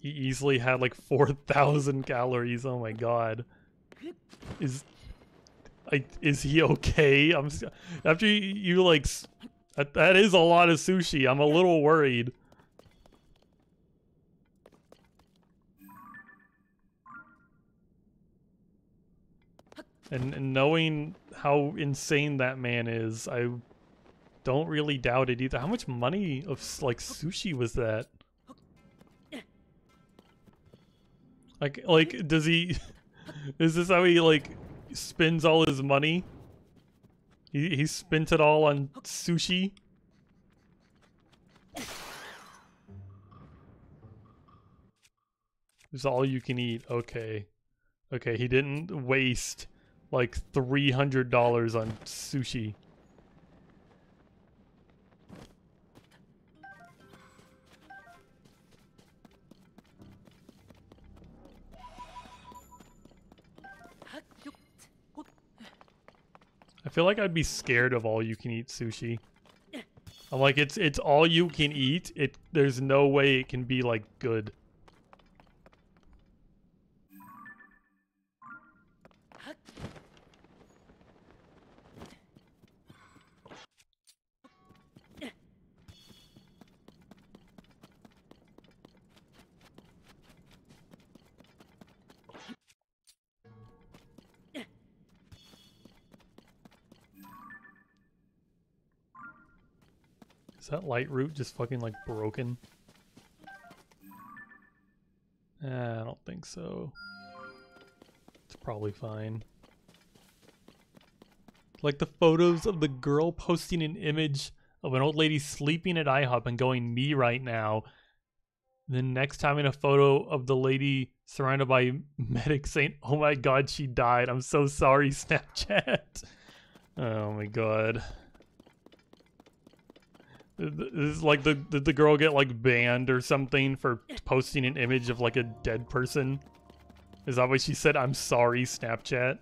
He easily had like 4,000 calories. Oh my god. Is he okay? After you like that is a lot of sushi. I'm a little worried. And knowing how insane that man is, I don't really doubt it either. How much money of like sushi was that? Like does he is this how he like spends all his money? He spent it all on sushi? It's all you can eat. Okay. Okay, he didn't waste like $300 on sushi. I feel like I'd be scared of all you can eat sushi. I'm like, it's all you can eat. There's no way it can be like good. Is that light root just fucking like broken? I don't think so. It's probably fine. Like the photos of the girl posting an image of an old lady sleeping at IHOP and going, me right now. Then next time in a photo of the lady surrounded by medics saying, oh my god, she died. I'm so sorry, Snapchat. Oh my god. Is like did the girl get like banned or something for posting an image of like a dead person? Is that why she said I'm sorry, Snapchat?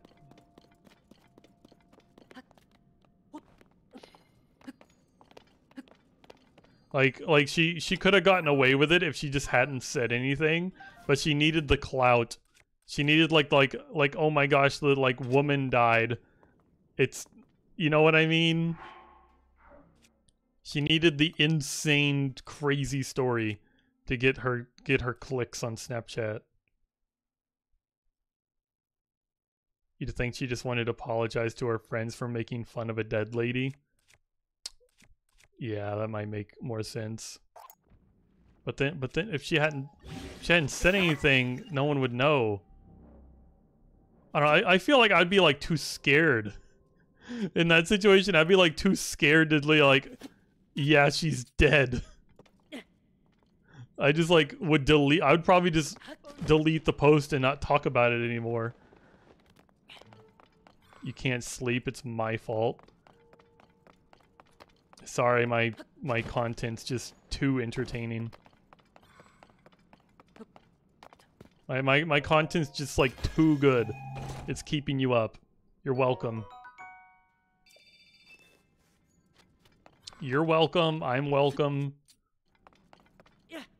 Like she could have gotten away with it if she just hadn't said anything, but she needed the clout. She needed like oh my gosh, the like woman died. It's, you know what I mean? She needed the insane crazy story to get her clicks on Snapchat. You'd think she just wanted to apologize to her friends for making fun of a dead lady. Yeah, that might make more sense. But then if she hadn't said anything, no one would know. I don't know, I feel like I'd be like too scared. In that situation, I'd be like too scared to like, yeah, she's dead. I just like would delete, I would probably just delete the post and not talk about it anymore. You can't sleep, it's my fault. Sorry, my content's just too entertaining. My content's just like too good. It's keeping you up. You're welcome. You're welcome. I'm welcome.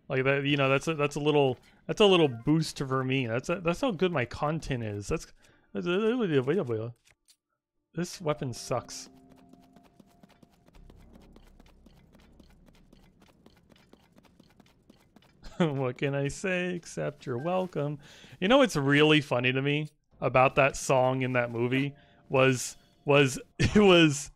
Like that, you know, that's a little boost for me. That's how good my content is. This weapon sucks. What can I say except you're welcome? You know what's really funny to me about that song in that movie was it was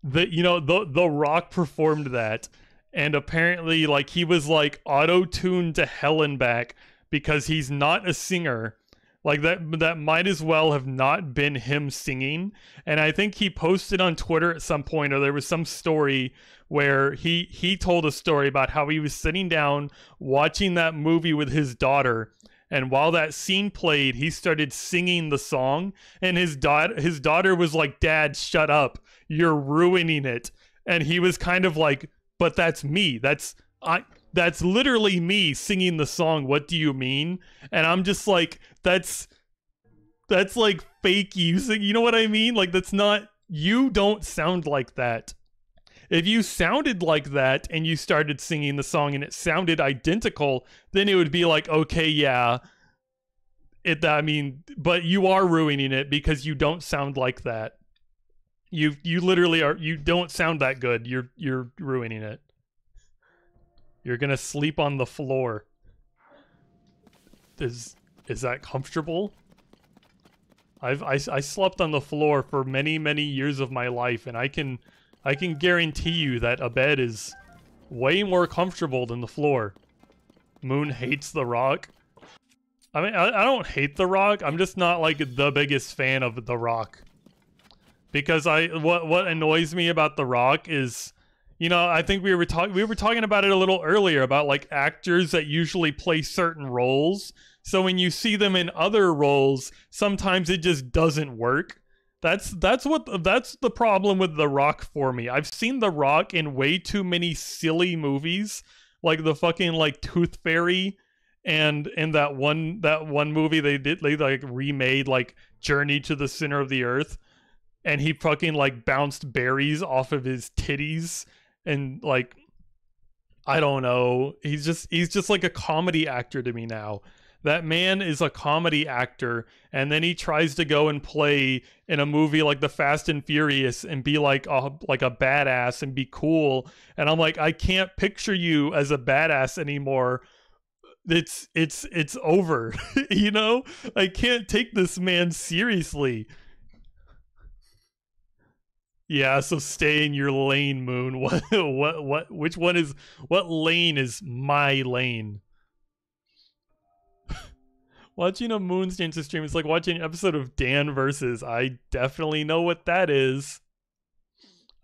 that, you know, the Rock performed that, and apparently like he was like auto-tuned to hell and back because he's not a singer. Like that might as well have not been him singing. And I think he posted on Twitter at some point, or there was some story where he told a story about how he was sitting down watching that movie with his daughter, and while that scene played, he started singing the song, and his daughter was like, "Dad, shut up. You're ruining it." And he was kind of like, "But that's me. That's literally me singing the song. What do you mean?" And I'm just like, that's like fake music. You know what I mean? Like, that's not, you don't sound like that. If you sounded like that and you started singing the song and it sounded identical, then it would be like, okay, yeah. I mean, but you are ruining it because you don't sound like that. You literally are, you don't sound that good. You're ruining it. You're gonna sleep on the floor. Is that comfortable? I slept on the floor for many years of my life, and I can guarantee you that a bed is way more comfortable than the floor. Moon hates The Rock. I mean, I don't hate The Rock. I'm just not like the biggest fan of The Rock. Because what annoys me about The Rock is, you know, I think we were talking about it a little earlier about like actors that usually play certain roles. So when you see them in other roles, sometimes it just doesn't work. That's the problem with The Rock for me. I've seen The Rock in way too many silly movies, like the fucking like Tooth Fairy, and in that one movie they like remade like Journey to the Center of the Earth, and he fucking like bounced berries off of his titties, and like, I don't know, he's just like a comedy actor to me now. That man is a comedy actor, and then he tries to go and play in a movie like The Fast and Furious and be like a badass and be cool. And I'm like, I can't picture you as a badass anymore. It's over. You know? I can't take this man seriously. Yeah, so stay in your lane, Moon. Which one is, what lane is my lane? Watching a Moon's Dancer stream is like watching an episode of Dan Versus. I definitely know what that is.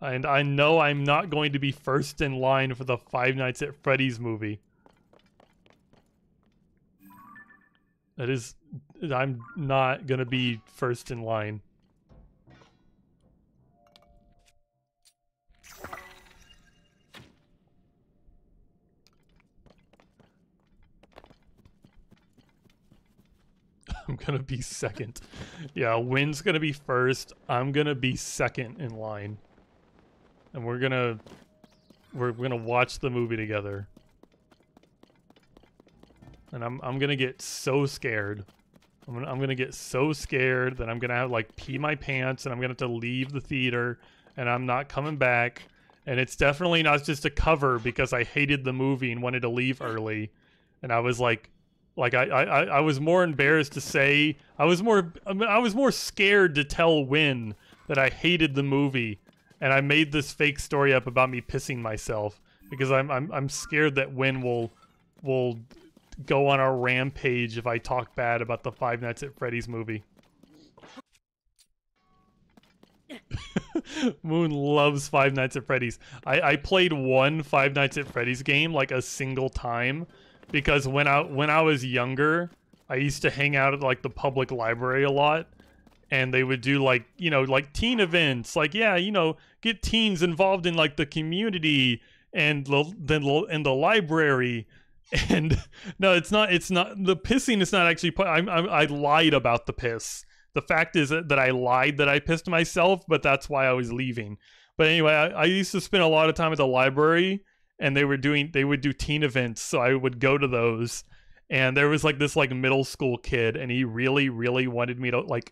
And I know I'm not going to be first in line for the Five Nights at Freddy's movie. I'm not gonna be first in line. I'm gonna be second. Yeah, Wynn's gonna be first. I'm gonna be second in line. And we're gonna watch the movie together. And I'm gonna get so scared. I'm gonna get so scared that I'm gonna have like pee my pants and I'm gonna have to leave the theater and I'm not coming back. And it's definitely not just a cover because I hated the movie and wanted to leave early. And I was like I was more embarrassed to say, I was more scared to tell Wynn that I hated the movie. And I made this fake story up about me pissing myself because I'm scared that Wynn will go on a rampage if I talk bad about the Five Nights at Freddy's movie. Moon loves Five Nights at Freddy's. I played one Five Nights at Freddy's game like a single time because when I was younger, I used to hang out at like the public library a lot, and they would do like, you know, like teen events, like, yeah, you know, get teens involved in like the community and then in the library. And no, it's not the pissing is not actually I lied about the piss. The fact is that I lied that I pissed myself, but that's why I was leaving. But anyway, I used to spend a lot of time at the library, and they would do teen events, so I would go to those. And there was like this like middle school kid, and he really wanted me to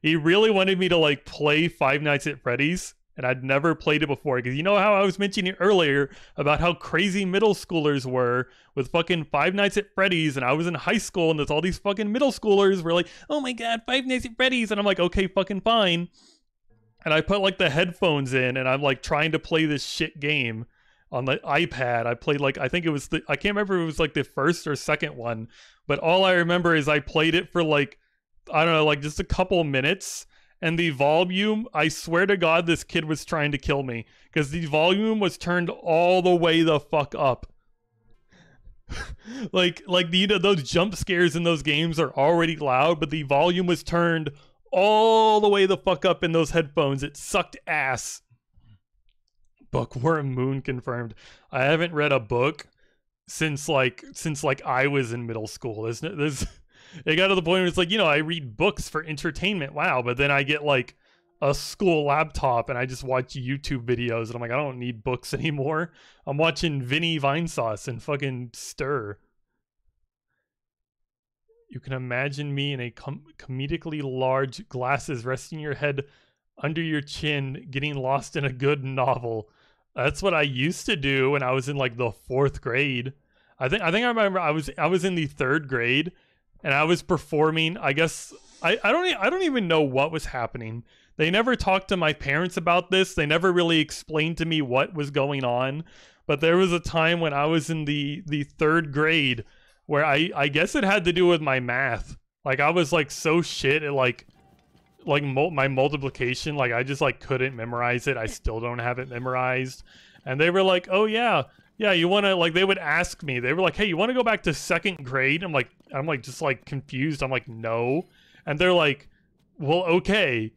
he really wanted me to like play Five Nights at Freddy's. And I'd never played it before, because you know how I was mentioning earlier about how crazy middle schoolers were with fucking Five Nights at Freddy's, and I was in high school, and there's all these fucking middle schoolers were like, oh my god, Five Nights at Freddy's, and I'm like, okay, fucking fine. And I put like the headphones in, and I'm like trying to play this shit game on the iPad. I played like, I think it was I can't remember if it was like the first or second one, but all I remember is I played it for like, I don't know, like just a couple minutes. And the volume, I swear to God, this kid was trying to kill me. Because the volume was turned all the way the fuck up. like you know, those jump scares in those games are already loud, but the volume was turned all the way the fuck up in those headphones. It sucked ass. Bookworm Moon confirmed. I haven't read a book since I was in middle school. There's it got to the point where it's like, you know, I read books for entertainment. Wow. But then I get like a school laptop and I just watch YouTube videos. And I'm like, I don't need books anymore. I'm watching Vinny Vinesauce and fucking Stir. You can imagine me in a comedically large glasses resting your head under your chin, getting lost in a good novel. That's what I used to do when I was in like the 4th grade. I think I remember I was in the 3rd grade. And I was performing, I guess, I don't even know what was happening. They never talked to my parents about this. They never really explained to me what was going on. But there was a time when I was in the 3rd grade where I guess it had to do with my math. Like I was like so shit at like my multiplication. Like I just like couldn't memorize it. I still don't have it memorized. And they were like, oh yeah, you want to, like, they would ask me, they were like, hey, you want to go back to 2nd grade? I'm like, just like confused. I'm like, no. And they're like, well, okay.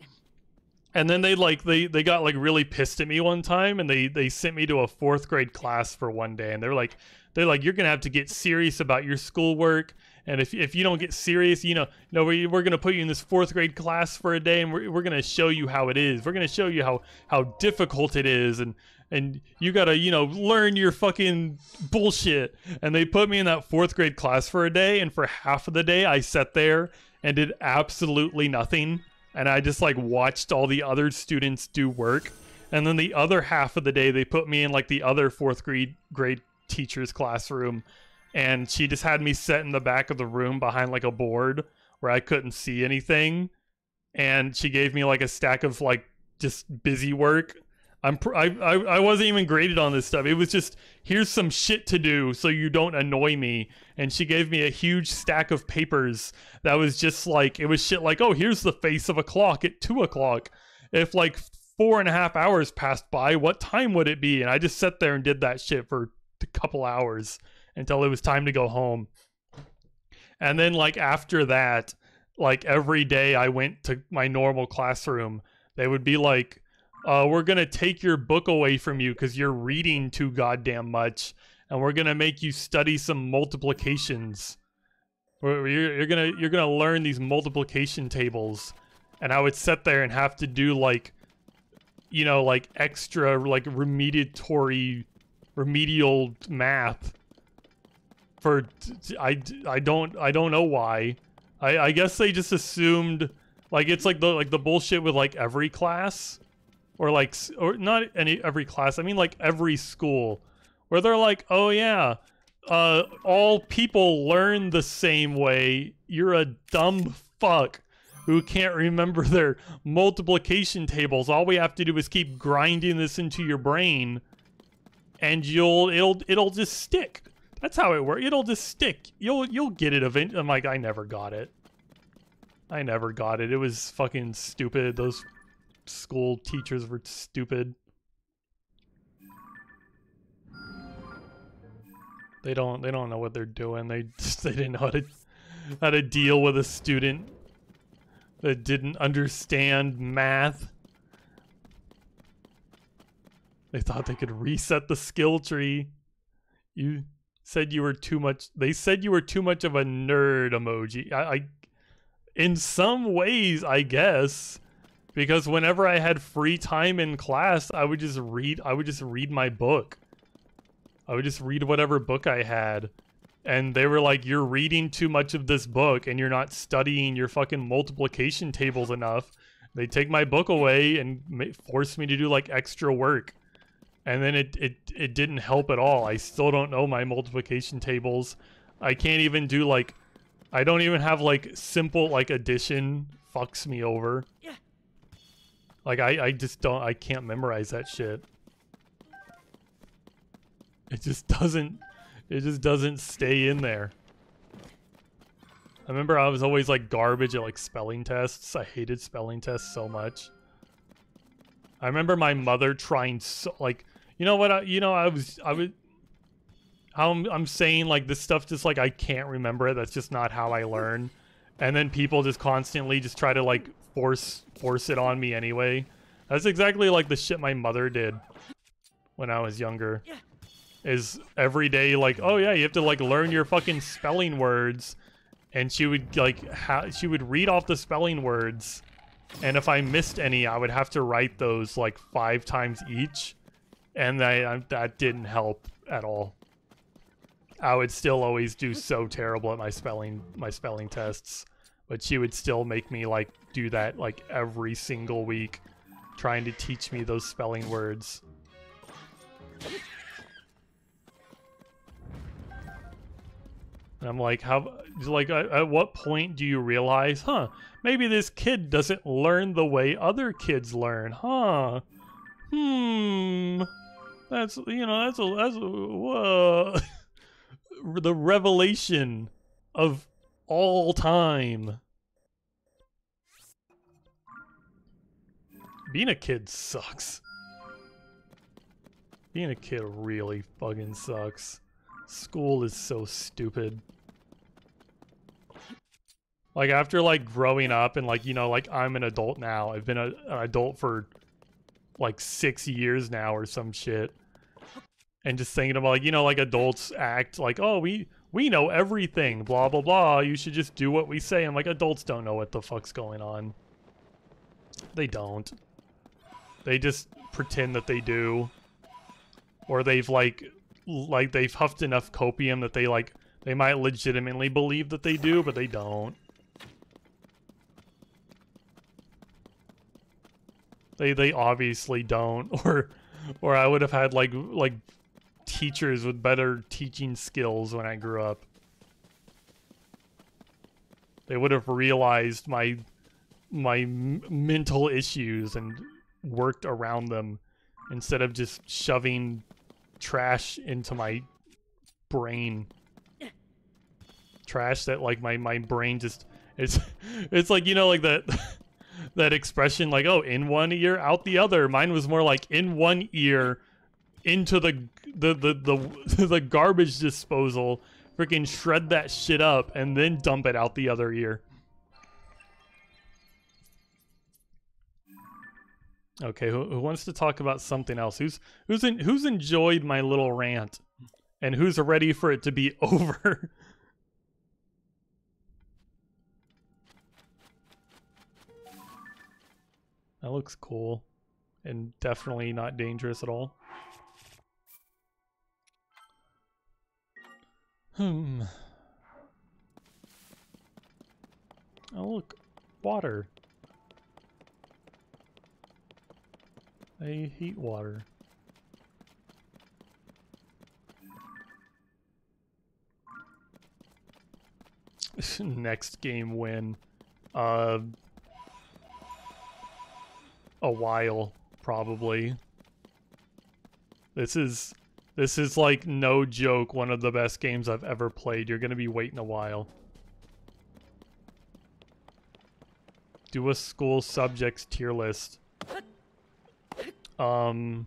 And then they got like really pissed at me one time, and they sent me to a 4th grade class for one day. And they're like, you're going to have to get serious about your schoolwork. And if you don't get serious, we're going to put you in this 4th grade class for a day, and we're going to show you how it is. We're going to show you how difficult it is. And you gotta, learn your fucking bullshit. And they put me in that 4th grade class for a day, and for half of the day I sat there and did absolutely nothing. And I just like watched all the other students do work. And then the other half of the day they put me in like the other 4th grade teacher's classroom. And she just had me sit in the back of the room behind like a board where I couldn't see anything. And she gave me like a stack of like just busy work. I wasn't even graded on this stuff. It was just, here's some shit to do so you don't annoy me. And she gave me a huge stack of papers that was just like, it was shit like, oh, here's the face of a clock at 2 o'clock. If like 4.5 hours passed by, what time would it be? And I just sat there and did that shit for a couple hours until it was time to go home. And then like after that, like every day I went to my normal classroom, they would be like, we're going to take your book away from you because you're reading too goddamn much. And we're going to make you study some multiplications. where you're gonna learn these multiplication tables, and I would sit there and have to do like, you know, like extra like remedial math for I don't know why. I guess they just assumed like it's like the bullshit with like every class, or like, or not every class, I mean like every school, where they're like, oh yeah, all people learn the same way. You're a dumb fuck who can't remember their multiplication tables. All we have to do is keep grinding this into your brain, and it'll just stick. That's how it works. It'll just stick. You'll get it eventually. I'm like, I never got it. I never got it. It was fucking stupid. Those school teachers were stupid. They don't know what they're doing. They didn't know how to deal with a student that didn't understand math. They thought they could reset the skill tree. You said you were too much. They said you were too much of a nerd emoji. I in some ways, I guess, because whenever I had free time in class, I would just read my book. I would just read whatever book I had. And they were like, you're reading too much of this book and you're not studying your fucking multiplication tables enough. They take my book away and force me to do like extra work. And then it didn't help at all. I still don't know my multiplication tables. I can't even do like, I don't even have like simple like addition. Fucks me over. Yeah. Like I just don't, I can't memorize that shit. It just doesn't stay in there. I remember I was always like garbage at like spelling tests. I hated spelling tests so much. I remember my mother trying so, like, you know what, I'm saying like this stuff just like I can't remember it. That's just not how I learn. And then people just constantly just try to like force it on me anyway. That's exactly like the shit my mother did when I was younger. Yeah. Is every day like, oh yeah, you have to like learn your fucking spelling words, and she would like she would read off the spelling words, and if I missed any, I would have to write those like 5 times each, and that didn't help at all. I would still always do so terrible at my spelling tests, but she would still make me like do that like every single week, trying to teach me those spelling words. And I'm like, at what point do you realize, maybe this kid doesn't learn the way other kids learn, huh? That's whoa. The revelation of all time. Being a kid sucks. Being a kid really fucking sucks. School is so stupid. Like after like growing up and like, you know, like I'm an adult now. I've been an adult for like 6 years now or some shit. And just thinking about like, you know, like adults act like, oh, we know everything, blah, blah, blah. You should just do what we say. I'm like, adults don't know what the fuck's going on. They don't. They just pretend that they do. Or they've like they've huffed enough copium that they might legitimately believe that they do, but they don't. They obviously don't. Or I would have had like teachers with better teaching skills when I grew up. They would have realized my mental issues and worked around them instead of just shoving trash into my brain. Trash that like my brain just it's like, you know, like that expression like, oh, in one ear out the other. Mine was more like in one ear into the garbage disposal, freaking shred that shit up and then dump it out the other ear. Okay, who wants to talk about something else? Who's enjoyed my little rant, and who's ready for it to be over? That looks cool. And definitely not dangerous at all. Oh look, water. I hate water. Next game win. A while, probably. This is like no joke one of the best games I've ever played. You're gonna be waiting a while. Do a school subjects tier list. Well,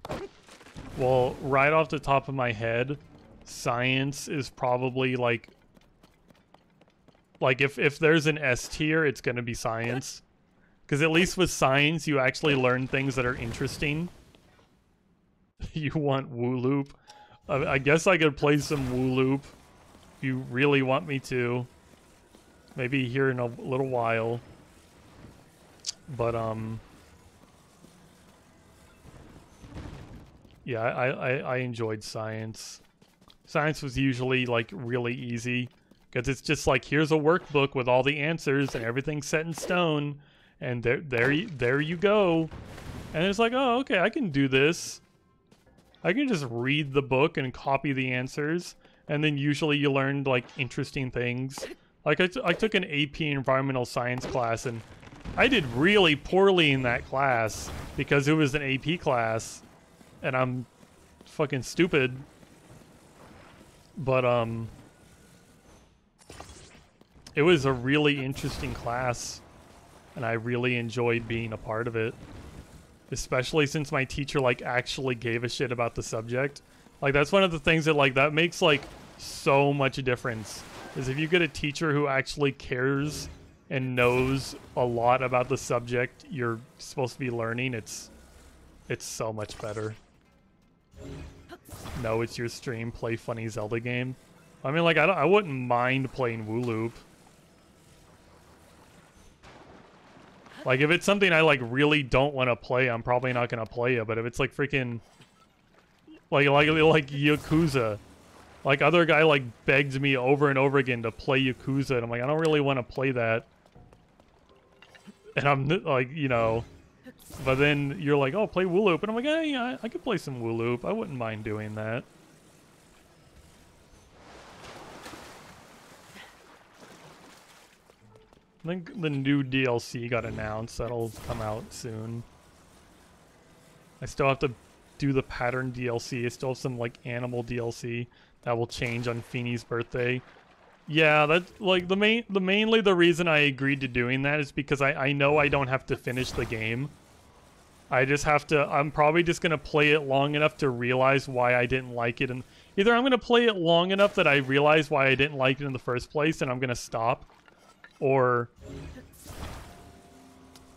right off the top of my head, science is probably like if there's an S tier, it's gonna be science. Because at least with science, you actually learn things that are interesting. You want Wooloop? I guess I could play some Wooloop if you really want me to. Maybe here in a little while. But yeah, I enjoyed science. Science was usually like really easy because it's just like, here's a workbook with all the answers and everything's set in stone, and there you go. And it's like, oh, okay, I can do this. I can just read the book and copy the answers, and then usually you learn like interesting things. Like I took an AP environmental science class, and I did really poorly in that class because it was an AP class, and I'm fucking stupid. But it was a really interesting class, and I really enjoyed being a part of it. Especially since my teacher like actually gave a shit about the subject. Like that's one of the things that like that makes like so much difference. Is if you get a teacher who actually cares and knows a lot about the subject you're supposed to be learning, it's so much better. No, it's your stream, play funny Zelda game. I mean, like I wouldn't mind playing Wooloop. Like, if it's something I, like, really don't want to play, I'm probably not going to play it. But if it's, like, freaking... Like Yakuza. Like, other guy, like, begged me over and over again to play Yakuza. And I'm like, I don't really want to play that. And I'm, like, you know... But then you're like, oh, play Wooloop. And I'm like, yeah, I could play some Wooloop. I wouldn't mind doing that. I think the new DLC got announced. That'll come out soon. I still have to do the pattern DLC. I still have some like animal DLC that will change on Feeney's birthday. Yeah, that's like mainly the reason I agreed to doing that is because I know I don't have to finish the game. I just have to, I'm probably just gonna play it long enough to realize why I didn't like it, and either I'm gonna play it long enough that I realize why I didn't like it in the first place and I'm gonna stop. Or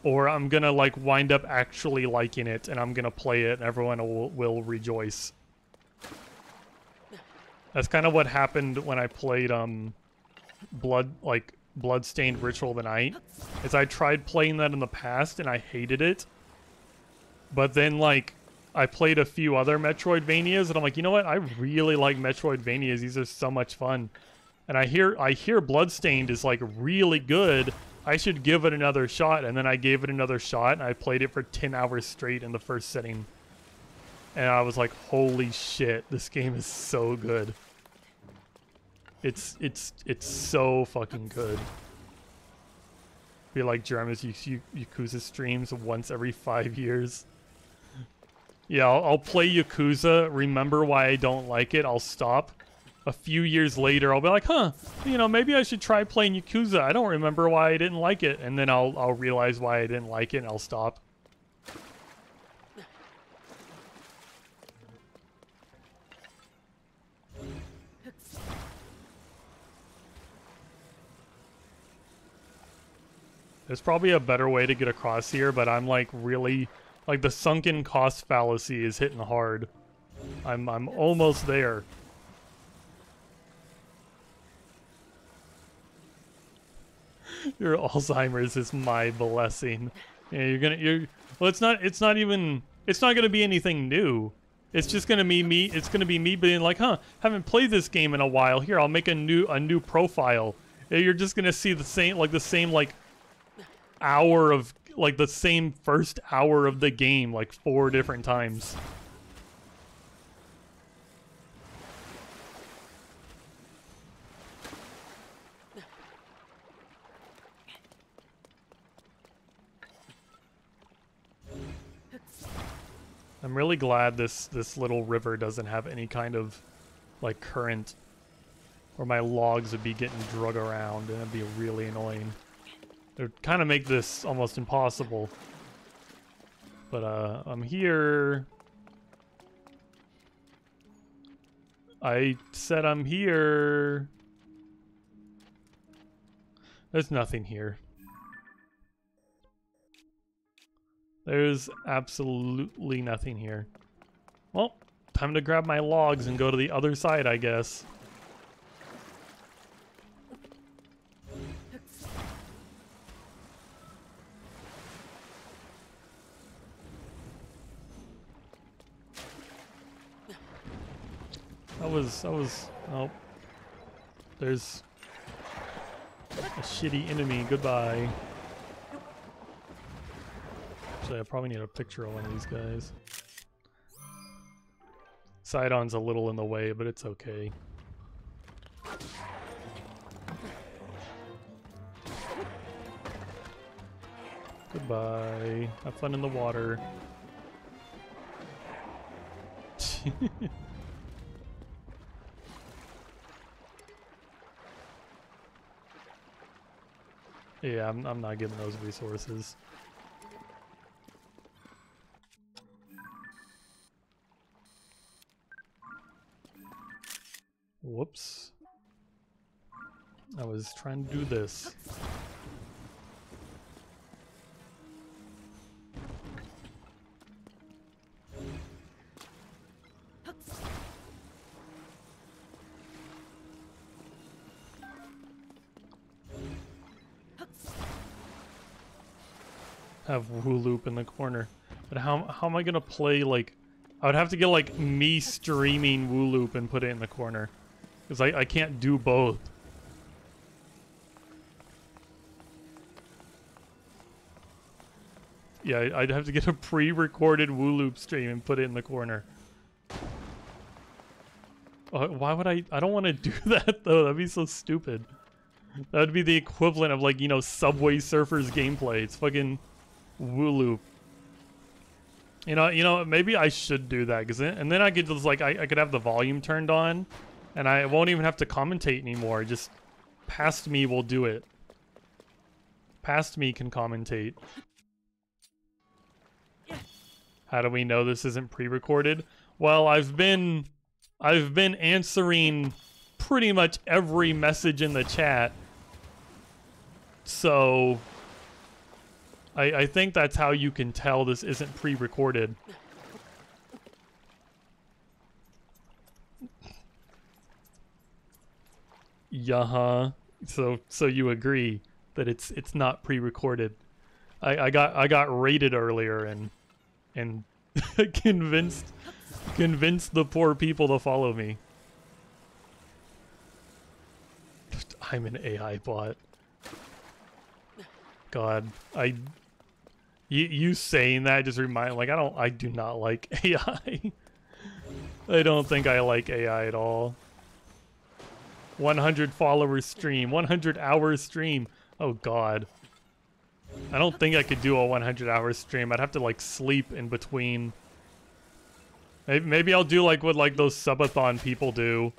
I'm gonna like wind up actually liking it and I'm gonna play it and everyone will rejoice. That's kind of what happened when I played Bloodstained Ritual of the Night. Is I tried playing that in the past and I hated it. But then like I played a few other Metroidvanias and I'm like, you know what? I really like Metroidvanias. These are so much fun. And I hear Bloodstained is like really good. I should give it another shot. And then I gave it another shot and I played it for 10 hours straight in the first sitting. And I was like, holy shit, this game is so good. It's so fucking good. Be like Jeremy's Yakuza streams once every 5 years. Yeah, I'll play Yakuza, remember why I don't like it, I'll stop. A few years later, I'll be like, huh, you know, maybe I should try playing Yakuza. I don't remember why I didn't like it. And then I'll realize why I didn't like it and I'll stop. There's probably a better way to get across here, but I'm like really, like the sunken cost fallacy is hitting hard. I'm almost there. Your Alzheimer's is my blessing. Yeah, well, it's not even, it's not gonna be anything new. It's just gonna be me, it's gonna be me being like, huh, haven't played this game in a while. Here, I'll make a new profile. And you're just gonna see the same hour of, like the same first hour of the game, like 4 different times. I'm really glad this little river doesn't have any kind of like current, or my logs would be getting drug around and it'd be really annoying. It would kind of make this almost impossible. But I'm here. I said I'm here. There's nothing here. There's absolutely nothing here. Well, time to grab my logs and go to the other side, I guess. That was, oh. There's a shitty enemy, goodbye. Actually, I probably need a picture of one of these guys. Sidon's a little in the way, but it's okay. Goodbye. Have fun in the water. Yeah, I'm not getting those resources. Whoops. I was trying to do this. Have Wooloop in the corner. But how am I gonna play, like, I would have to get like me streaming Wooloop and put it in the corner. Because I can't do both. Yeah, I'd have to get a pre-recorded Wooloop stream and put it in the corner. Why would I don't want to do that though, that'd be so stupid. That would be the equivalent of like, you know, Subway Surfers gameplay. It's fucking Wooloop. You know, maybe I should do that, and then I could just like, I could have the volume turned on, and I won't even have to commentate anymore. Just past me will do it. Past me can commentate. How do we know this isn't pre-recorded? Well, I've been answering pretty much every message in the chat, so I think that's how you can tell this isn't pre-recorded. Yeah-huh. So you agree that it's not pre-recorded. I got raided earlier and convinced the poor people to follow me. I'm an AI bot. God, you saying that just remind, like, I do not like AI. I don't think I like AI at all. 100 followers stream, 100 hours stream. Oh God. I don't think I could do a 100-hour stream. I'd have to like sleep in between. Maybe I'll do like what like those subathon people do,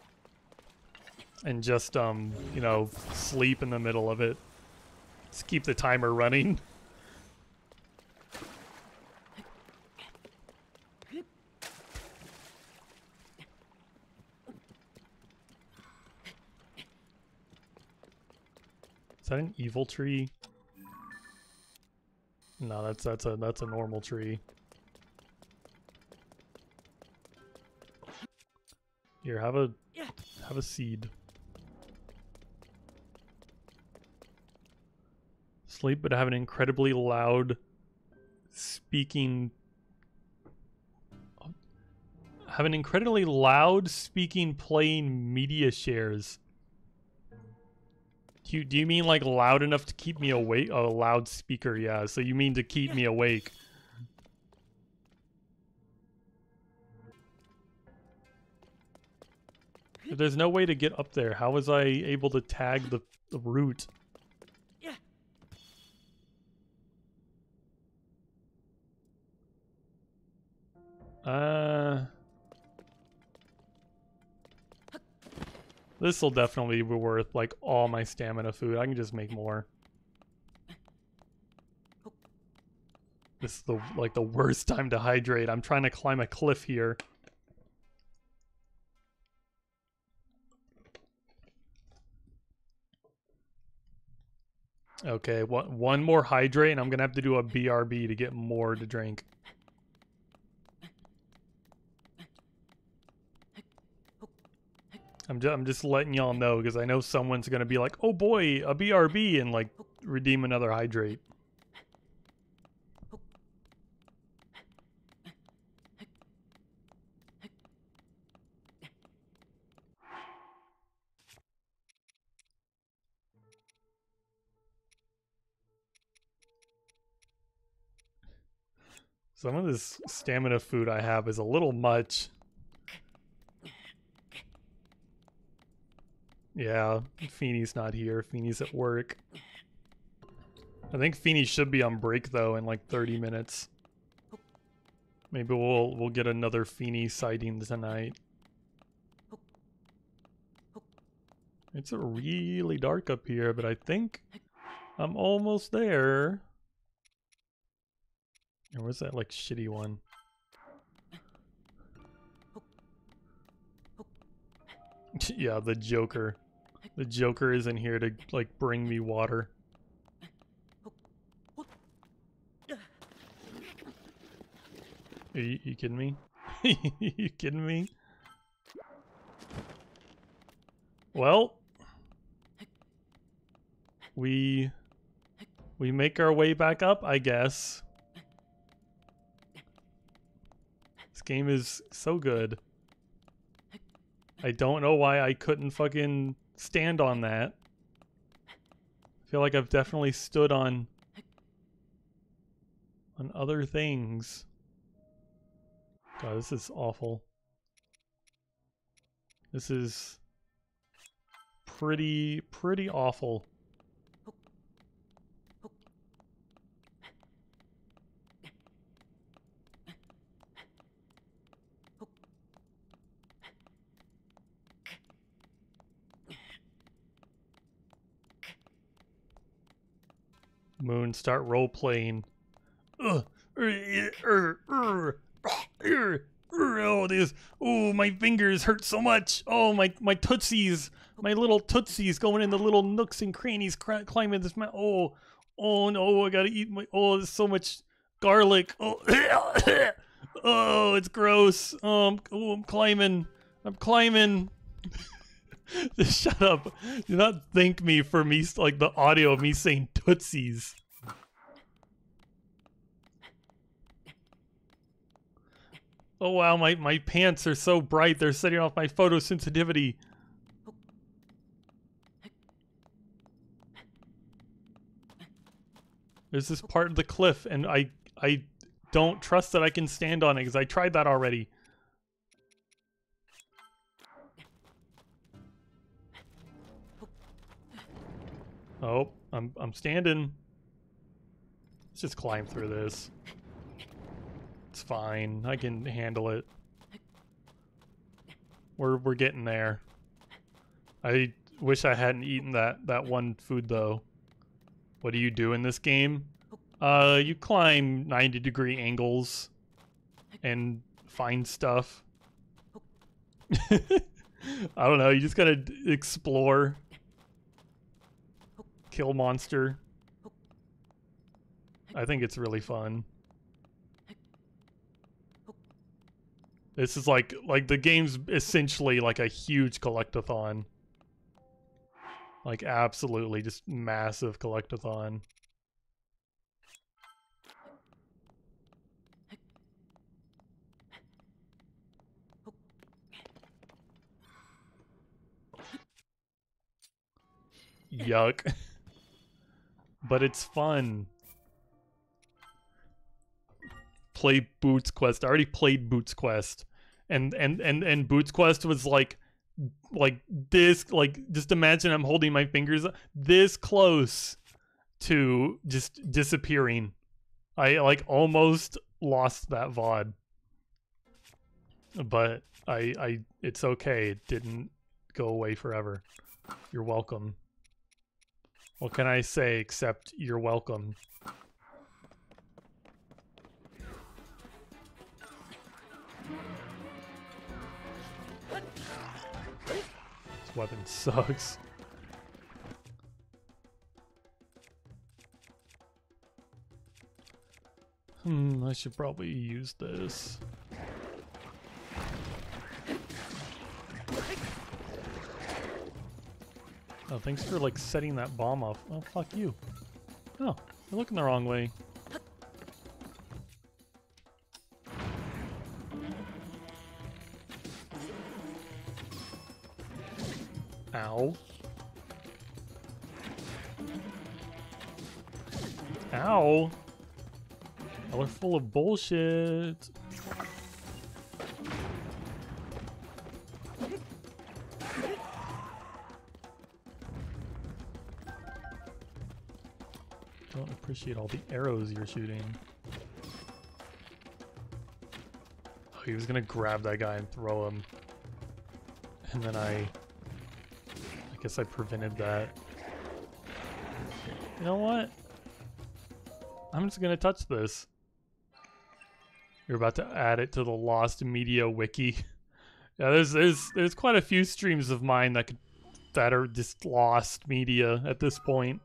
and just you know, sleep in the middle of it. Just keep the timer running. Is that an evil tree? No, that's a normal tree. Here, have a seed. Sleep, but have an incredibly loud speaking. Have an incredibly loud speaking playing media shares. Do you mean like loud enough to keep me awake? Oh, loudspeaker, yeah. So you mean to keep me awake. If there's no way to get up there, how was I able to tag the route? This will definitely be worth like all my stamina food. I can just make more. This is the worst time to hydrate. I'm trying to climb a cliff here. Okay, one more hydrate and I'm gonna have to do a BRB to get more to drink. I'm just letting y'all know because I know someone's gonna be like, oh boy, a BRB, and like redeem another hydrate. Some of this stamina food I have is a little much. Yeah, Feeney's not here. Feeney's at work. I think Feeney should be on break though in like 30 minutes. Maybe we'll get another Feeney sighting tonight. It's really dark up here, but I think I'm almost there. Or was that like shitty one? Yeah, the Joker. The Joker isn't here to like bring me water. Are you kidding me? You kidding me? Well, we make our way back up, I guess. This game is so good. I don't know why I couldn't fucking stand on that. I feel like I've definitely stood on other things. God, this is awful. This is pretty awful. Moon, start role playing. Oh, this. Oh, my fingers hurt so much. Oh, my tootsies, my little tootsies going in the little nooks and crannies, climbing this mountain. Oh no, I gotta eat my. Oh, there's so much garlic. Oh, oh, it's gross. I'm climbing. I'm climbing. Just shut up. Do not thank me for me, like the audio of me saying tootsies. Oh wow, my pants are so bright, they're setting off my photosensitivity. There's this part of the cliff and I don't trust that I can stand on it because I tried that already. Oh, I'm standing. Let's just climb through this. It's fine. I can handle it. We're getting there. I wish I hadn't eaten that one food though. What do you do in this game? You climb 90-degree angles and find stuff. I don't know, you just gotta explore. Kill monster. I think it's really fun. This is like the game's essentially like a huge collectathon. Like absolutely just massive collectathon. Yuck. But it's fun. Play Boots Quest. I already played Boots Quest. And Boots Quest was like this, like, just imagine I'm holding my fingers this close to just disappearing. I like almost lost that VOD. But I it's okay. It didn't go away forever. You're welcome. What can I say except you're welcome? This weapon sucks. I should probably use this. Oh, thanks for like setting that bomb off. Oh, fuck you. Oh, you're looking the wrong way. Ow. Ow. Y'all are full of bullshit. Don't appreciate all the arrows you're shooting. Oh, he was gonna grab that guy and throw him. And then I guess I prevented that. You know what? I'm just gonna touch this. You're about to add it to the Lost Media wiki. Yeah, there's quite a few streams of mine that are just lost media at this point.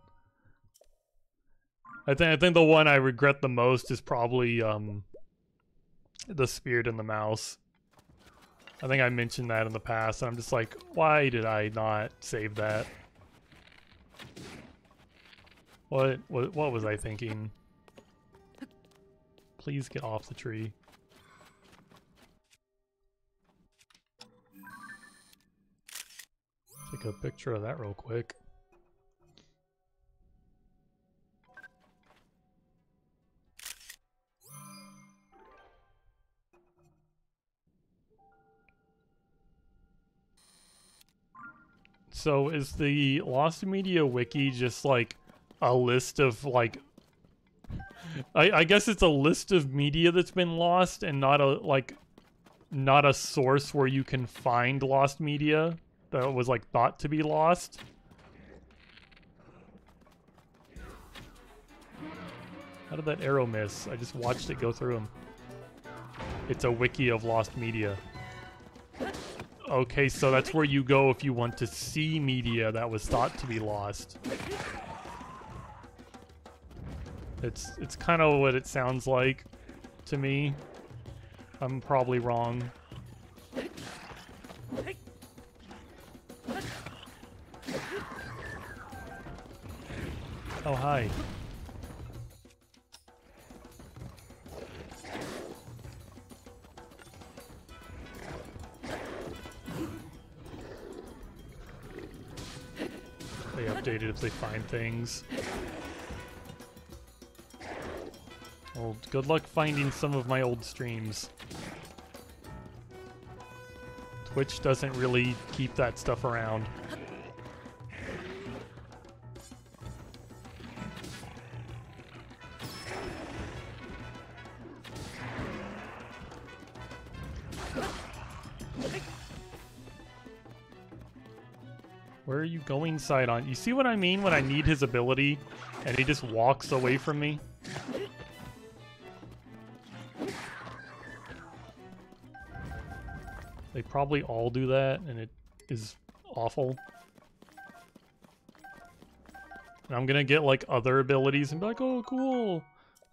I think the one I regret the most is probably the Spirit and the Mouse. I think I mentioned that in the past, and I'm just like, why did I not save that? What was I thinking? Please get off the tree. Take a picture of that real quick. So is the Lost Media wiki just like a list of like I guess it's a list of media that's been lost and not a source where you can find lost media that was like thought to be lost? How did that arrow miss? I just watched it go through him. It's a wiki of lost media. Okay, so that's where you go if you want to see media that was thought to be lost. It's kind of what it sounds like to me. I'm probably wrong. Oh, hi. They updated if they find things. Well, good luck finding some of my old streams. Twitch doesn't really keep that stuff around. Where are you going, Sidon? You see what I mean when I need his ability and he just walks away from me? They probably all do that, and it is awful. And I'm gonna get like other abilities and be like, oh cool,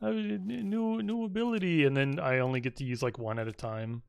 I have a new ability, and then I only get to use like one at a time.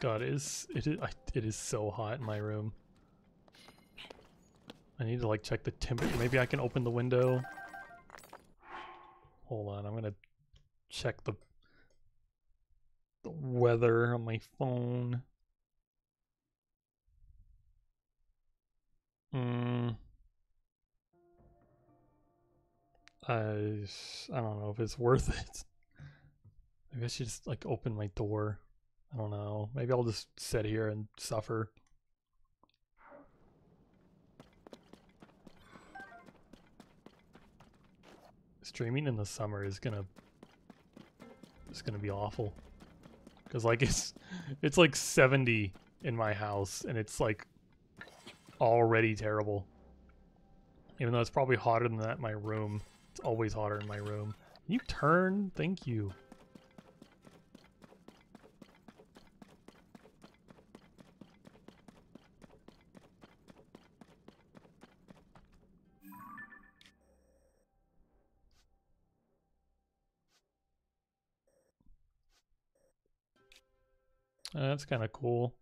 God, it is so hot in my room. I need to like check the temperature. Maybe I can open the window. Hold on, I'm gonna check the weather on my phone. I don't know if it's worth it. Maybe I should just like open my door. I don't know. Maybe I'll just sit here and suffer. Streaming in the summer is gonna be awful. Cause like it's like 70 in my house and it's like already terrible. Even though it's probably hotter than that in my room. It's always hotter in my room. Can you turn? Thank you. That's kind of cool.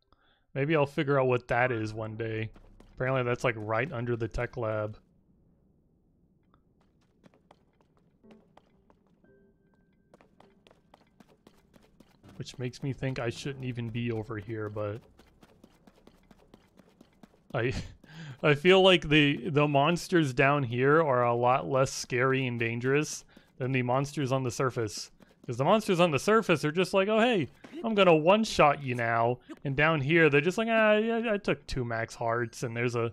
Maybe I'll figure out what that is one day. Apparently that's like right under the tech lab. Which makes me think I shouldn't even be over here, but I feel like the monsters down here are a lot less scary and dangerous than the monsters on the surface. Because the monsters on the surface are just like, oh hey, I'm gonna one-shot you now. And down here, they're just like, yeah, I took 2 max hearts, and there's a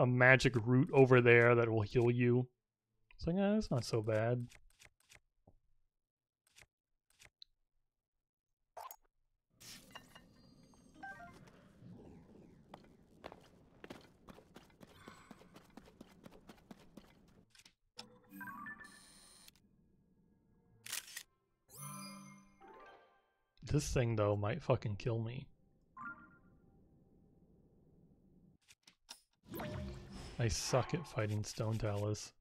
magic root over there that will heal you. It's like, that's not so bad. This thing, though, might fucking kill me. I suck at fighting stone talus.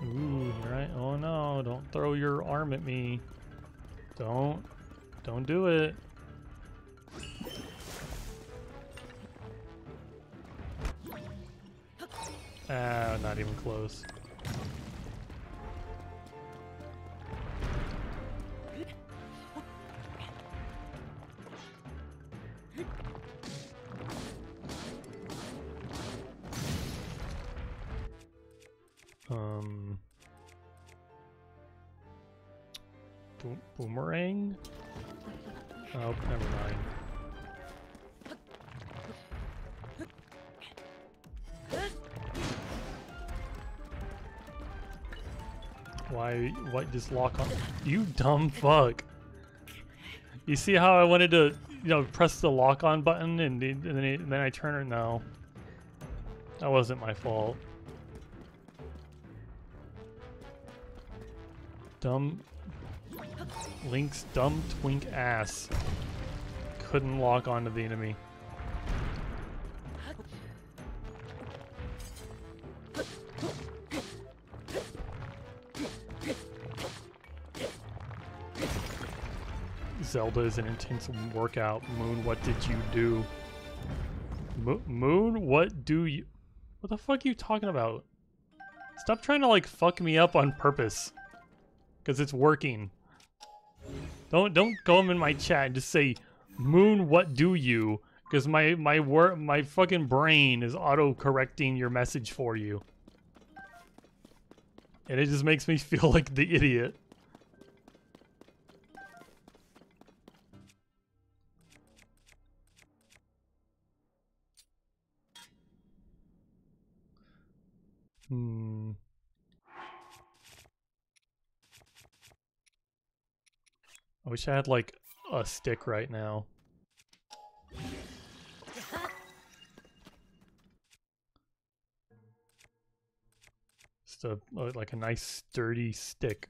Ooh, right? Oh no, don't throw your arm at me. Don't do it. Ah, not even close. Boomerang? Oh, never mind. Why? What? Just lock on? You dumb fuck! You see how I wanted to, press the lock on button and then I turn it? No, that wasn't my fault. Dumb Link's dumb twink ass couldn't lock onto the enemy. Zelda is an intense workout. Moon, what did you do? Moon, what do you... What the fuck are you talking about? Stop trying to, like, fuck me up on purpose. Because it's working. Don't go in my chat and just say, Moon, what do you? Because my fucking brain is auto-correcting your message for you. And it just makes me feel like the idiot. I wish I had like a stick right now. Just like a nice sturdy stick.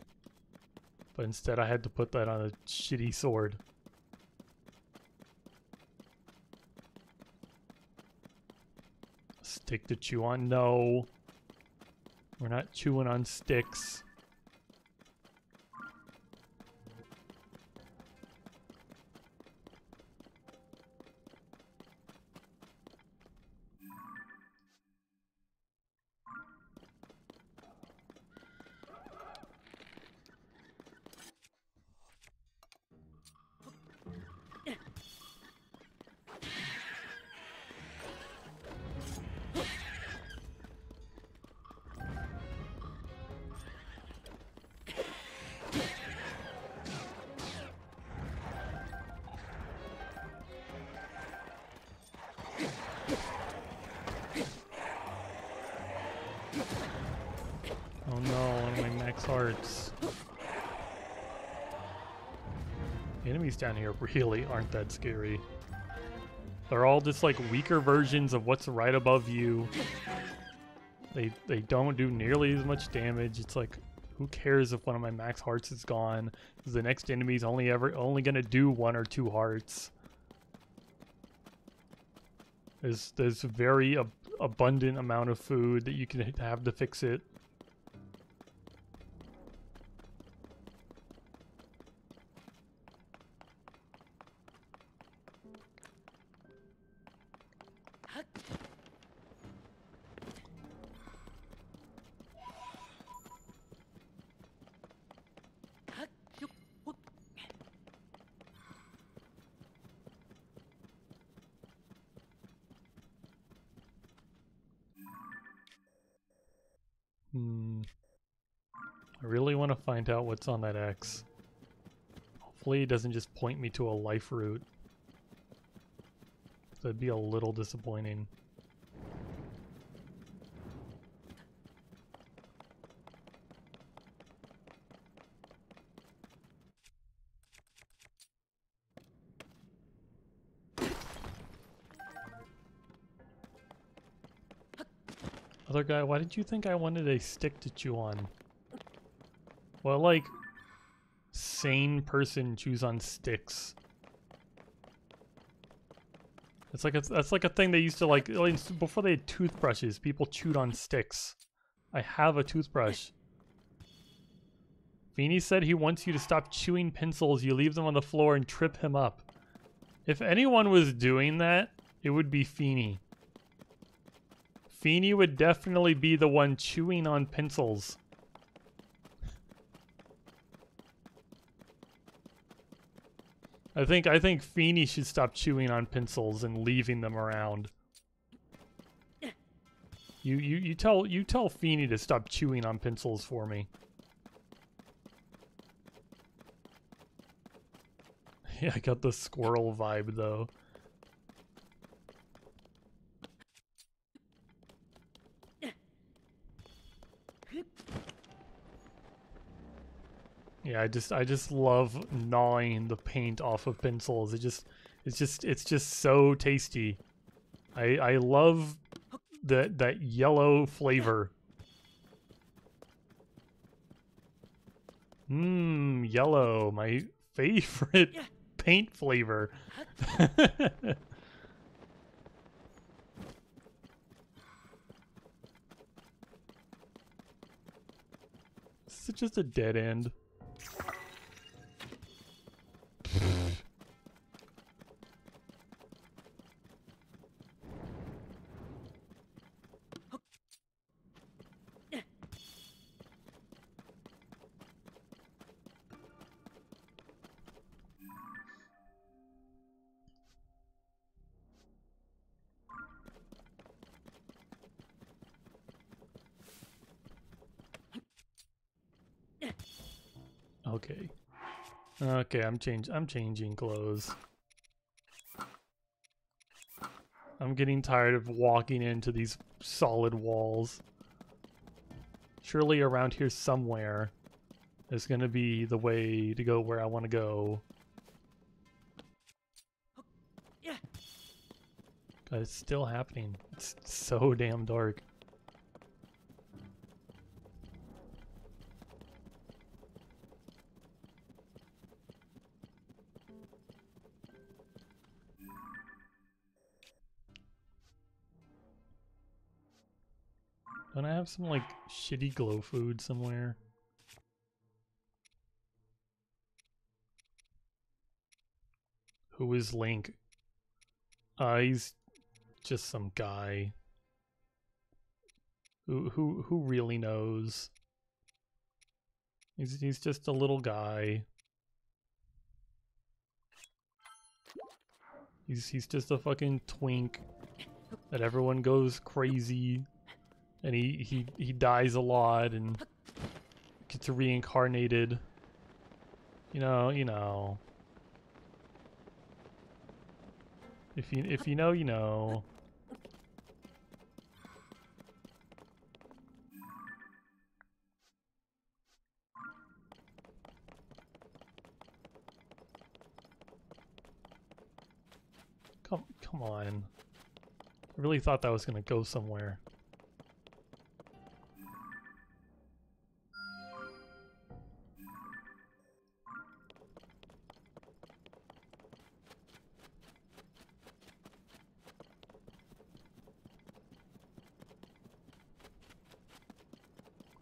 But instead I had to put that on a shitty sword. stick to chew on. No. We're not chewing on sticks. Oh no, one of my max hearts. The enemies down here really aren't that scary. They're all just like weaker versions of what's right above you. They don't do nearly as much damage. It's like, who cares if one of my max hearts is gone? Because the next enemy's only gonna do 1 or 2 hearts. There's a very abundant amount of food that you can have to fix it. I really want to find out what's on that X. Hopefully it doesn't just point me to a life route. That'd be a little disappointing. Other guy, why did you think I wanted a stick to chew on? Well, like, sane person chews on sticks. It's like that's like a thing they used to like before they had toothbrushes. People chewed on sticks. I have a toothbrush. Feeny said he wants you to stop chewing pencils. You leave them on the floor and trip him up. If anyone was doing that, it would be Feeny. Feeny would definitely be the one chewing on pencils. I think Feeny should stop chewing on pencils and leaving them around. You tell Feeny to stop chewing on pencils for me. Yeah, I got the squirrel vibe though. Yeah, I just love gnawing the paint off of pencils. It's just so tasty. I love that yellow flavor. Yellow, my favorite paint flavor. This is just a dead end. Okay. Okay, I'm changing clothes. I'm getting tired of walking into these solid walls. Surely around here somewhere is gonna be the way to go where I want to go. God, it's still happening. It's so damn dark. Don't I have some like shitty glow food somewhere? Who is Link? He's just some guy. Who really knows? He's just a little guy. He's just a fucking twink that everyone goes crazy, and he dies a lot and gets reincarnated. You know. If you know, you know. Come on. I really thought that was gonna go somewhere.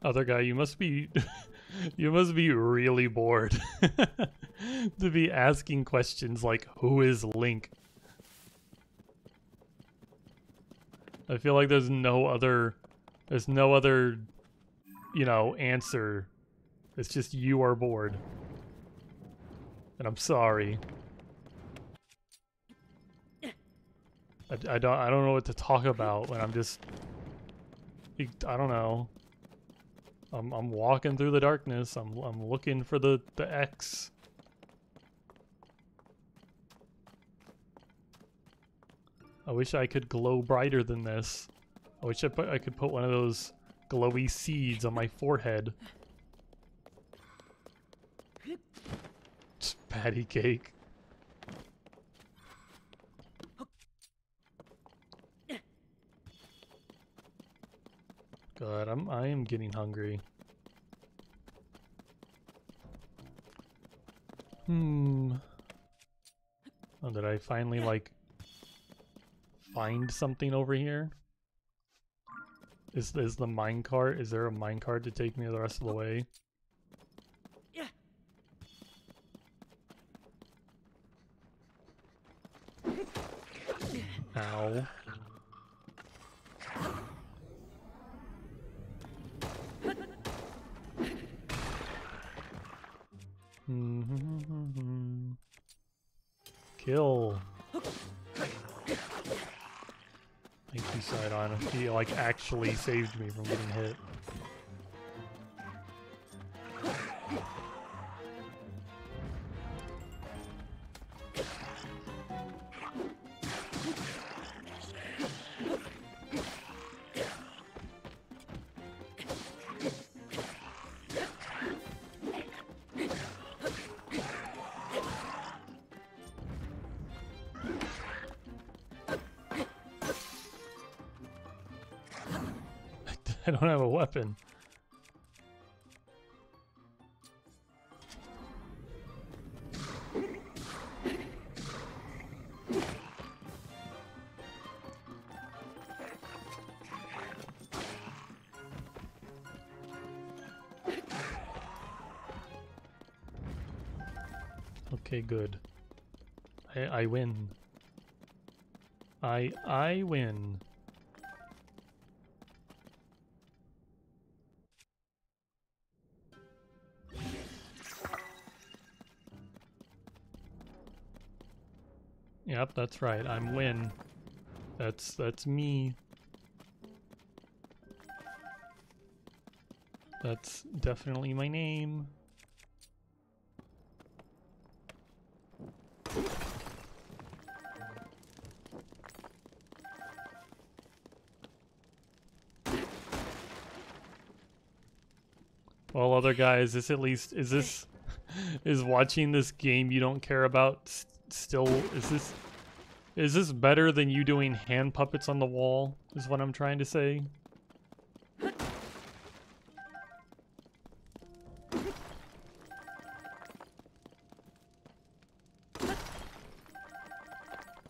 Other guy, you must be you must be really bored to be asking questions like, who is Link? I feel like there's no other, you know, answer. It's just you are bored. And I'm sorry. I don't know what to talk about when I'm just, I don't know. I'm walking through the darkness. I'm looking for the X. I wish I could glow brighter than this. I wish I could put one of those glowy seeds on my forehead. Just patty cake. God, I am getting hungry. Oh, did I finally like find something over here? Is the minecart? Is there a minecart to take me the rest of the way? Ow. Kill. Thank you, Sidon. He like actually saved me from getting hit. I don't have a weapon. Okay, good. I win. I win. Yep, that's right. I'm Win. That's me. That's definitely my name. Well, other guys, is watching this game you don't care about still, is this better than you doing hand puppets on the wall, is what I'm trying to say?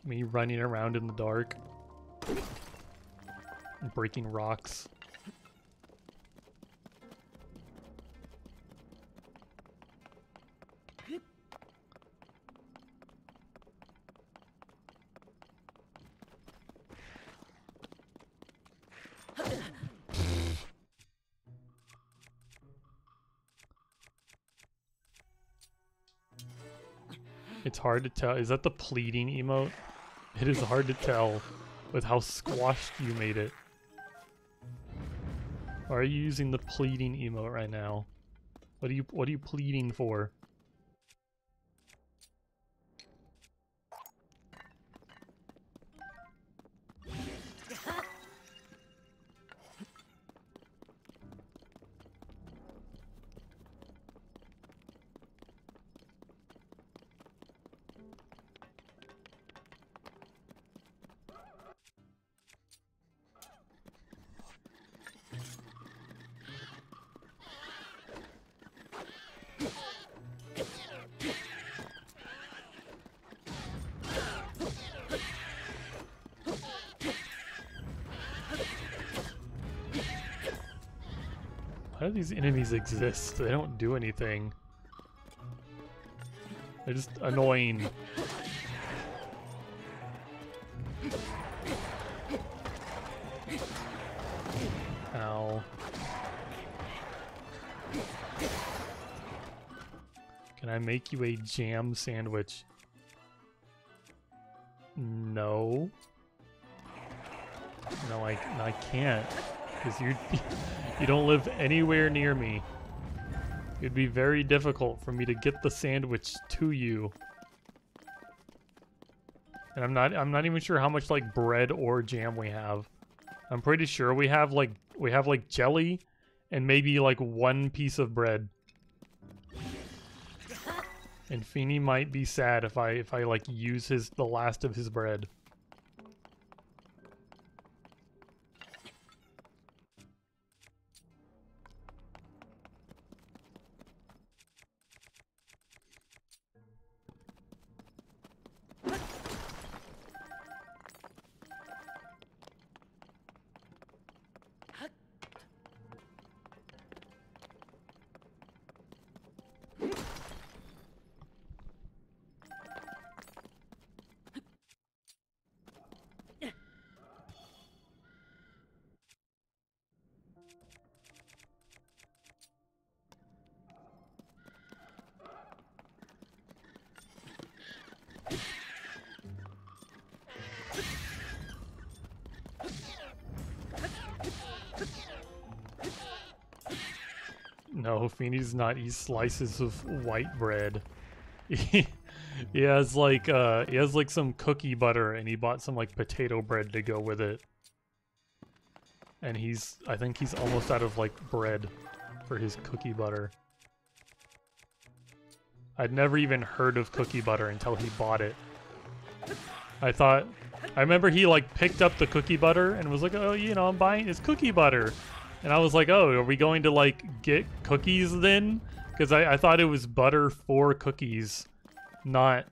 Me running around in the dark, breaking rocks. It's hard to tell. Is that the pleading emote? It is hard to tell with how squashed you made it. Or are you using the pleading emote right now? What are you pleading for? Why do these enemies exist? They don't do anything. They're just annoying. Ow. Can I make you a jam sandwich? No. No, I can't. Because you don't live anywhere near me. It'd be very difficult for me to get the sandwich to you. And I'm not even sure how much like bread or jam we have. I'm pretty sure we have like jelly and maybe like one piece of bread. And Feeny might be sad if I like use the last of his bread. No, Feeny does not eat slices of white bread. He has like some cookie butter, and he bought some like potato bread to go with it. And I think he's almost out of like bread for his cookie butter. I'd never even heard of cookie butter until he bought it. I remember he like picked up the cookie butter and was like, oh, you know, I'm buying his cookie butter. And I was like, oh, are we going to like get cookies then? Because I thought it was butter for cookies, not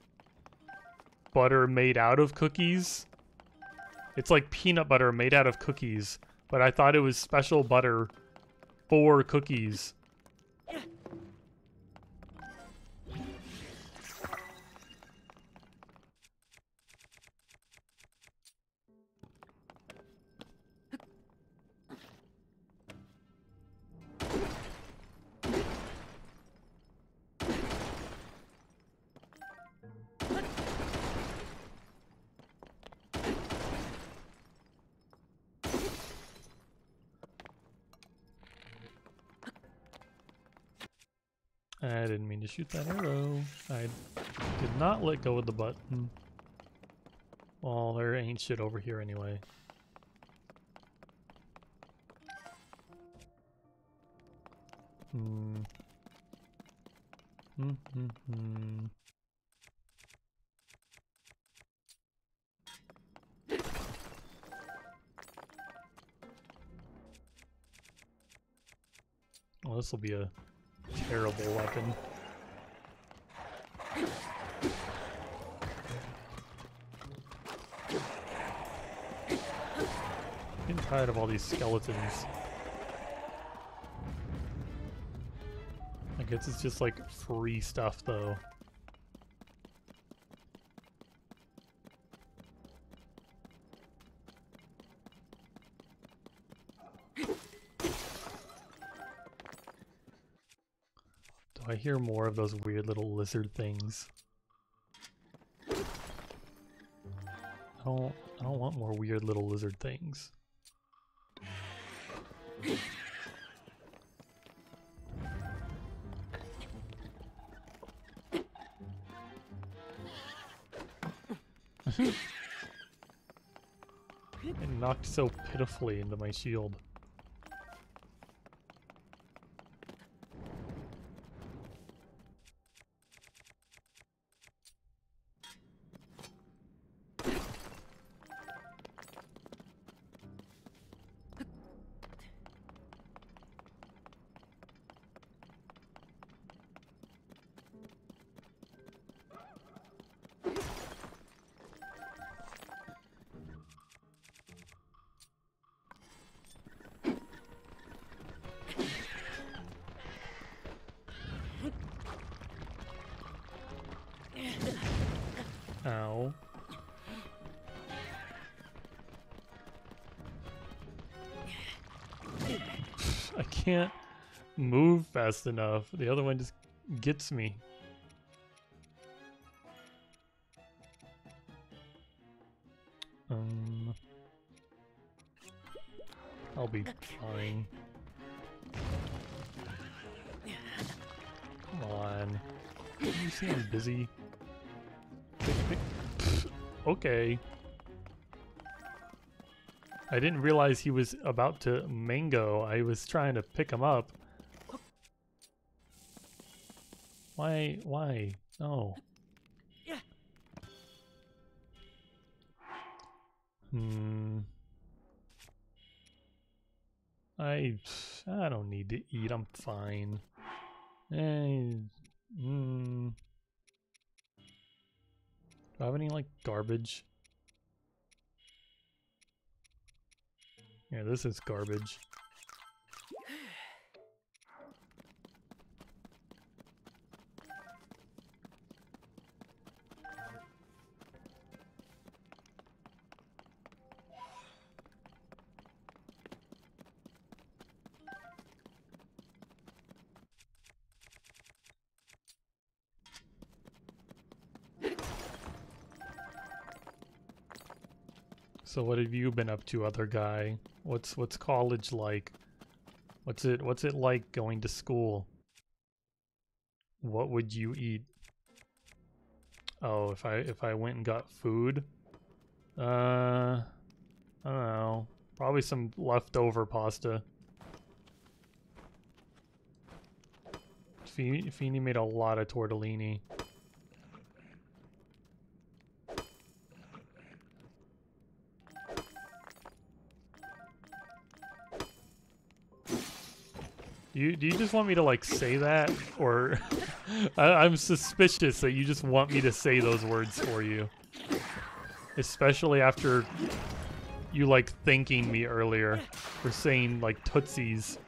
butter made out of cookies. It's like peanut butter made out of cookies, but I thought it was special butter for cookies. I didn't mean to shoot that arrow. I did not let go of the button. Well, there ain't shit over here anyway. Well, this will be a terrible weapon. Getting tired of all these skeletons. I guess it's just like free stuff though. Do I hear more of those weird little lizard things? I don't want more weird little lizard things. It knocked so pitifully into my shield. Ow. I can't move fast enough. The other one just gets me. I'll be fine. Come on. You see I'm busy? Okay. I didn't realize he was about to mango. I was trying to pick him up. Why? Why? No. I don't need to eat. I'm fine. Do I have any, like, garbage? Yeah, this is garbage. So what have you been up to, other guy? What's college like? What's it like going to school? What would you eat? Oh, if I went and got food? I don't know. Probably some leftover pasta. Feeny made a lot of tortellini. Do you just want me to, like, say that? Or I'm suspicious that you just want me to say those words for you. Especially after you, like, thanking me earlier for saying, like, Tootsies.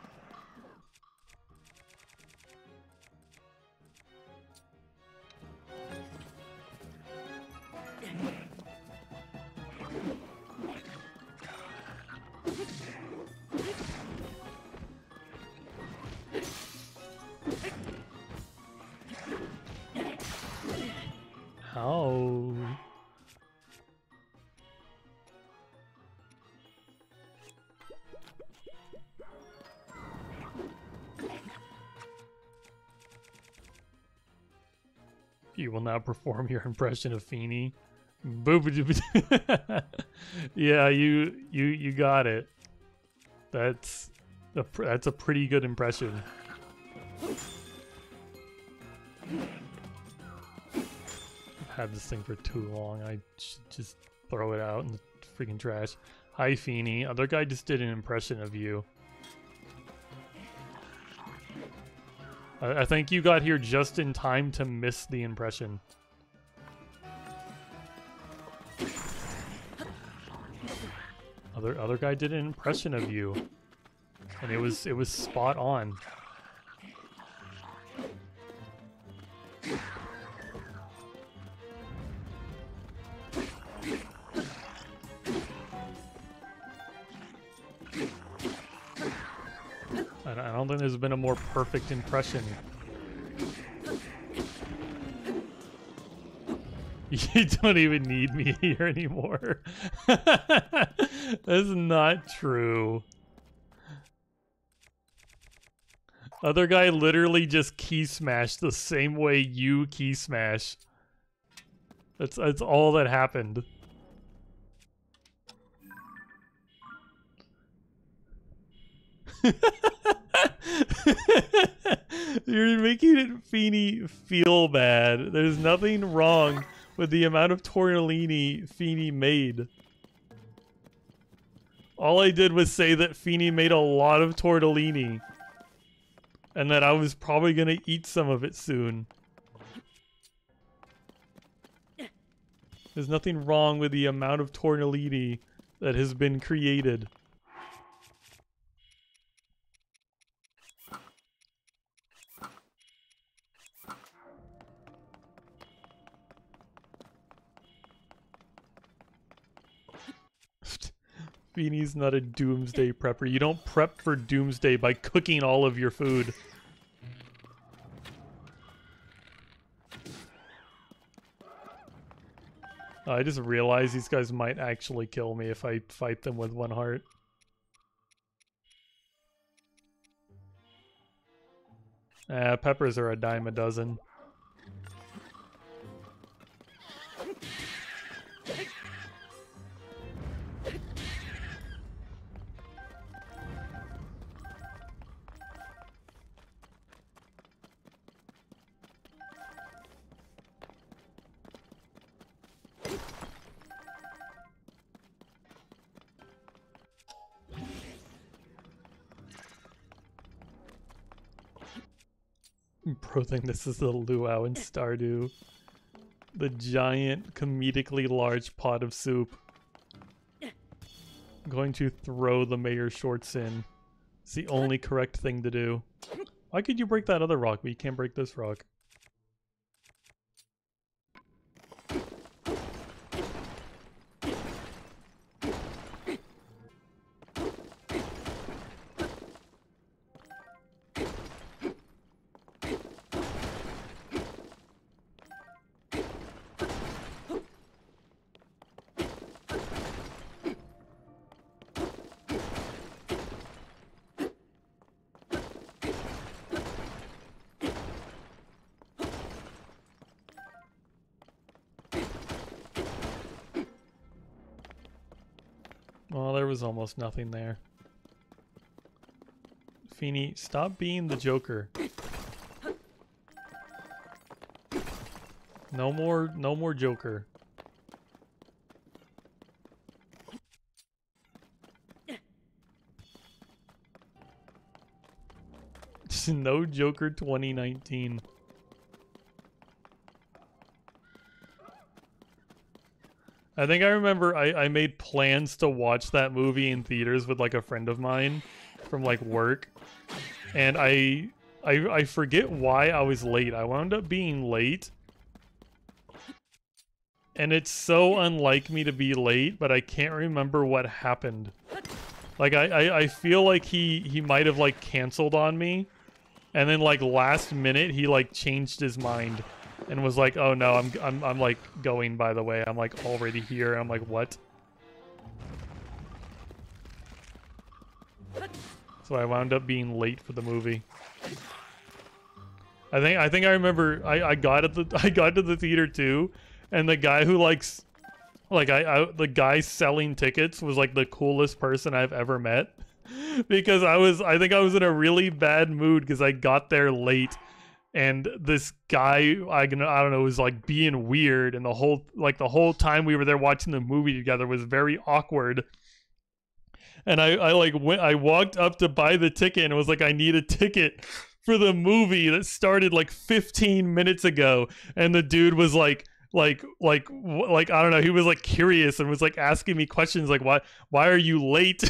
How? You will now perform your impression of Feeny. Yeah, you got it. That's a pretty good impression. Had this thing for too long. I should just throw it out in the freaking trash. Hi, Feeny. Other guy just did an impression of you. I think you got here just in time to miss the impression. Other guy did an impression of you, and it was spot on. I don't think there's been a more perfect impression. You don't even need me here anymore. That's not true. Other guy literally just key smashed the same way you key smash. That's all that happened. You're making it Feeney feel bad. There's nothing wrong with the amount of tortellini Feeney made. All I did was say that Feeney made a lot of tortellini. And that I was probably gonna eat some of it soon. There's nothing wrong with the amount of tortellini that has been created. Feeney's not a doomsday prepper. You don't prep for doomsday by cooking all of your food. I just realized these guys might actually kill me if I fight them with one heart. Peppers are a dime a dozen. Bro think this is the luau in Stardew. The giant, comedically large pot of soup. I'm going to throw the mayor shorts in. It's the only correct thing to do. Why could you break that other rock, but you can't break this rock? Well, there was almost nothing there. Feeney, stop being the Joker. No more Joker. No Joker 2019. I think I remember I made plans to watch that movie in theaters with like a friend of mine from like work. And I forget why I was late. I wound up being late. And it's so unlike me to be late, but I can't remember what happened. Like I feel like he might have like canceled on me. And then like last minute he like changed his mind. And was like, oh no, I'm like going, by the way. I'm like already here. I'm like, what? So I wound up being late for the movie. I think I remember I got to the theater too, and the guy who the guy selling tickets was like the coolest person I've ever met. Because I think I was in a really bad mood because I got there late. And this guy, I don't know, was like being weird, and the whole time we were there watching the movie together was very awkward. And I walked up to buy the ticket, and it was like, I need a ticket for the movie that started like 15 minutes ago. And the dude was like I don't know, he was like curious and was like asking me questions like, why are you late?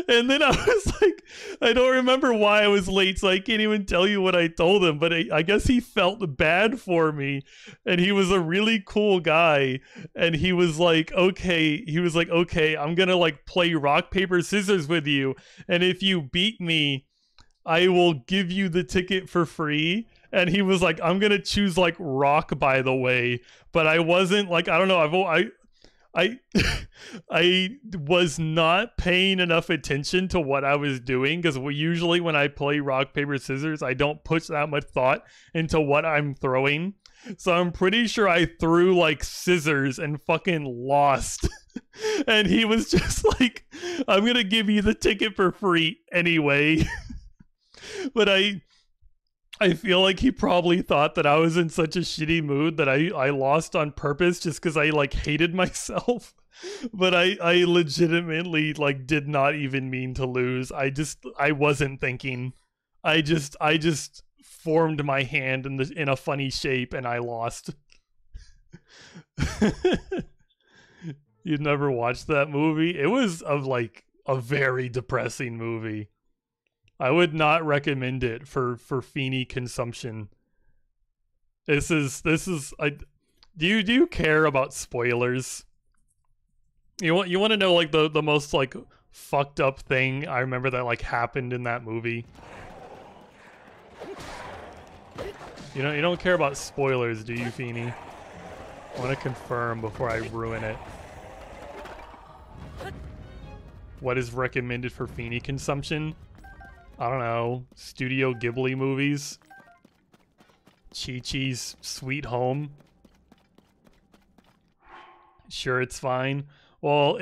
And then I was like, I don't remember why I was late, so I can't even tell you what I told him, but I guess he felt bad for me, and he was a really cool guy, and he was like, okay, I'm gonna like play rock paper scissors with you, and if you beat me, I will give you the ticket for free. And he was like, I'm gonna choose like rock, by the way. But I wasn't like, I don't know. I I was not paying enough attention to what I was doing, because usually when I play rock paper scissors, I don't put that much thought into what I'm throwing. So I'm pretty sure I threw like scissors and fucking lost. And he was just like, I'm gonna give you the ticket for free anyway. But I feel like he probably thought that I was in such a shitty mood that I lost on purpose just because I like hated myself. But I legitimately like did not even mean to lose. I wasn't thinking. I just formed my hand in a funny shape and I lost. You'd never watched that movie? It was like a very depressing movie. I would not recommend it for Feeny consumption. This is do you care about spoilers? You want to know like the most like fucked up thing I remember that like happened in that movie? You don't care about spoilers, do you, Feeny? I want to confirm before I ruin it. What is recommended for Feeny consumption? I don't know. Studio Ghibli movies. Chi-Chi's Sweet Home. Sure, it's fine. Well,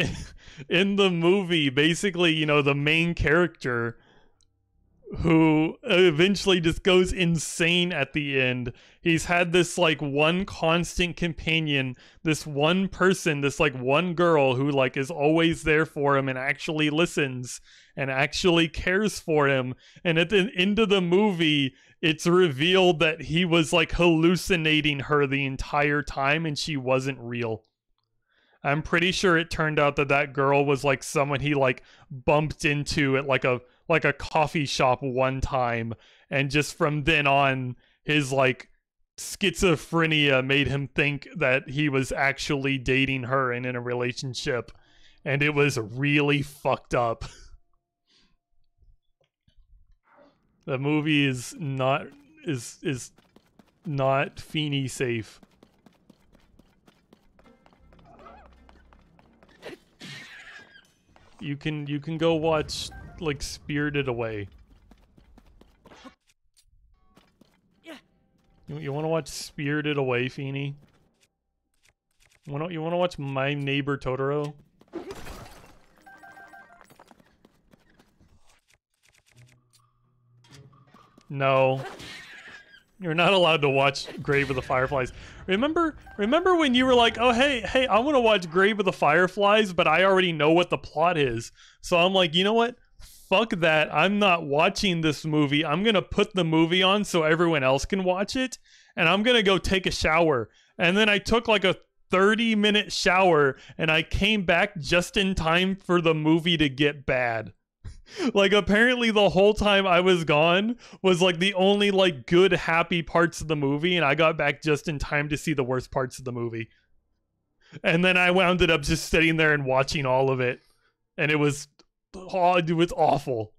in the movie, basically, you know, the main character who eventually just goes insane at the end. He's had this like one constant companion, this one person, this like one girl who like is always there for him and actually listens and actually cares for him. And at the end of the movie, it's revealed that he was like hallucinating her the entire time and she wasn't real. I'm pretty sure it turned out that that girl was like someone he like bumped into at like a coffee shop one time, and just from then on his like schizophrenia made him think that he was actually dating her and in a relationship, and it was really fucked up. The movie is not Feeny safe. You can go watch like Spirited Away. You want to watch Spirited Away, Feeny? You want to watch My Neighbor Totoro? No. You're not allowed to watch Grave of the Fireflies. Remember when you were like, oh, hey, I want to watch Grave of the Fireflies, but I already know what the plot is. So I'm like, you know what? Fuck that. I'm not watching this movie. I'm going to put the movie on so everyone else can watch it. And I'm going to go take a shower. And then I took like a 30-minute shower and I came back just in time for the movie to get bad. Like, apparently the whole time I was gone was like the only like good happy parts of the movie, and I got back just in time to see the worst parts of the movie. And then I wound up just sitting there and watching all of it, and it was awful.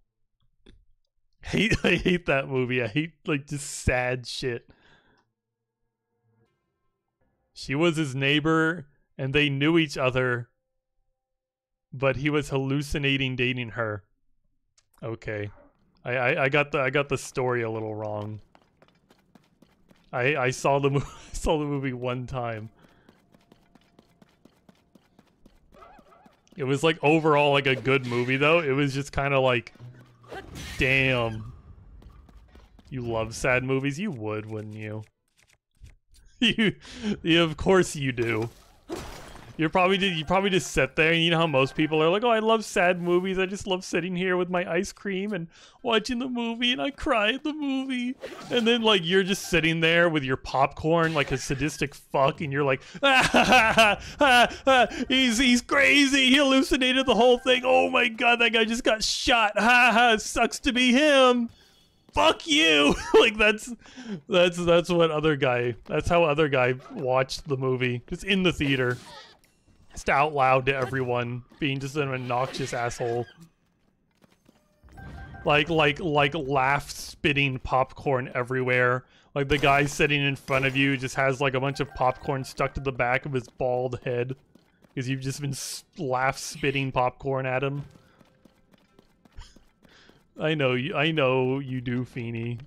I hate that movie. I hate like just sad shit. She was his neighbor and they knew each other, but he was hallucinating dating her. Okay, I got the story a little wrong. I saw the movie one time. It was like overall like a good movie though. It was just kind of like, damn. You love sad movies? You would, wouldn't you? You of course you do. You probably just sit there, and you know how most people are like, oh, I love sad movies. I just love sitting here with my ice cream and watching the movie, and I cry at the movie. And then like you're just sitting there with your popcorn like a sadistic fuck, and you're like, he's crazy. He hallucinated the whole thing. Oh my god, that guy just got shot. Ha ha, sucks to be him. Fuck you. Like that's what other guy. That's how other guy watched the movie. Just in the theater. Just out loud to everyone, being just an obnoxious asshole. like laugh spitting popcorn everywhere. Like the guy sitting in front of you just has like a bunch of popcorn stuck to the back of his bald head because you've just been laugh spitting popcorn at him. I know you do, Feeny.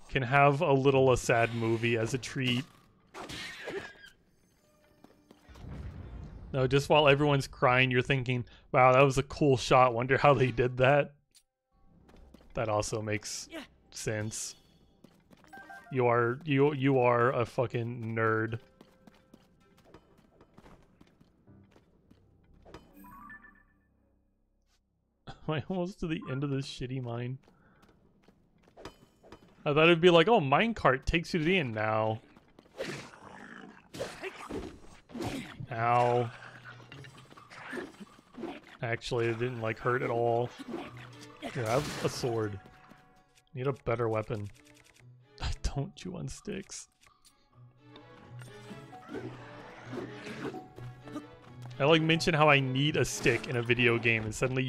Can have a sad movie as a treat. No, just while everyone's crying, you're thinking, wow, that was a cool shot. Wonder how they did that. That also makes sense. You are a fucking nerd. Am I almost to the end of this shitty mine? I thought it'd be like, oh, minecart takes you to the end now. Ow. Actually, it didn't like hurt at all. Here, I have a sword. Need a better weapon. I don't chew on sticks. I like mention how I need a stick in a video game, and suddenly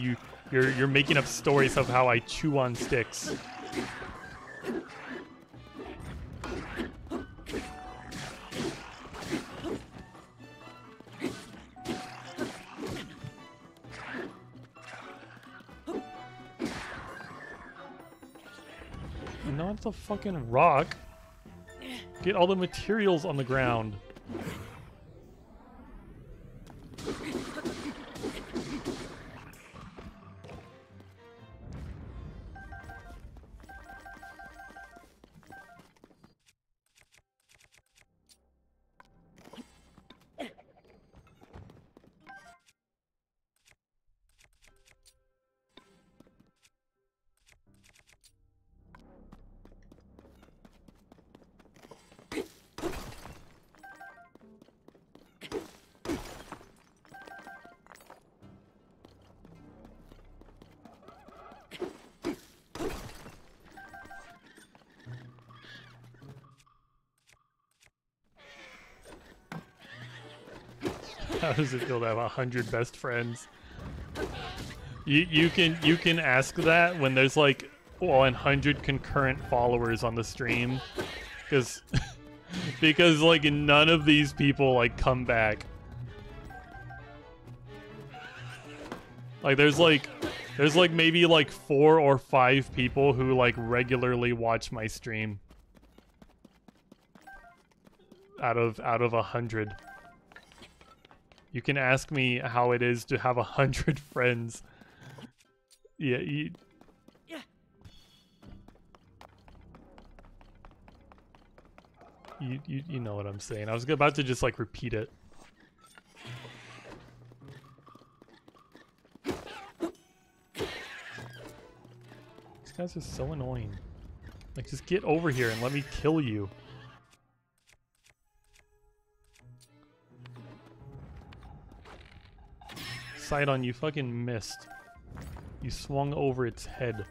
you're making up stories of how I chew on sticks. Not the fucking rock. Get all the materials on the ground. How does it feel to have 100 best friends? You can ask that when there's like 100 concurrent followers on the stream, because like none of these people like come back. Like there's like maybe like 4 or 5 people who like regularly watch my stream out of 100. You can ask me how it is to have 100 friends. Yeah, you know what I'm saying. I was about to just like repeat it. These guys are so annoying. Like, just get over here and let me kill you. Sidon, you fucking missed. You swung over its head.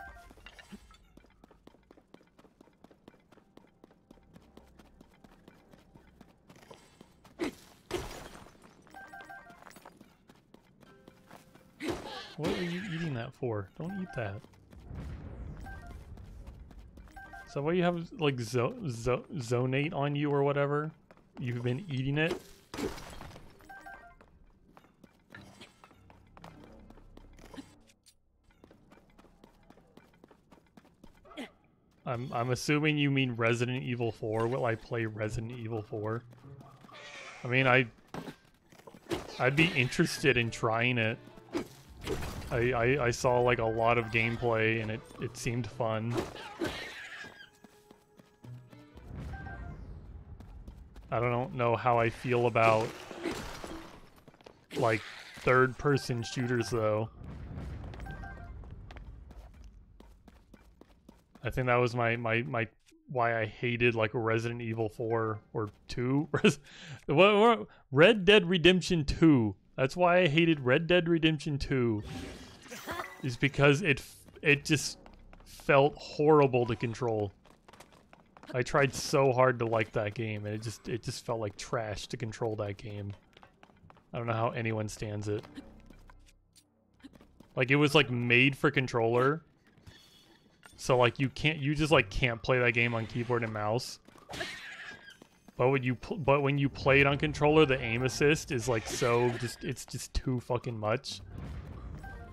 What are you eating that for? Don't eat that. So why you have like zonate on you or whatever? You've been eating it? I'm assuming you mean Resident Evil 4. Will I play Resident Evil 4? I mean, I'd be interested in trying it. I saw like a lot of gameplay and it seemed fun. I don't know how I feel about like third-person shooters though. I think that was my why I hated like Resident Evil 4 or 2. Red Dead Redemption 2. That's why I hated Red Dead Redemption 2. Is because it just felt horrible to control. I tried so hard to like that game and it just felt like trash to control that game. I don't know how anyone stands it. Like it was like made for controller. So like you just like can't play that game on keyboard and mouse. But when you play it on controller, the aim assist is like it's just too fucking much.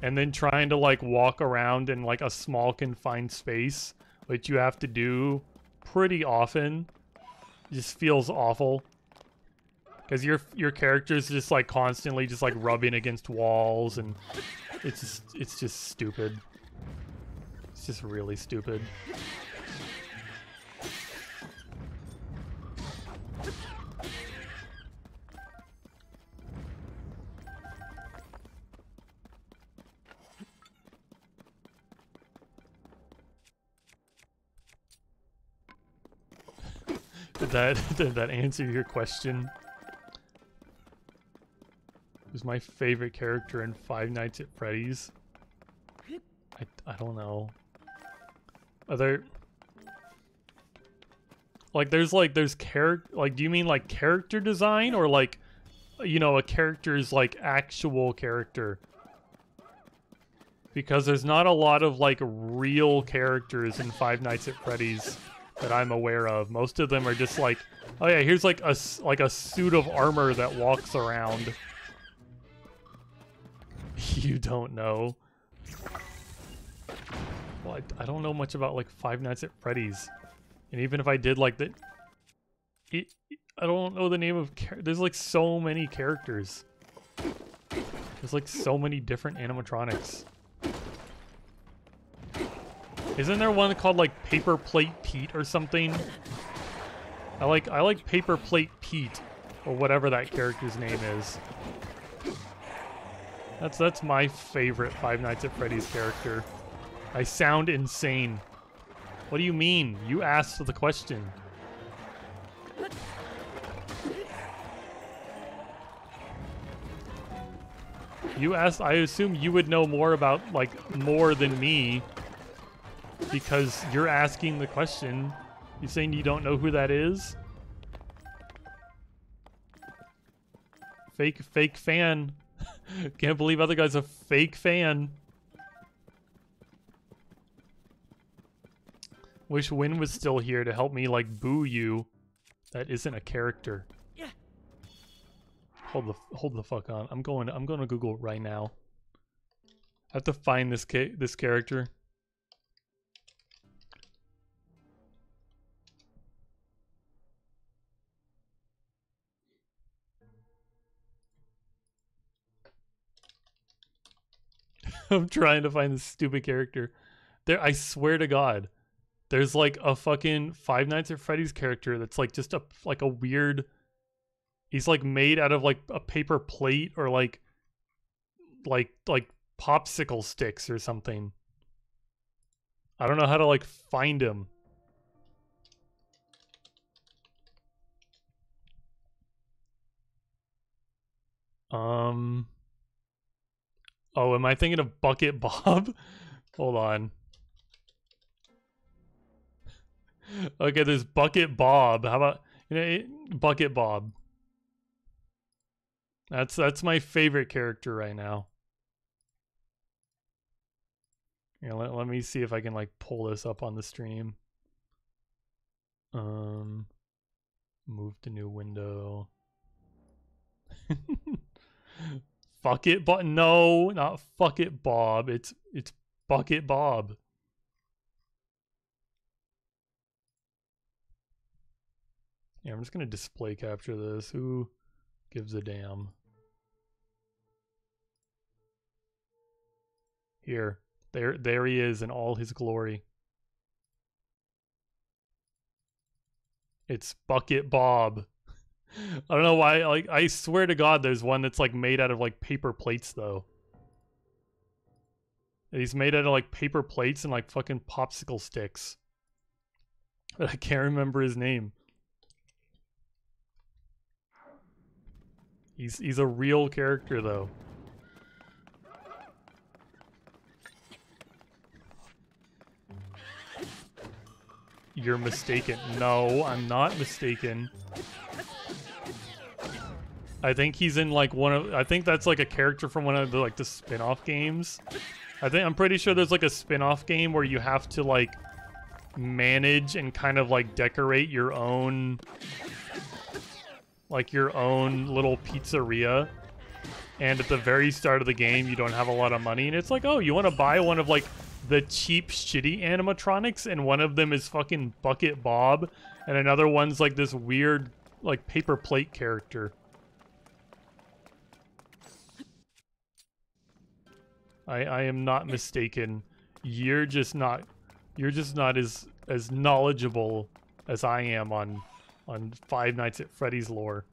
And then trying to like walk around in like a small confined space, which you have to do pretty often, just feels awful. Because your character's just like constantly just like rubbing against walls, and it's just stupid. It's just really stupid. Did that answer your question? Who's my favorite character in Five Nights at Freddy's? I don't know. Are there like there's character, like, do you mean like character design, or like, you know, a character's like actual character? Because there's not a lot of like real characters in Five Nights at Freddy's that I'm aware of. Most of them are just like, oh yeah, here's like a suit of armor that walks around. You don't know. Well, I don't know much about like Five Nights at Freddy's, and even if I did, like I don't know the name of. There's like so many characters. There's like so many different animatronics. Isn't there one called like Paper Plate Pete or something? I like Paper Plate Pete, or whatever that character's name is. That's my favorite Five Nights at Freddy's character. I sound insane. What do you mean? You asked the question. You asked, I assume you would know more about, like, more than me, because you're asking the question. You saying you don't know who that is? Fake fan. Can't believe other guy's a fake fan. Wish Win was still here to help me, like, boo you. That isn't a character. Yeah. Hold the fuck on. I'm going to Google right now. I have to find this character. I'm trying to find this stupid character. There, I swear to God, there's like a fucking Five Nights at Freddy's character that's like just a weird. He's like made out of like a paper plate, or like popsicle sticks or something. I don't know how to like find him. Oh, am I thinking of Bucket Bob? Hold on. Okay, there's Bucket Bob. How about, you know, Bucket Bob? That's my favorite character right now. Yeah, let me see if I can like pull this up on the stream. Move to new window. Fuck it, but no, not Fuck It Bob. It's Bucket Bob. Yeah, I'm just gonna display capture this. Who gives a damn? Here, there he is in all his glory. It's Bucket Bob. I don't know why, like, I swear to God there's one that's like made out of like paper plates though. He's made out of like paper plates and like fucking popsicle sticks. But I can't remember his name. He's a real character though. You're mistaken. No, I'm not mistaken. I think he's in like one of. I think that's like a character from one of the like the spin-off games. I'm pretty sure there's like a spin-off game where you have to like manage and kind of like decorate your own little pizzeria. And at the very start of the game, you don't have a lot of money, and it's like, oh, you want to buy one of like the cheap, shitty animatronics, and one of them is fucking Bucket Bob, and another one's like this weird like paper plate character. I am not mistaken. You're just not as knowledgeable as I am on Five Nights at Freddy's lore.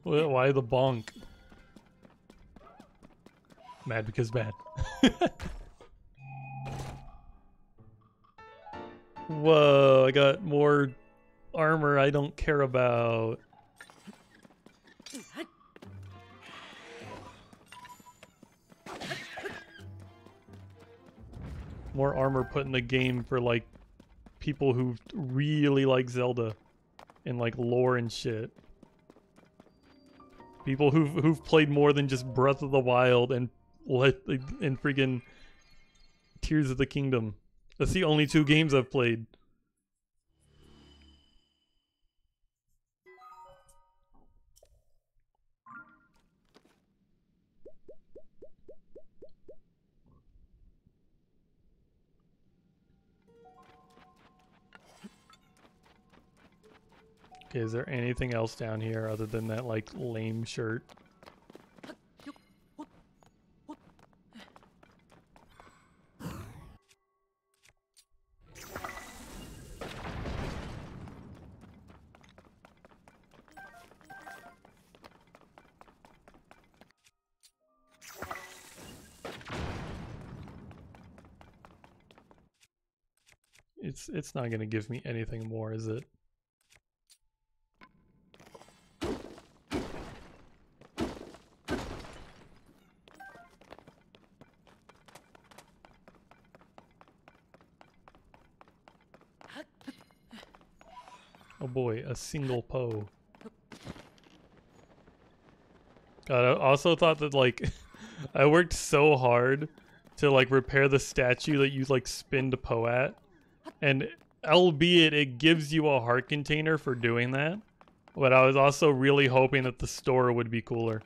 Well, why the bonk? Mad because bad. Whoa, I got more armor I don't care about. More armor put in the game for like people who really like Zelda and like lore and shit. People who've played more than just Breath of the Wild and freaking Tears of the Kingdom. That's the only 2 games I've played. Okay, is there anything else down here other than that like lame shirt? It's not gonna give me anything more, is it? Oh boy, a single Poe. God, I also thought that like I worked so hard to like repair the statue that you like spin to Poe at, and albeit it gives you a heart container for doing that, but I was also really hoping that the store would be cooler.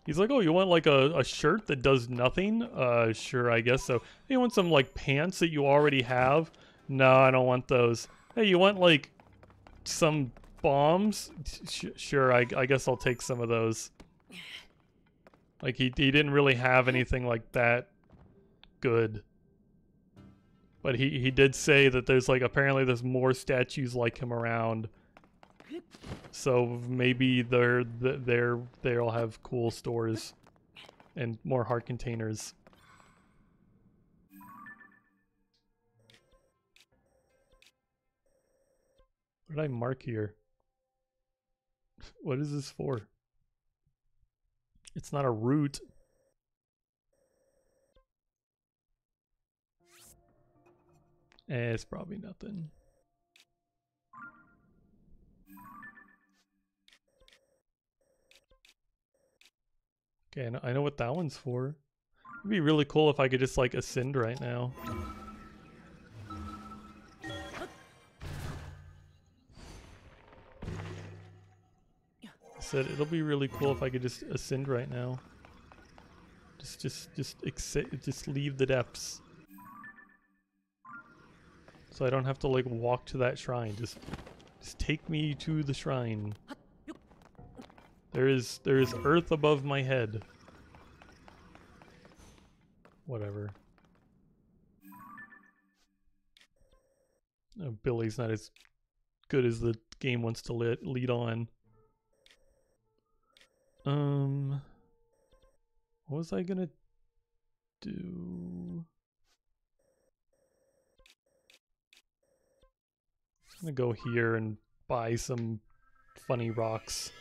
He's like, oh, you want like a shirt that does nothing? Sure, I guess so. Hey, you want some like pants that you already have? No, I don't want those. Hey, you want like some bombs? Sure, I guess I'll take some of those. Like he didn't really have anything like that good. But he did say that there's like apparently there's more statues like him around. So maybe they'll have cool stores and more heart containers. What did I mark here? What is this for? It's not a route. It's probably nothing. Okay, I know what that one's for. It'd be really cool if I could just like ascend right now. I said it'll be really cool if I could just ascend right now. Just leave the depths. So I don't have to like walk to that shrine. Just take me to the shrine. There is earth above my head. Whatever. Billy's not as good as the game wants to lead on. What was I gonna do? I'm gonna go here and buy some funny rocks.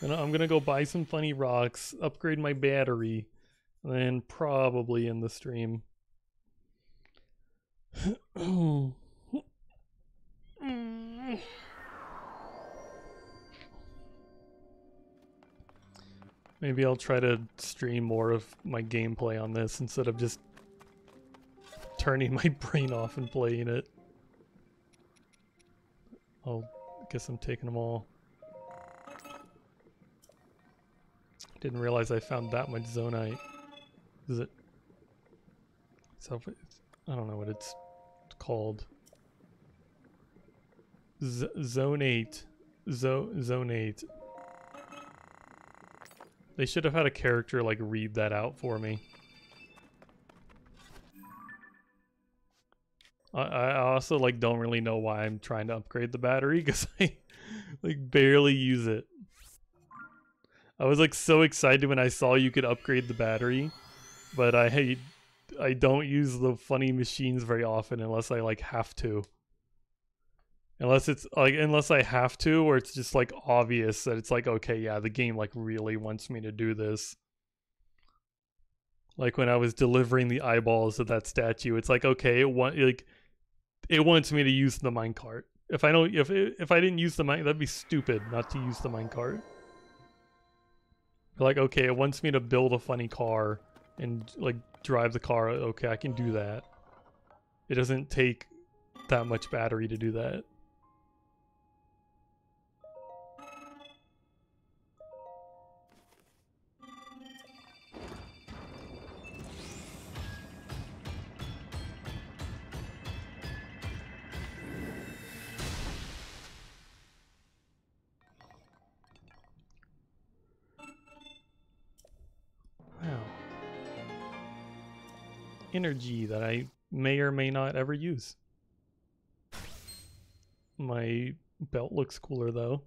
And I'm gonna go buy some funny rocks, upgrade my battery, and then probably end the stream. Maybe I'll try to stream more of my gameplay on this instead of just turning my brain off and playing it. Oh, I guess I'm taking them all. Didn't realize I found that much zonite. Is it? I don't know what it's called. Zonate. Zonate. They should have had a character like read that out for me. I also like don't really know why I'm trying to upgrade the battery because I like barely use it. I was like so excited when I saw you could upgrade the battery, but I don't use the funny machines very often unless I like have to. Unless I have to, or it's just like obvious that it's like, okay, yeah, the game like really wants me to do this. Like when I was delivering the eyeballs of that statue, it's like, okay, it wants me to use the minecart. If I didn't use the mine, that'd be stupid not to use the minecart. Like, okay, it wants me to build a funny car and like drive the car. Okay, I can do that. It doesn't take that much battery to do that. Energy that I may or may not ever use. My belt looks cooler though.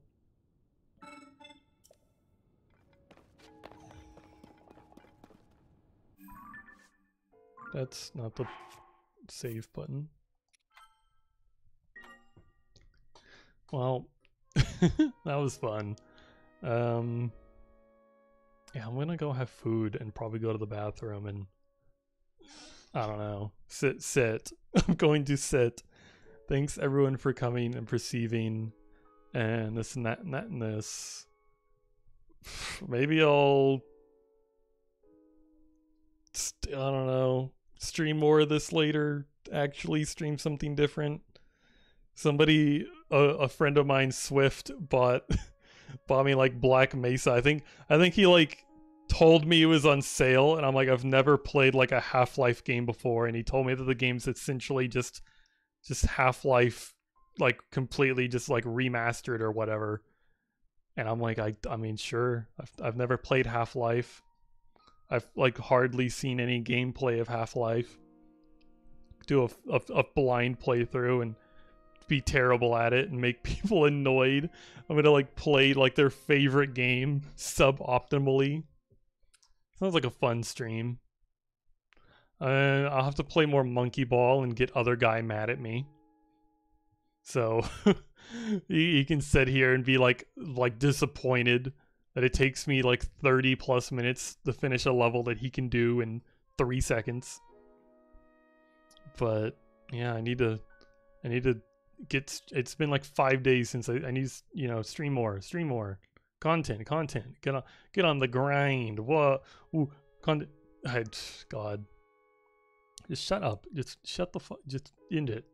That's not the save button. Well, that was fun. Yeah, I'm gonna go have food and probably go to the bathroom and I don't know. Sit. I'm going to sit. Thanks everyone for coming and perceiving and this and that and that and this. Maybe I'll I don't know, stream more of this later, actually stream something different. Somebody, a friend of mine, Swift, bought me like Black Mesa. I think he like told me it was on sale, and I'm like, I've never played like a Half-Life game before, and he told me that the game's essentially just Half-Life, like completely just like remastered or whatever. And I'm like, I mean, sure. I've never played Half-Life. I've like hardly seen any gameplay of Half-Life. Do a blind playthrough and be terrible at it and make people annoyed. I'm gonna like play like their favorite game suboptimally. Sounds like a fun stream. I'll have to play more Monkey Ball and get other guy mad at me. So he can sit here and be like disappointed that it takes me like 30 plus minutes to finish a level that he can do in 3 seconds. But yeah, I need to get. It's been like 5 days since I need to, you know, stream more content. Get on the grind. What? Ooh, content. God, just shut up. Just shut the fuck. Just end it.